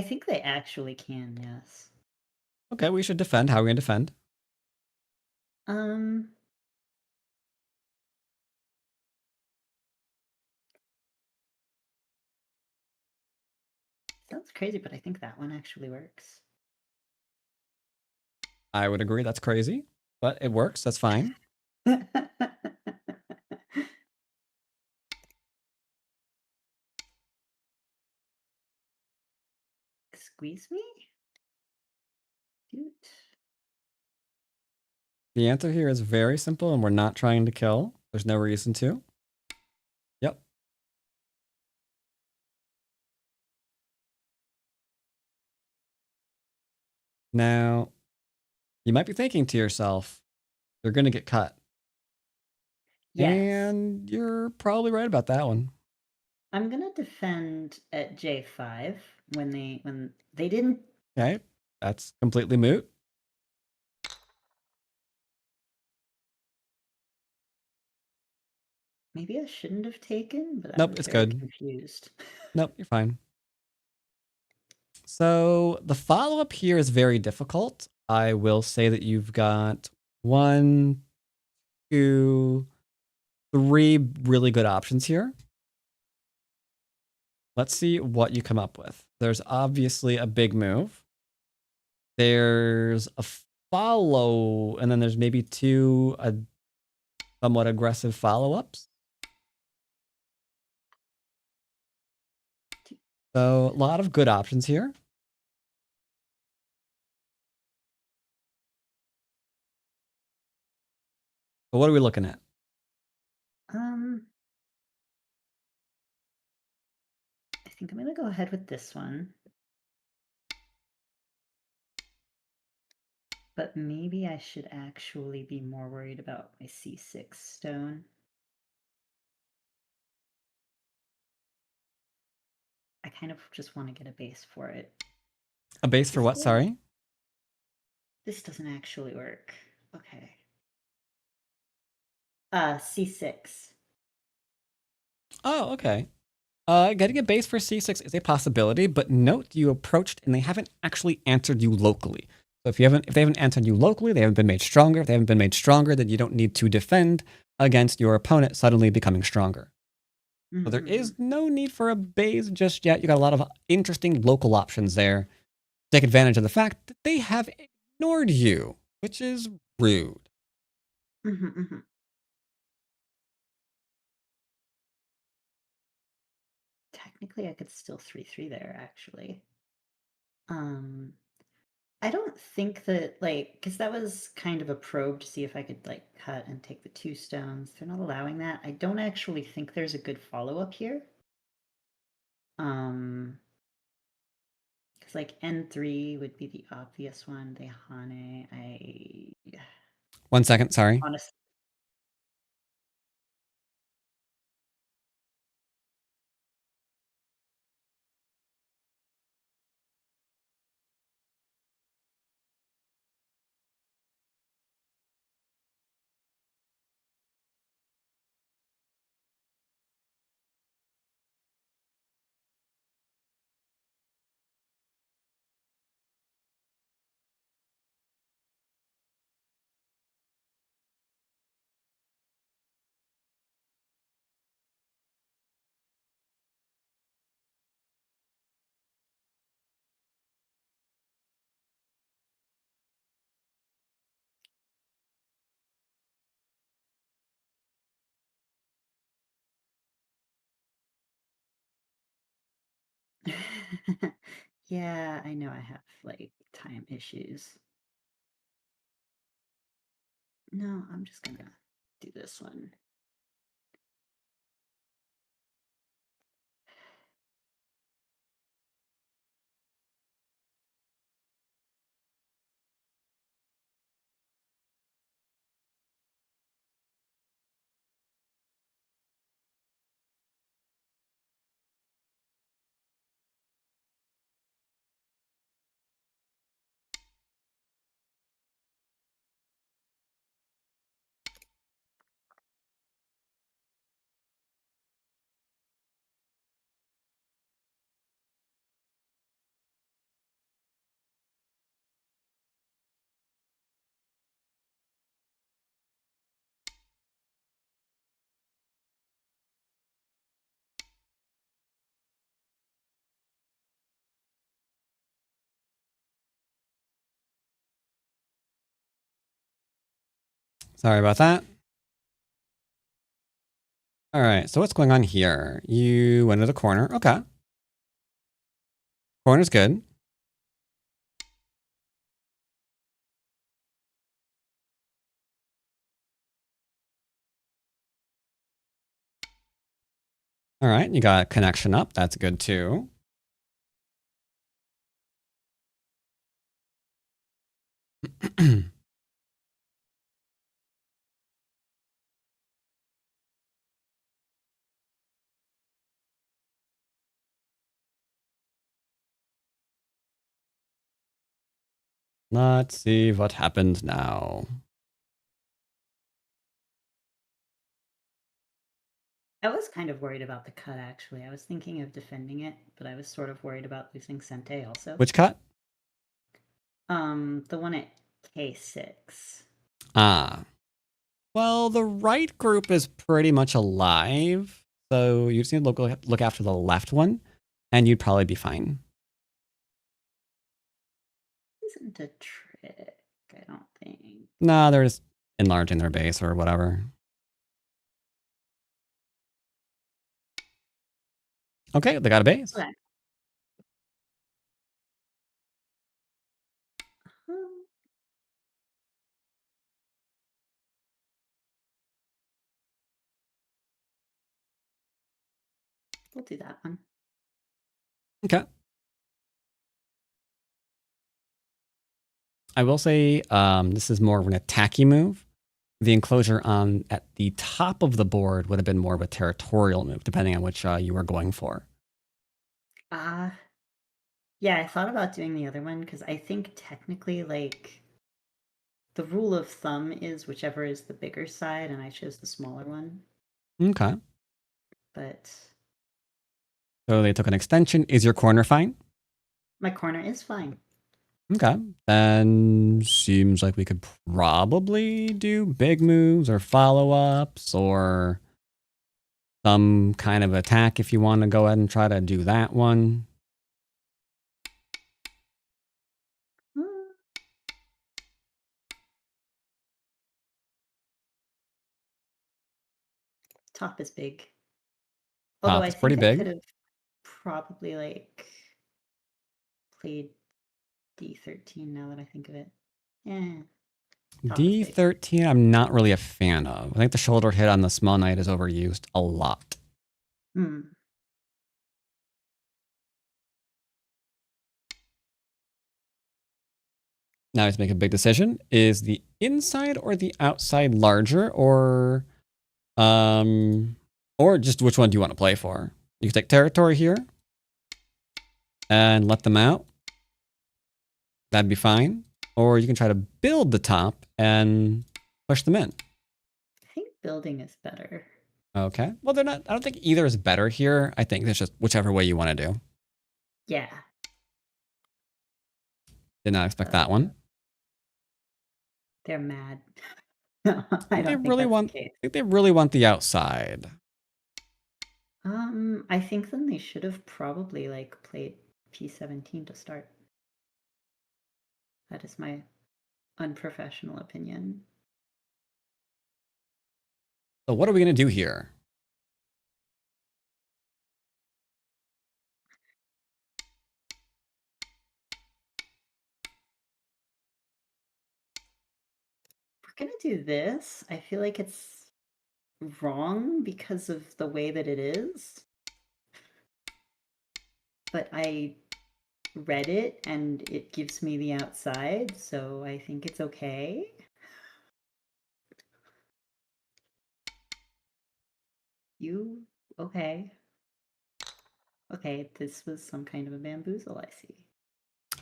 think they actually can, yes. Okay, we should defend. How are we going to defend? Sounds crazy, but I think that one actually works. I would agree that's crazy, but it works. That's fine. Squeeze me? Cute. The answer here is very simple, and we're not trying to kill. There's no reason to. Yep. Now, you might be thinking to yourself, they're going to get cut. Yes. And you're probably right about that one. I'm gonna defend at J5 when they didn't. Okay, that's completely moot. Maybe I shouldn't have taken, but I Nope, was it's very good. confused. Nope, you're fine. So the follow-up here is very difficult. I will say that you've got 1, 2, 3 really good options here. Let's see what you come up with. There's obviously a big move. There's a follow, and then there's maybe 2 somewhat aggressive follow-ups. So a lot of good options here. But what are we looking at? I think I'm gonna go ahead with this one. But maybe I should actually be more worried about my C6 stone. I kind of just want to get a base for it. A base for what, sorry? This doesn't actually work. Okay. C6. Oh, okay. Getting a base for C6 is a possibility, but note you approached and they haven't actually answered you locally. So if they haven't answered you locally, they haven't been made stronger. If they haven't been made stronger, then you don't need to defend against your opponent suddenly becoming stronger. So there is no need for a base just yet. You got a lot of interesting local options there. Take advantage of the fact that they have ignored you, which is rude. Technically, I could still 3-3 there, actually. I don't think that, like, because that was kind of a probe to see if I could, like, cut and take the 2 stones. They're not allowing that. I don't actually think there's a good follow-up here. Because, like, N3 would be the obvious one. The Hane, 1 second, sorry. honestly. Yeah, I know I have, like, time issues. No, I'm just gonna do this one. Sorry about that. All right, so what's going on here? You went to the corner. Okay. Corner's good. All right, you got a connection up. That's good too. Let's see what happened now. I was kind of worried about the cut, actually. I was thinking of defending it, but I was sort of worried about losing Sente also. Which cut? The one at K6. Ah. Well, the right group is pretty much alive, so you just need to look after the left one, and you'd probably be fine. Isn't a trick, I don't think. Nah, they're just enlarging their base or whatever. Okay, they got a base. Okay. We'll do that one. Okay. I will say this is more of an attacky move. The enclosure on at the top of the board would have been more of a territorial move, depending on which you were going for. Yeah, I thought about doing the other one because I think technically, like, the rule of thumb is whichever is the bigger side, and I chose the smaller one. Okay. But So they took an extension. Is your corner fine? my corner is fine. Okay. Then seems like we could probably do big moves or follow-ups or some kind of attack if you want to go ahead and try to do that one. Top is big. Although Top I is pretty think I big. could have probably, like, played D13 now that I think of it. Yeah. Top is big. D13, I'm not really a fan of. I think the shoulder hit on the small knight is overused a lot. Hmm. Now I have to make a big decision. Is the inside or the outside larger, or just which one do you want to play for? You can take territory here and let them out. That'd be fine. Or you can try to build the top and push them in. I think building is better. Okay. Well, they're not. I don't think either is better here. I think it's just whichever way you want to do. Yeah. Did not expect that one. They're mad. No, I don't think that's the case. I think they really want the outside. I think then they should have probably, like, played P17 to start. That is my unprofessional opinion. So what are we going to do here? We're gonna do this. I feel like it's wrong because of the way that it is. But I read it and it gives me the outside, so I think it's okay. You okay? Okay, this was some kind of a bamboozle, I see.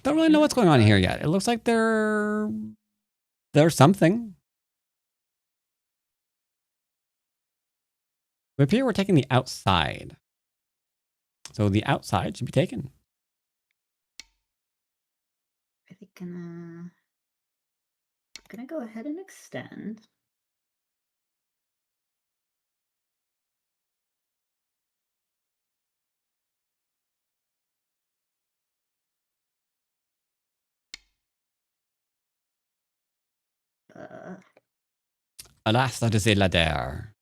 Don't really know what's going on here yet. It looks like there's something. Up here, we're taking the outside. So the outside should be taken. I think I'm gonna go ahead and extend. Alas, that is a ladder.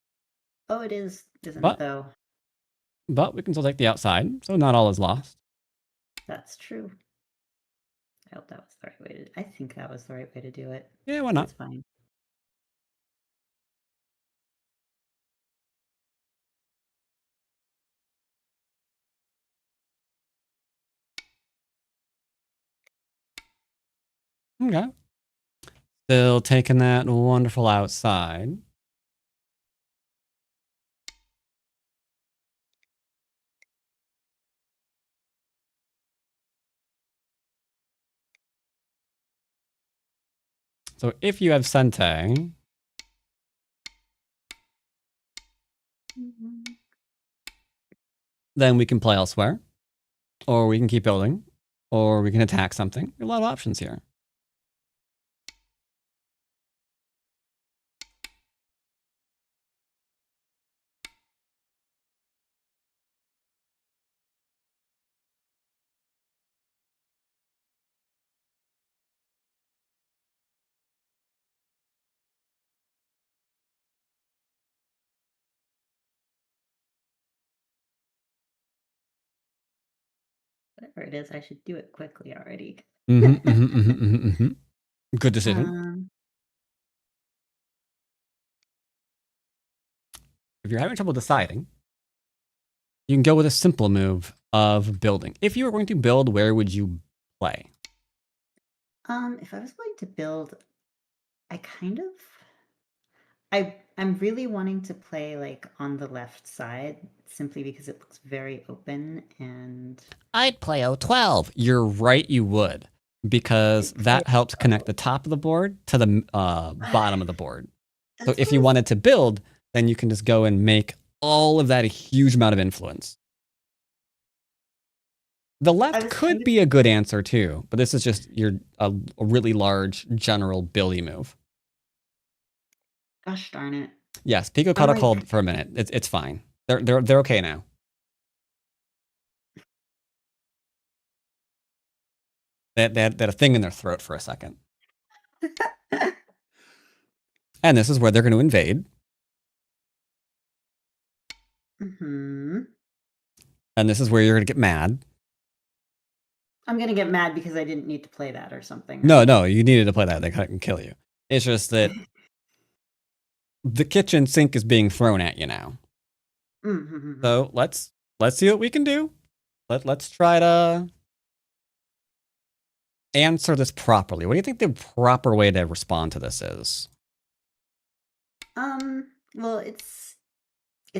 Oh, it is, isn't What? it, though? But we can still take the outside, so not all is lost. That's true. I hope that was the right way to... I think that was the right way to do it. Yeah, why not? It's fine. Okay. Still taking that wonderful outside. So if you have Sente, then we can play elsewhere, or we can keep building, or we can attack something. There are a lot of options here. Whatever it is, I should do it quickly already. Good decision. If you're having trouble deciding, you can go with a simple move of building. If you were going to build, where would you play? If I was going to build, I'm really wanting to play like on the left side simply because it looks very open and I'd play O12. You're right, you would, because that helps connect the top of the board to the bottom of the board. So That's if what you I was- wanted to build, then you can just go and make all of that a huge amount of influence. The left could be a good answer too, but this is just a really large general buildy move. Gosh darn it. Yes, Pico caught a cold for a minute. It's fine. They're okay now. They had a thing in their throat for a second. And this is where they're going to invade. And this is where you're going to get mad. I'm going to get mad because I didn't need to play that or something. No, you needed to play that. They couldn't kill you. It's just that the kitchen sink is being thrown at you now. So let's see what we can do. Let's try to answer this properly. What do you think the proper way to respond to this is? Well, it's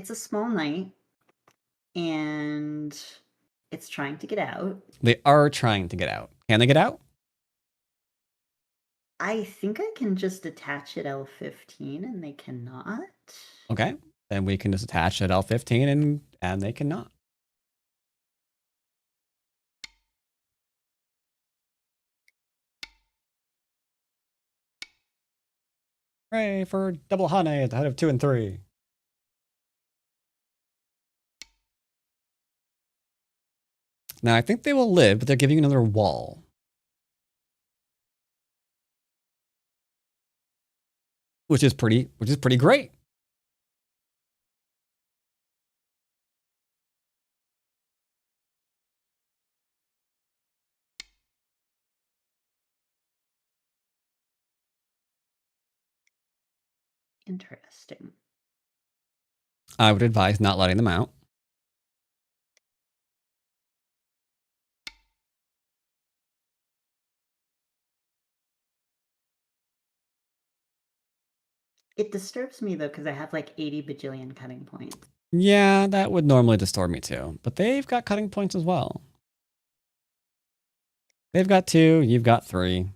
a small knight and it's trying to get out. They are trying to get out. Can they get out? I think I can just attach it L15 and they cannot. Okay. Then we can just attach it L15 and they cannot. Hooray for double Hane at the head of 2 and 3. Now I think they will live, but they're giving you another wall. Which is pretty great. Interesting. I would advise not letting them out. It disturbs me though because I have like 80 bajillion cutting points. Yeah, that would normally disturb me too. But they've got cutting points as well. They've got 2, you've got 3.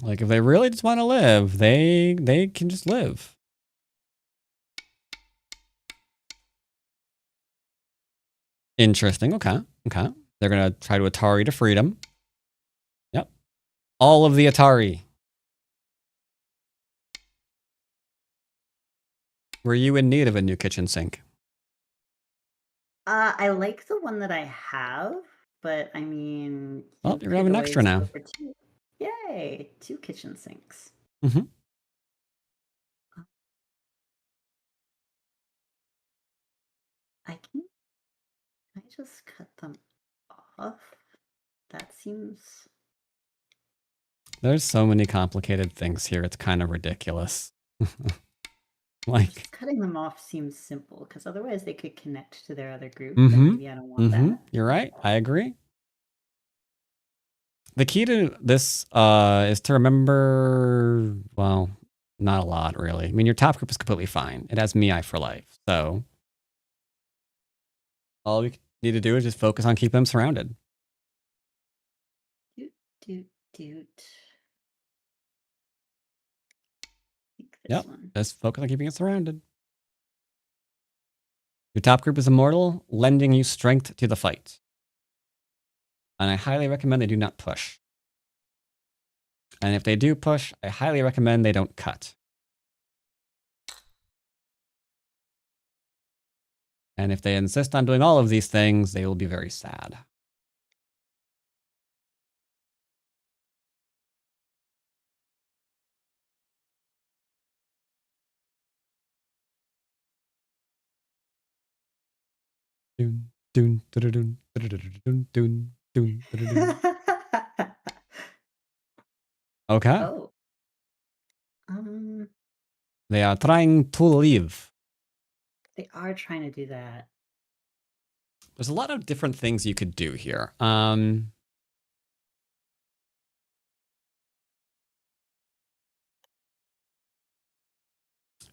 Like if they really just want to live, they can just live. Interesting. Okay. They're going to try to Atari to freedom. Yep. All of the Atari. Were you in need of a new kitchen sink? I like the one that I have, but I mean, Well, you you're gonna have could an extra always now. go for two. Yay! 2 kitchen sinks. Mm-hmm. Can I just cut them off? That seems. There's so many complicated things here. It's kind of ridiculous. Like, Just cutting them off seems simple because otherwise they could connect to their other group. Mhm, And maybe I don't want that. you're right. I agree. The key to this is to remember, well, not a lot really. I mean, your top group is completely fine. It has Miai for life. So all we need to do is just focus on keeping them surrounded. Doot, doot, doot. I think this Yep. one. Just focus on keeping it surrounded. Your top group is immortal, lending you strength to the fight. And I highly recommend they do not push. And if they do push, I highly recommend they don't cut. And if they insist on doing all of these things, they will be very sad. Doon, doon, doon, doon, doon, doon, doon. Okay. Oh. They are trying to leave. They are trying to do that. There's a lot of different things you could do here.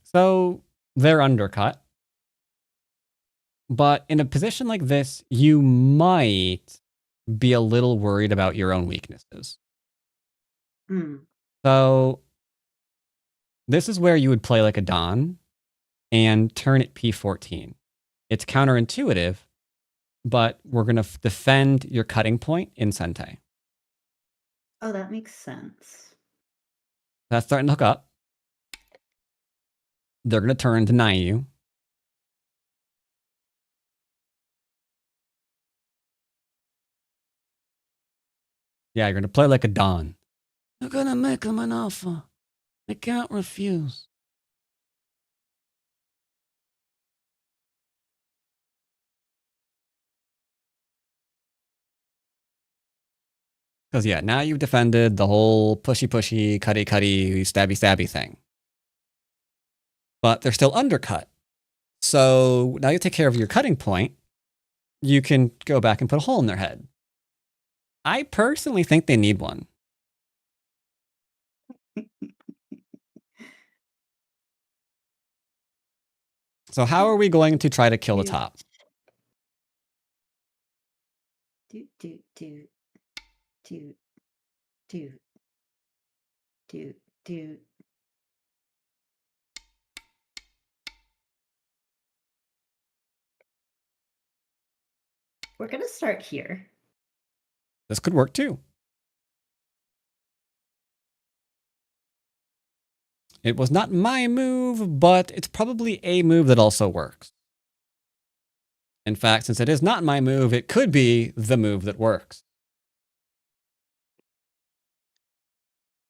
So they're undercut. But in a position like this, you might be a little worried about your own weaknesses. So this is where you would play like a Don and turn it P14. It's counterintuitive, but we're going to defend your cutting point in Sente. Oh, that makes sense. That's starting to hook up. They're going to turn and deny you. Yeah, you're going to play like a Don. You're going to make them an offer. They can't refuse. Because, yeah, now you've defended the whole pushy, cutty, stabby thing. But they're still undercut. So now you take care of your cutting point. You can go back and put a hole in their head. I personally think they need one. So how are we going to try to kill the top? Doot, doot, doot. Doot, doot. Doot, doot. We're going to start here. This could work too. It was not my move, but it's probably a move that also works. In fact, since it is not my move, it could be the move that works.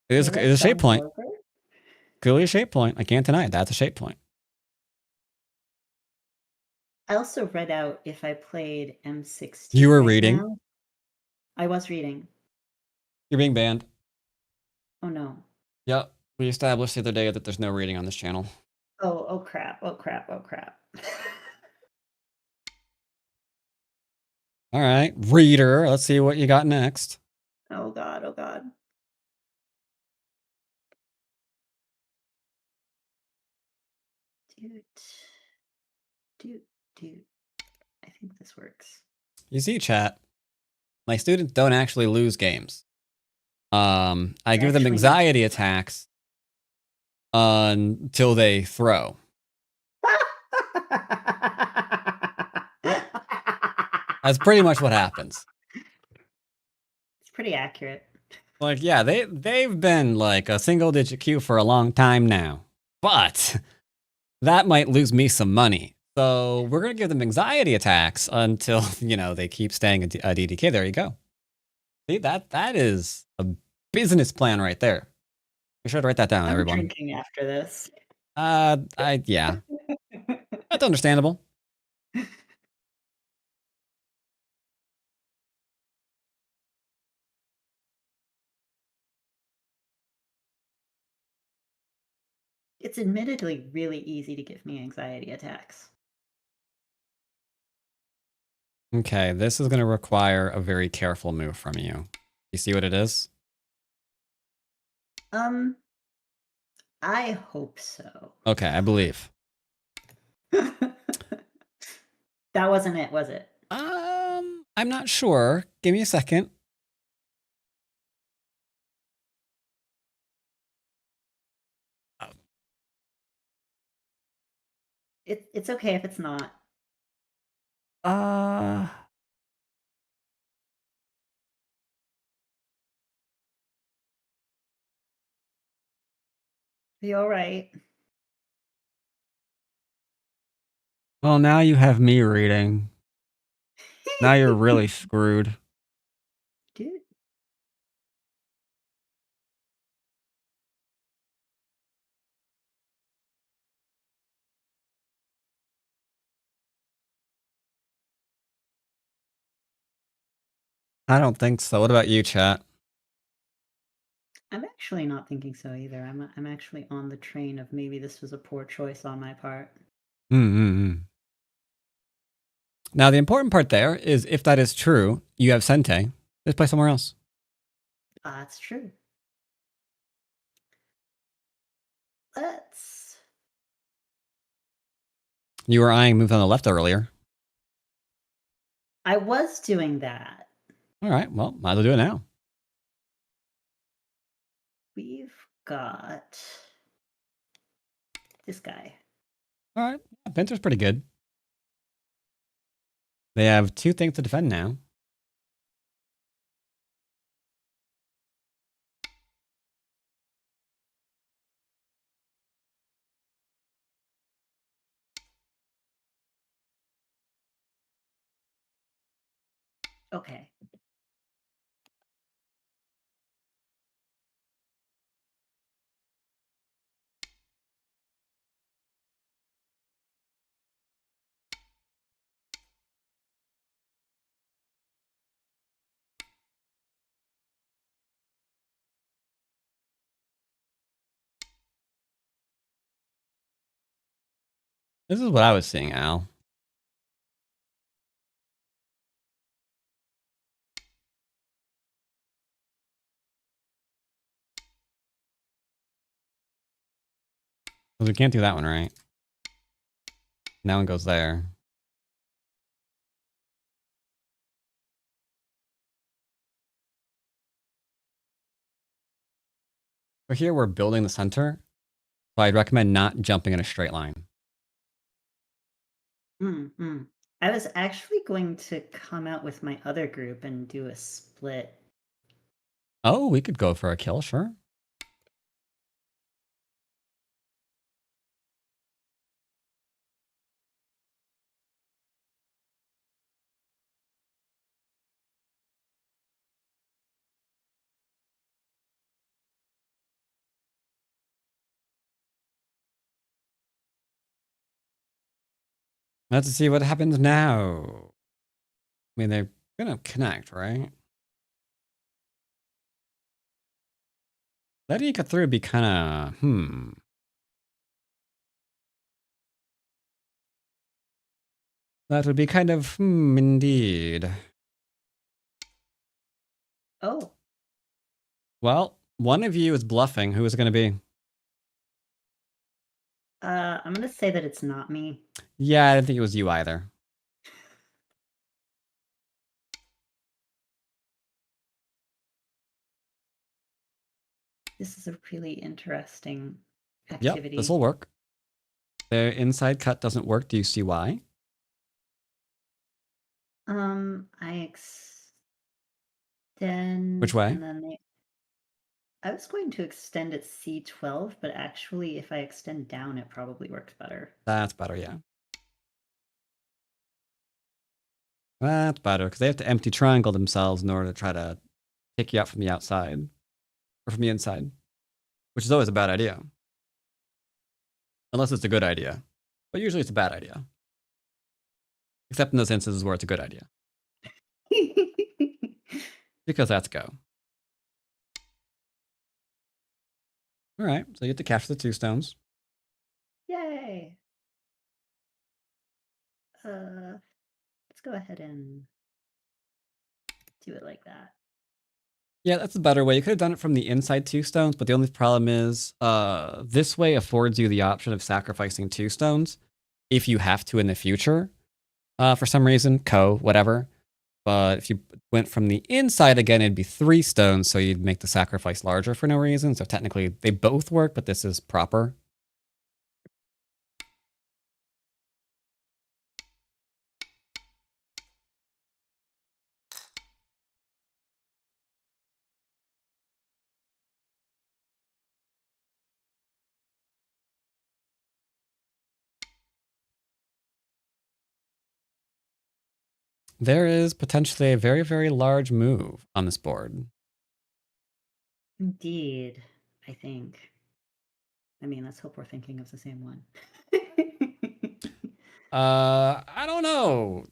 It is a shape point. Clearly a shape point. I can't deny it. That's a shape point. I also read out if I played M16. You were right reading? now. I was reading. You're being banned. Oh no. Yep. We established the other day that there's no reading on this channel. Oh crap. Oh crap. Oh crap. All right. Reader. Let's see what you got next. Oh god. Oh god. Doot. Doot. Doot. I think this works. You see, chat. My students don't actually lose games. I give them anxiety attacks until they throw. That's pretty much what happens. It's pretty accurate. Like, yeah, they've been like a single digit Q for a long time now. But that might lose me some money. So we're going to give them anxiety attacks until, they keep staying a DDK. There you go. See, that is a business plan right there. Be sure to write that down, I'm everyone. drinking after this. Yeah. That's understandable. It's admittedly really easy to give me anxiety attacks. Okay, this is going to require a very careful move from you. You see what it is? I hope so. Okay, I believe. That wasn't it, was it? I'm not sure. Give me a second. It's okay if it's not. Be all right. Well, now you have me reading. Now you're really screwed. Dude. I don't think so. What about you, chat? I'm actually not thinking so either. I'm actually on the train of maybe this was a poor choice on my part. Now, the important part there is if that is true, you have Sente. Just play somewhere else. That's true. Let's. You were eyeing moves on the left earlier. I was doing that. All right, well, might as well do it now. We've got this guy. All right, yeah, Pinter's pretty good. They have 2 things to defend now. Okay. This is what I was seeing, Al. Because we can't do that one, right? That one goes there. So here we're building the center. So I'd recommend not jumping in a straight line. I was actually going to come out with my other group and do a split. Oh, we could go for a kill, sure. Let's see what happens now. I mean, they're gonna connect, right? Letting you cut through would be kind of, That would be kind of, indeed. Oh. Well, one of you is bluffing. Who is it going to be? I'm going to say that it's not me. Yeah, I didn't think it was you either. This is a really interesting Yep, activity. this will work. The inside cut doesn't work. Do you see why? I extend. Which way? And then I was going to extend at C12, but actually, if I extend down, it probably works better. That's better, yeah. That's better, because they have to empty triangle themselves in order to try to take you out from the outside. Or from the inside. Which is always a bad idea. Unless it's a good idea. But usually it's a bad idea. Except in those instances where it's a good idea. Because that's go. Alright, so you get to capture the 2 stones. Yay! Let's go ahead and do it like that. Yeah, that's a better way. You could have done it from the inside 2 stones, but the only problem is this way affords you the option of sacrificing 2 stones if you have to in the future. For some reason, whatever. But if you went from the inside again, it'd be 3 stones, so you'd make the sacrifice larger for no reason. So technically, they both work, but this is proper. There is potentially a very, very large move on this board. Indeed, I think. I mean, let's hope we're thinking of the same one. I don't know.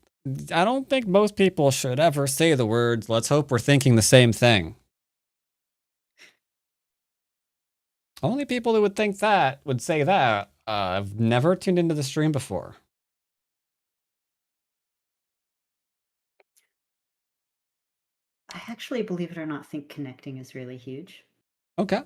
I don't think most people should ever say the words, let's hope we're thinking the same thing. Only people who would think that would say that have never tuned into the stream before. I actually, believe it or not, think connecting is really huge. Okay.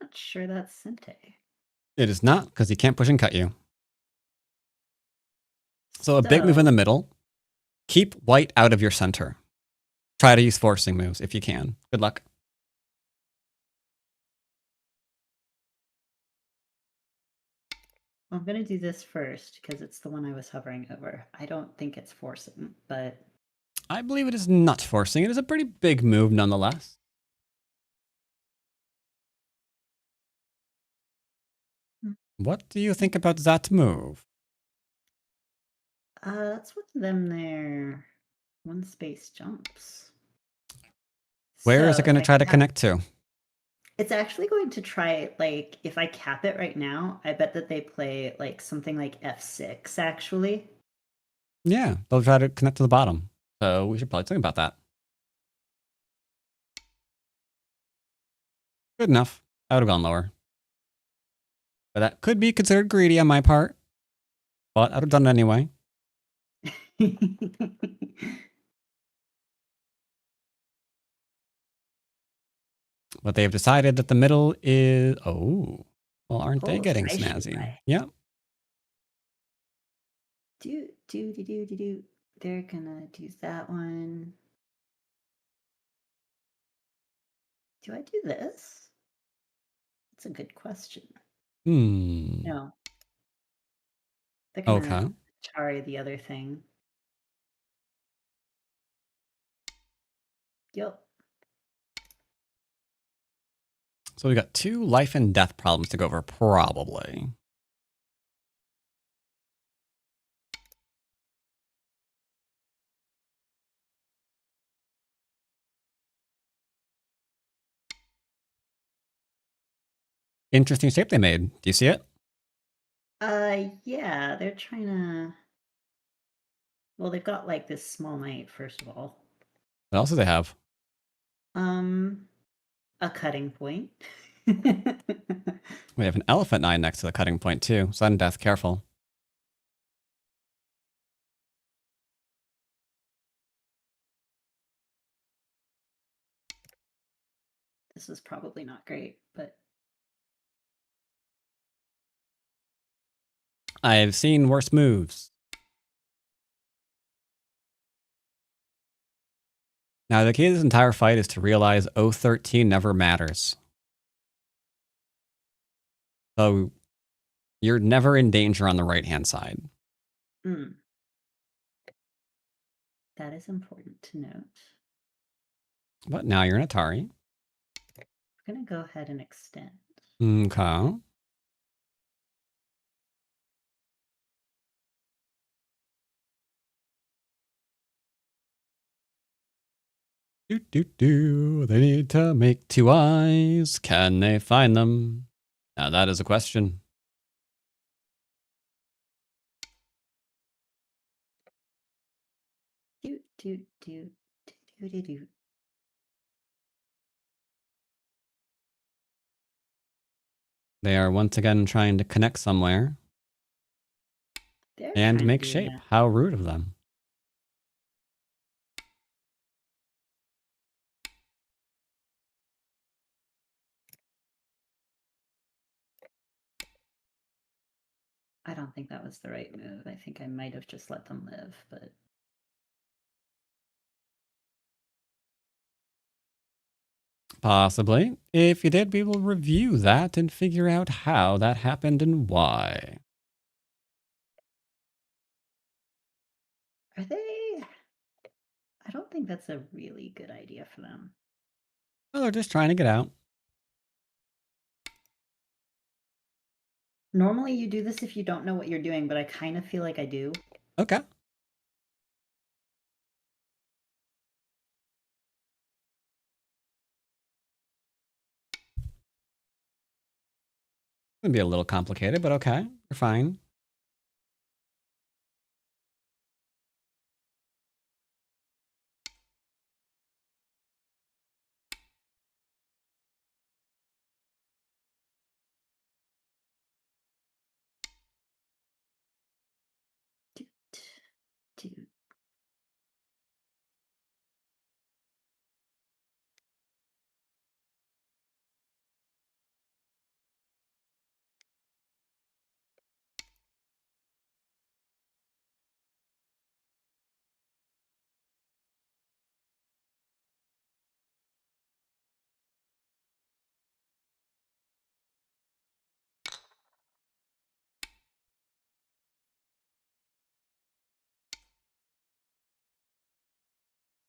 Not sure that's Sente. It is not, because he can't push and cut you. So a big move in the middle. Keep white out of your center. Try to use forcing moves if you can. Good luck. I'm going to do this first because it's the one I was hovering over. I don't think it's forcing, but... I believe it is not forcing. It is a pretty big move nonetheless. What do you think about that move? That's one of them there. One space jumps. Where is it going to try to connect to? It's actually going to try, like, if I cap it right now, I bet that they play, like, something like F6, actually. Yeah, they'll try to connect to the bottom. So we should probably think about that. Good enough. I would have gone lower. But that could be considered greedy on my part. But I'd have done it anyway. But they've decided that the middle is... Oh. Well, aren't they getting snazzy? Yep. Do. They're gonna do that one. Do I do this? That's a good question. No. They're gonna try the other thing. Yep. So we got 2 life and death problems to go over, probably. Interesting shape they made. Do you see it? Yeah, they're trying to... Well, they've got, like, this small knight, first of all. What else do they have? A cutting point. We have an elephant knight next to the cutting point, too. Sudden death, careful. This is probably not great, but I've seen worse moves. Now, the key to this entire fight is to realize 013 never matters. So, you're never in danger on the right-hand side. that is important to note. But now you're an Atari. I'm going to go ahead and extend. Okay. They need to make 2 eyes. Can they find them? Now that is a question. Do. They are once again trying to connect somewhere They're and trying to make do shape. that. How rude of them. I don't think that was the right move. I think I might have just let them live, but Possibly. If you did, we will review that and figure out how that happened and why. are they? I don't think that's a really good idea for them. Well, they're just trying to get out. Normally you do this if you don't know what you're doing, but I kind of feel like I do. Okay. It'd be a little complicated, but okay. You're fine. Dude.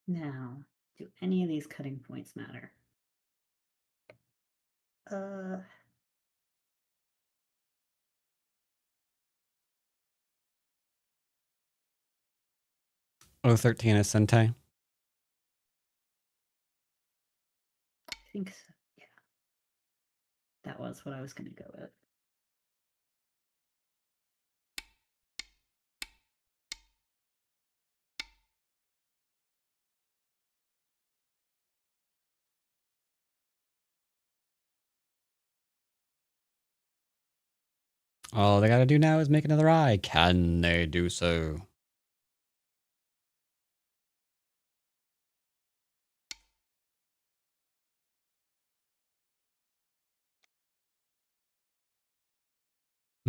Now, do any of these cutting points matter? 013 is Sentai. I think so. Yeah. That was what I was going to go with. All they gotta do now is make another eye. Can they do so?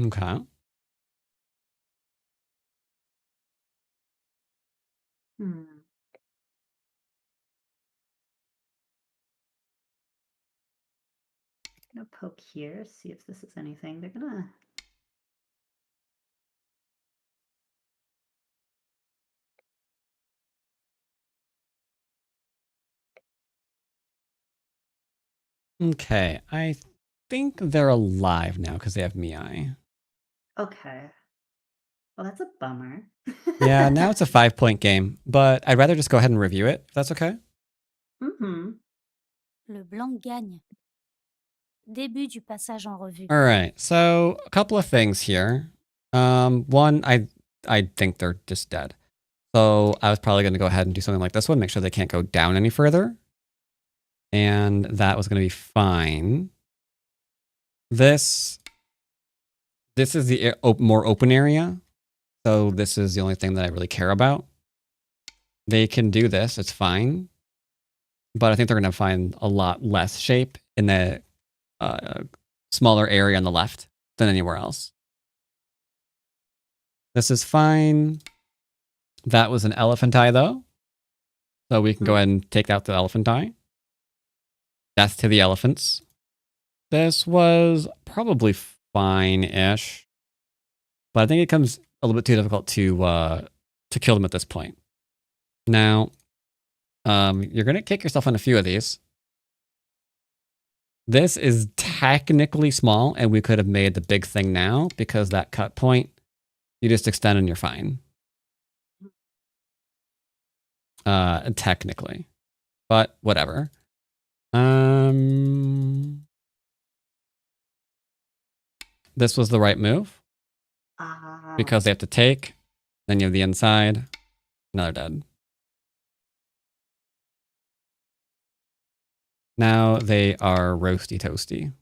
Okay. Gonna poke here, see if this is anything. They're gonna. Okay. I think they're alive now because they have Miai. Okay. Well, that's a bummer. Yeah, now it's a 5-point game, but I'd rather just go ahead and review it, if that's okay. Mm-hmm. Le blanc gagne. Début du passage en revue. All right. So a couple of things here. One, I think they're just dead. So I was probably going to go ahead and do something like this one, make sure they can't go down any further. And that was going to be fine. This is the more open area. So this is the only thing that I really care about. They can do this. It's fine. but I think they're going to find a lot less shape in the smaller area on the left than anywhere else. This is fine. That was an elephant eye, though. So we can go ahead and take out the elephant eye. Death to the elephants. This was probably fine-ish. But I think it becomes a little bit too difficult to kill them at this point. Now, you're going to kick yourself on a few of these. This is technically small, and we could have made the big thing now because that cut point, you just extend and you're fine. Technically. But whatever. This was the right move. Because they have to take. Then you have the inside. Now they're dead. Now they are roasty toasty.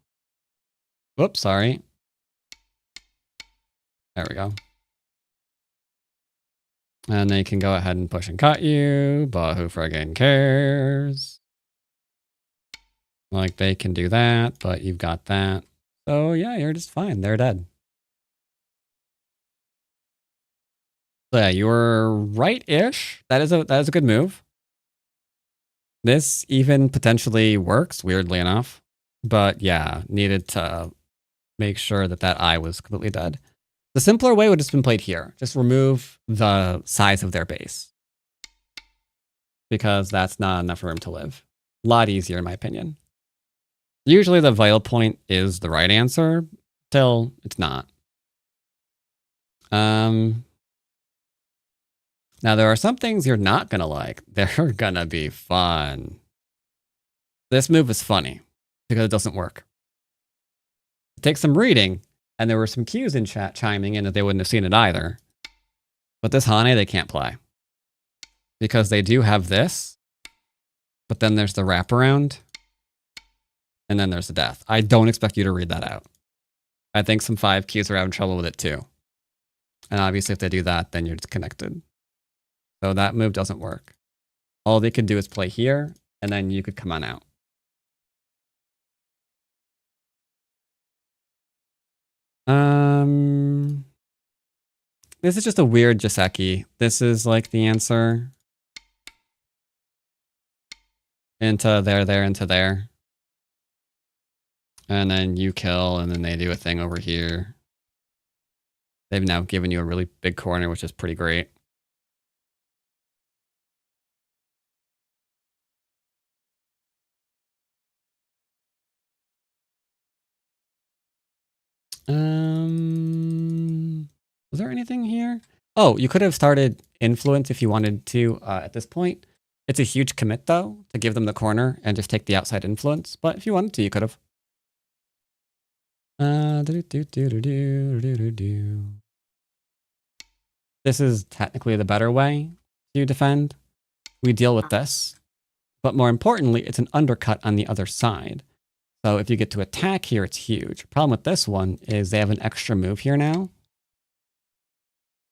Whoops, sorry. There we go. And they can go ahead and push and cut you, but who friggin' cares? Like, they can do that, but you've got that. So yeah, you're just fine. They're dead. So yeah, you were right-ish. That is a good move. This even potentially works, weirdly enough. But yeah, needed to make sure that that eye was completely dead. The simpler way would have just been played here. Just remove the size of their base. Because that's not enough room to live. A lot easier, in my opinion. Usually the vital point is the right answer, till it's not. Now, there are some things you're not going to like. They're going to be fun. This move is funny because it doesn't work. It takes some reading, and there were some cues in chat chiming in that they wouldn't have seen it either. But this Hane, they can't play. Because they do have this, but then there's the wraparound, and then there's the death. I don't expect you to read that out. I think some 5 cues are having trouble with it too. And obviously if they do that, then you're disconnected. So that move doesn't work. All they could do is play here, and then you could come on out. This is just a weird Joseki. This is like the answer. Into there, into there. And then you kill, and then they do a thing over here. They've now given you a really big corner, which is pretty great. Was there anything here? Oh, you could have started influence if you wanted to at this point. It's a huge commit, though, to give them the corner and just take the outside influence. But if you wanted to, you could have. This is technically the better way to defend. We deal with this. But more importantly, it's an undercut on the other side. So if you get to attack here, it's huge. Problem with this one is they have an extra move here now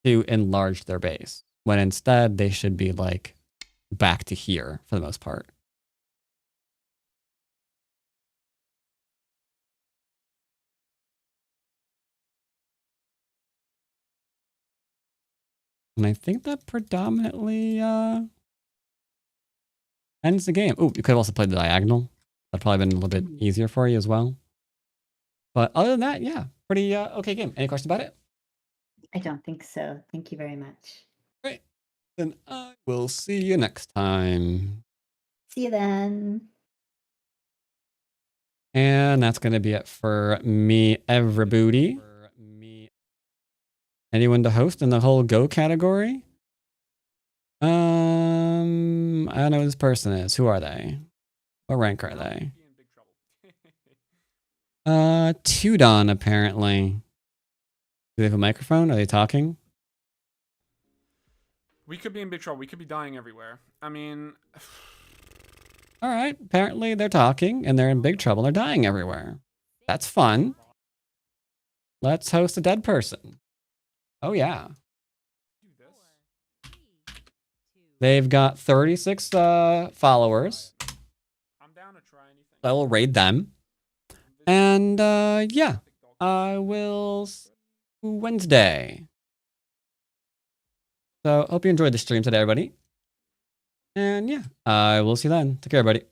to enlarge their base, when instead they should be like back to here for the most part. And I think that predominantly ends the game. Oh, you could have also played the diagonal. That'd probably been a little bit easier for you as well. But other than that, yeah, pretty okay game. Any questions about it? I don't think so. Thank you very much. Great. Then I will see you next time. See you then. And that's going to be it for me, everybody. Anyone to host in the whole Go category? I don't know who this person is. Who are they? What rank are they? Tudon, apparently. Do they have a microphone? Are they talking? We could be in big trouble. We could be dying everywhere. I mean... All right. Apparently they're talking, and they're in big trouble. They're dying everywhere. That's fun. Let's host a dead person. Oh, yeah. They've got 36 followers. I will raid them. And yeah, I will see you Wednesday. So hope you enjoyed the stream today, everybody. And yeah, I will see you then. Take care, everybody.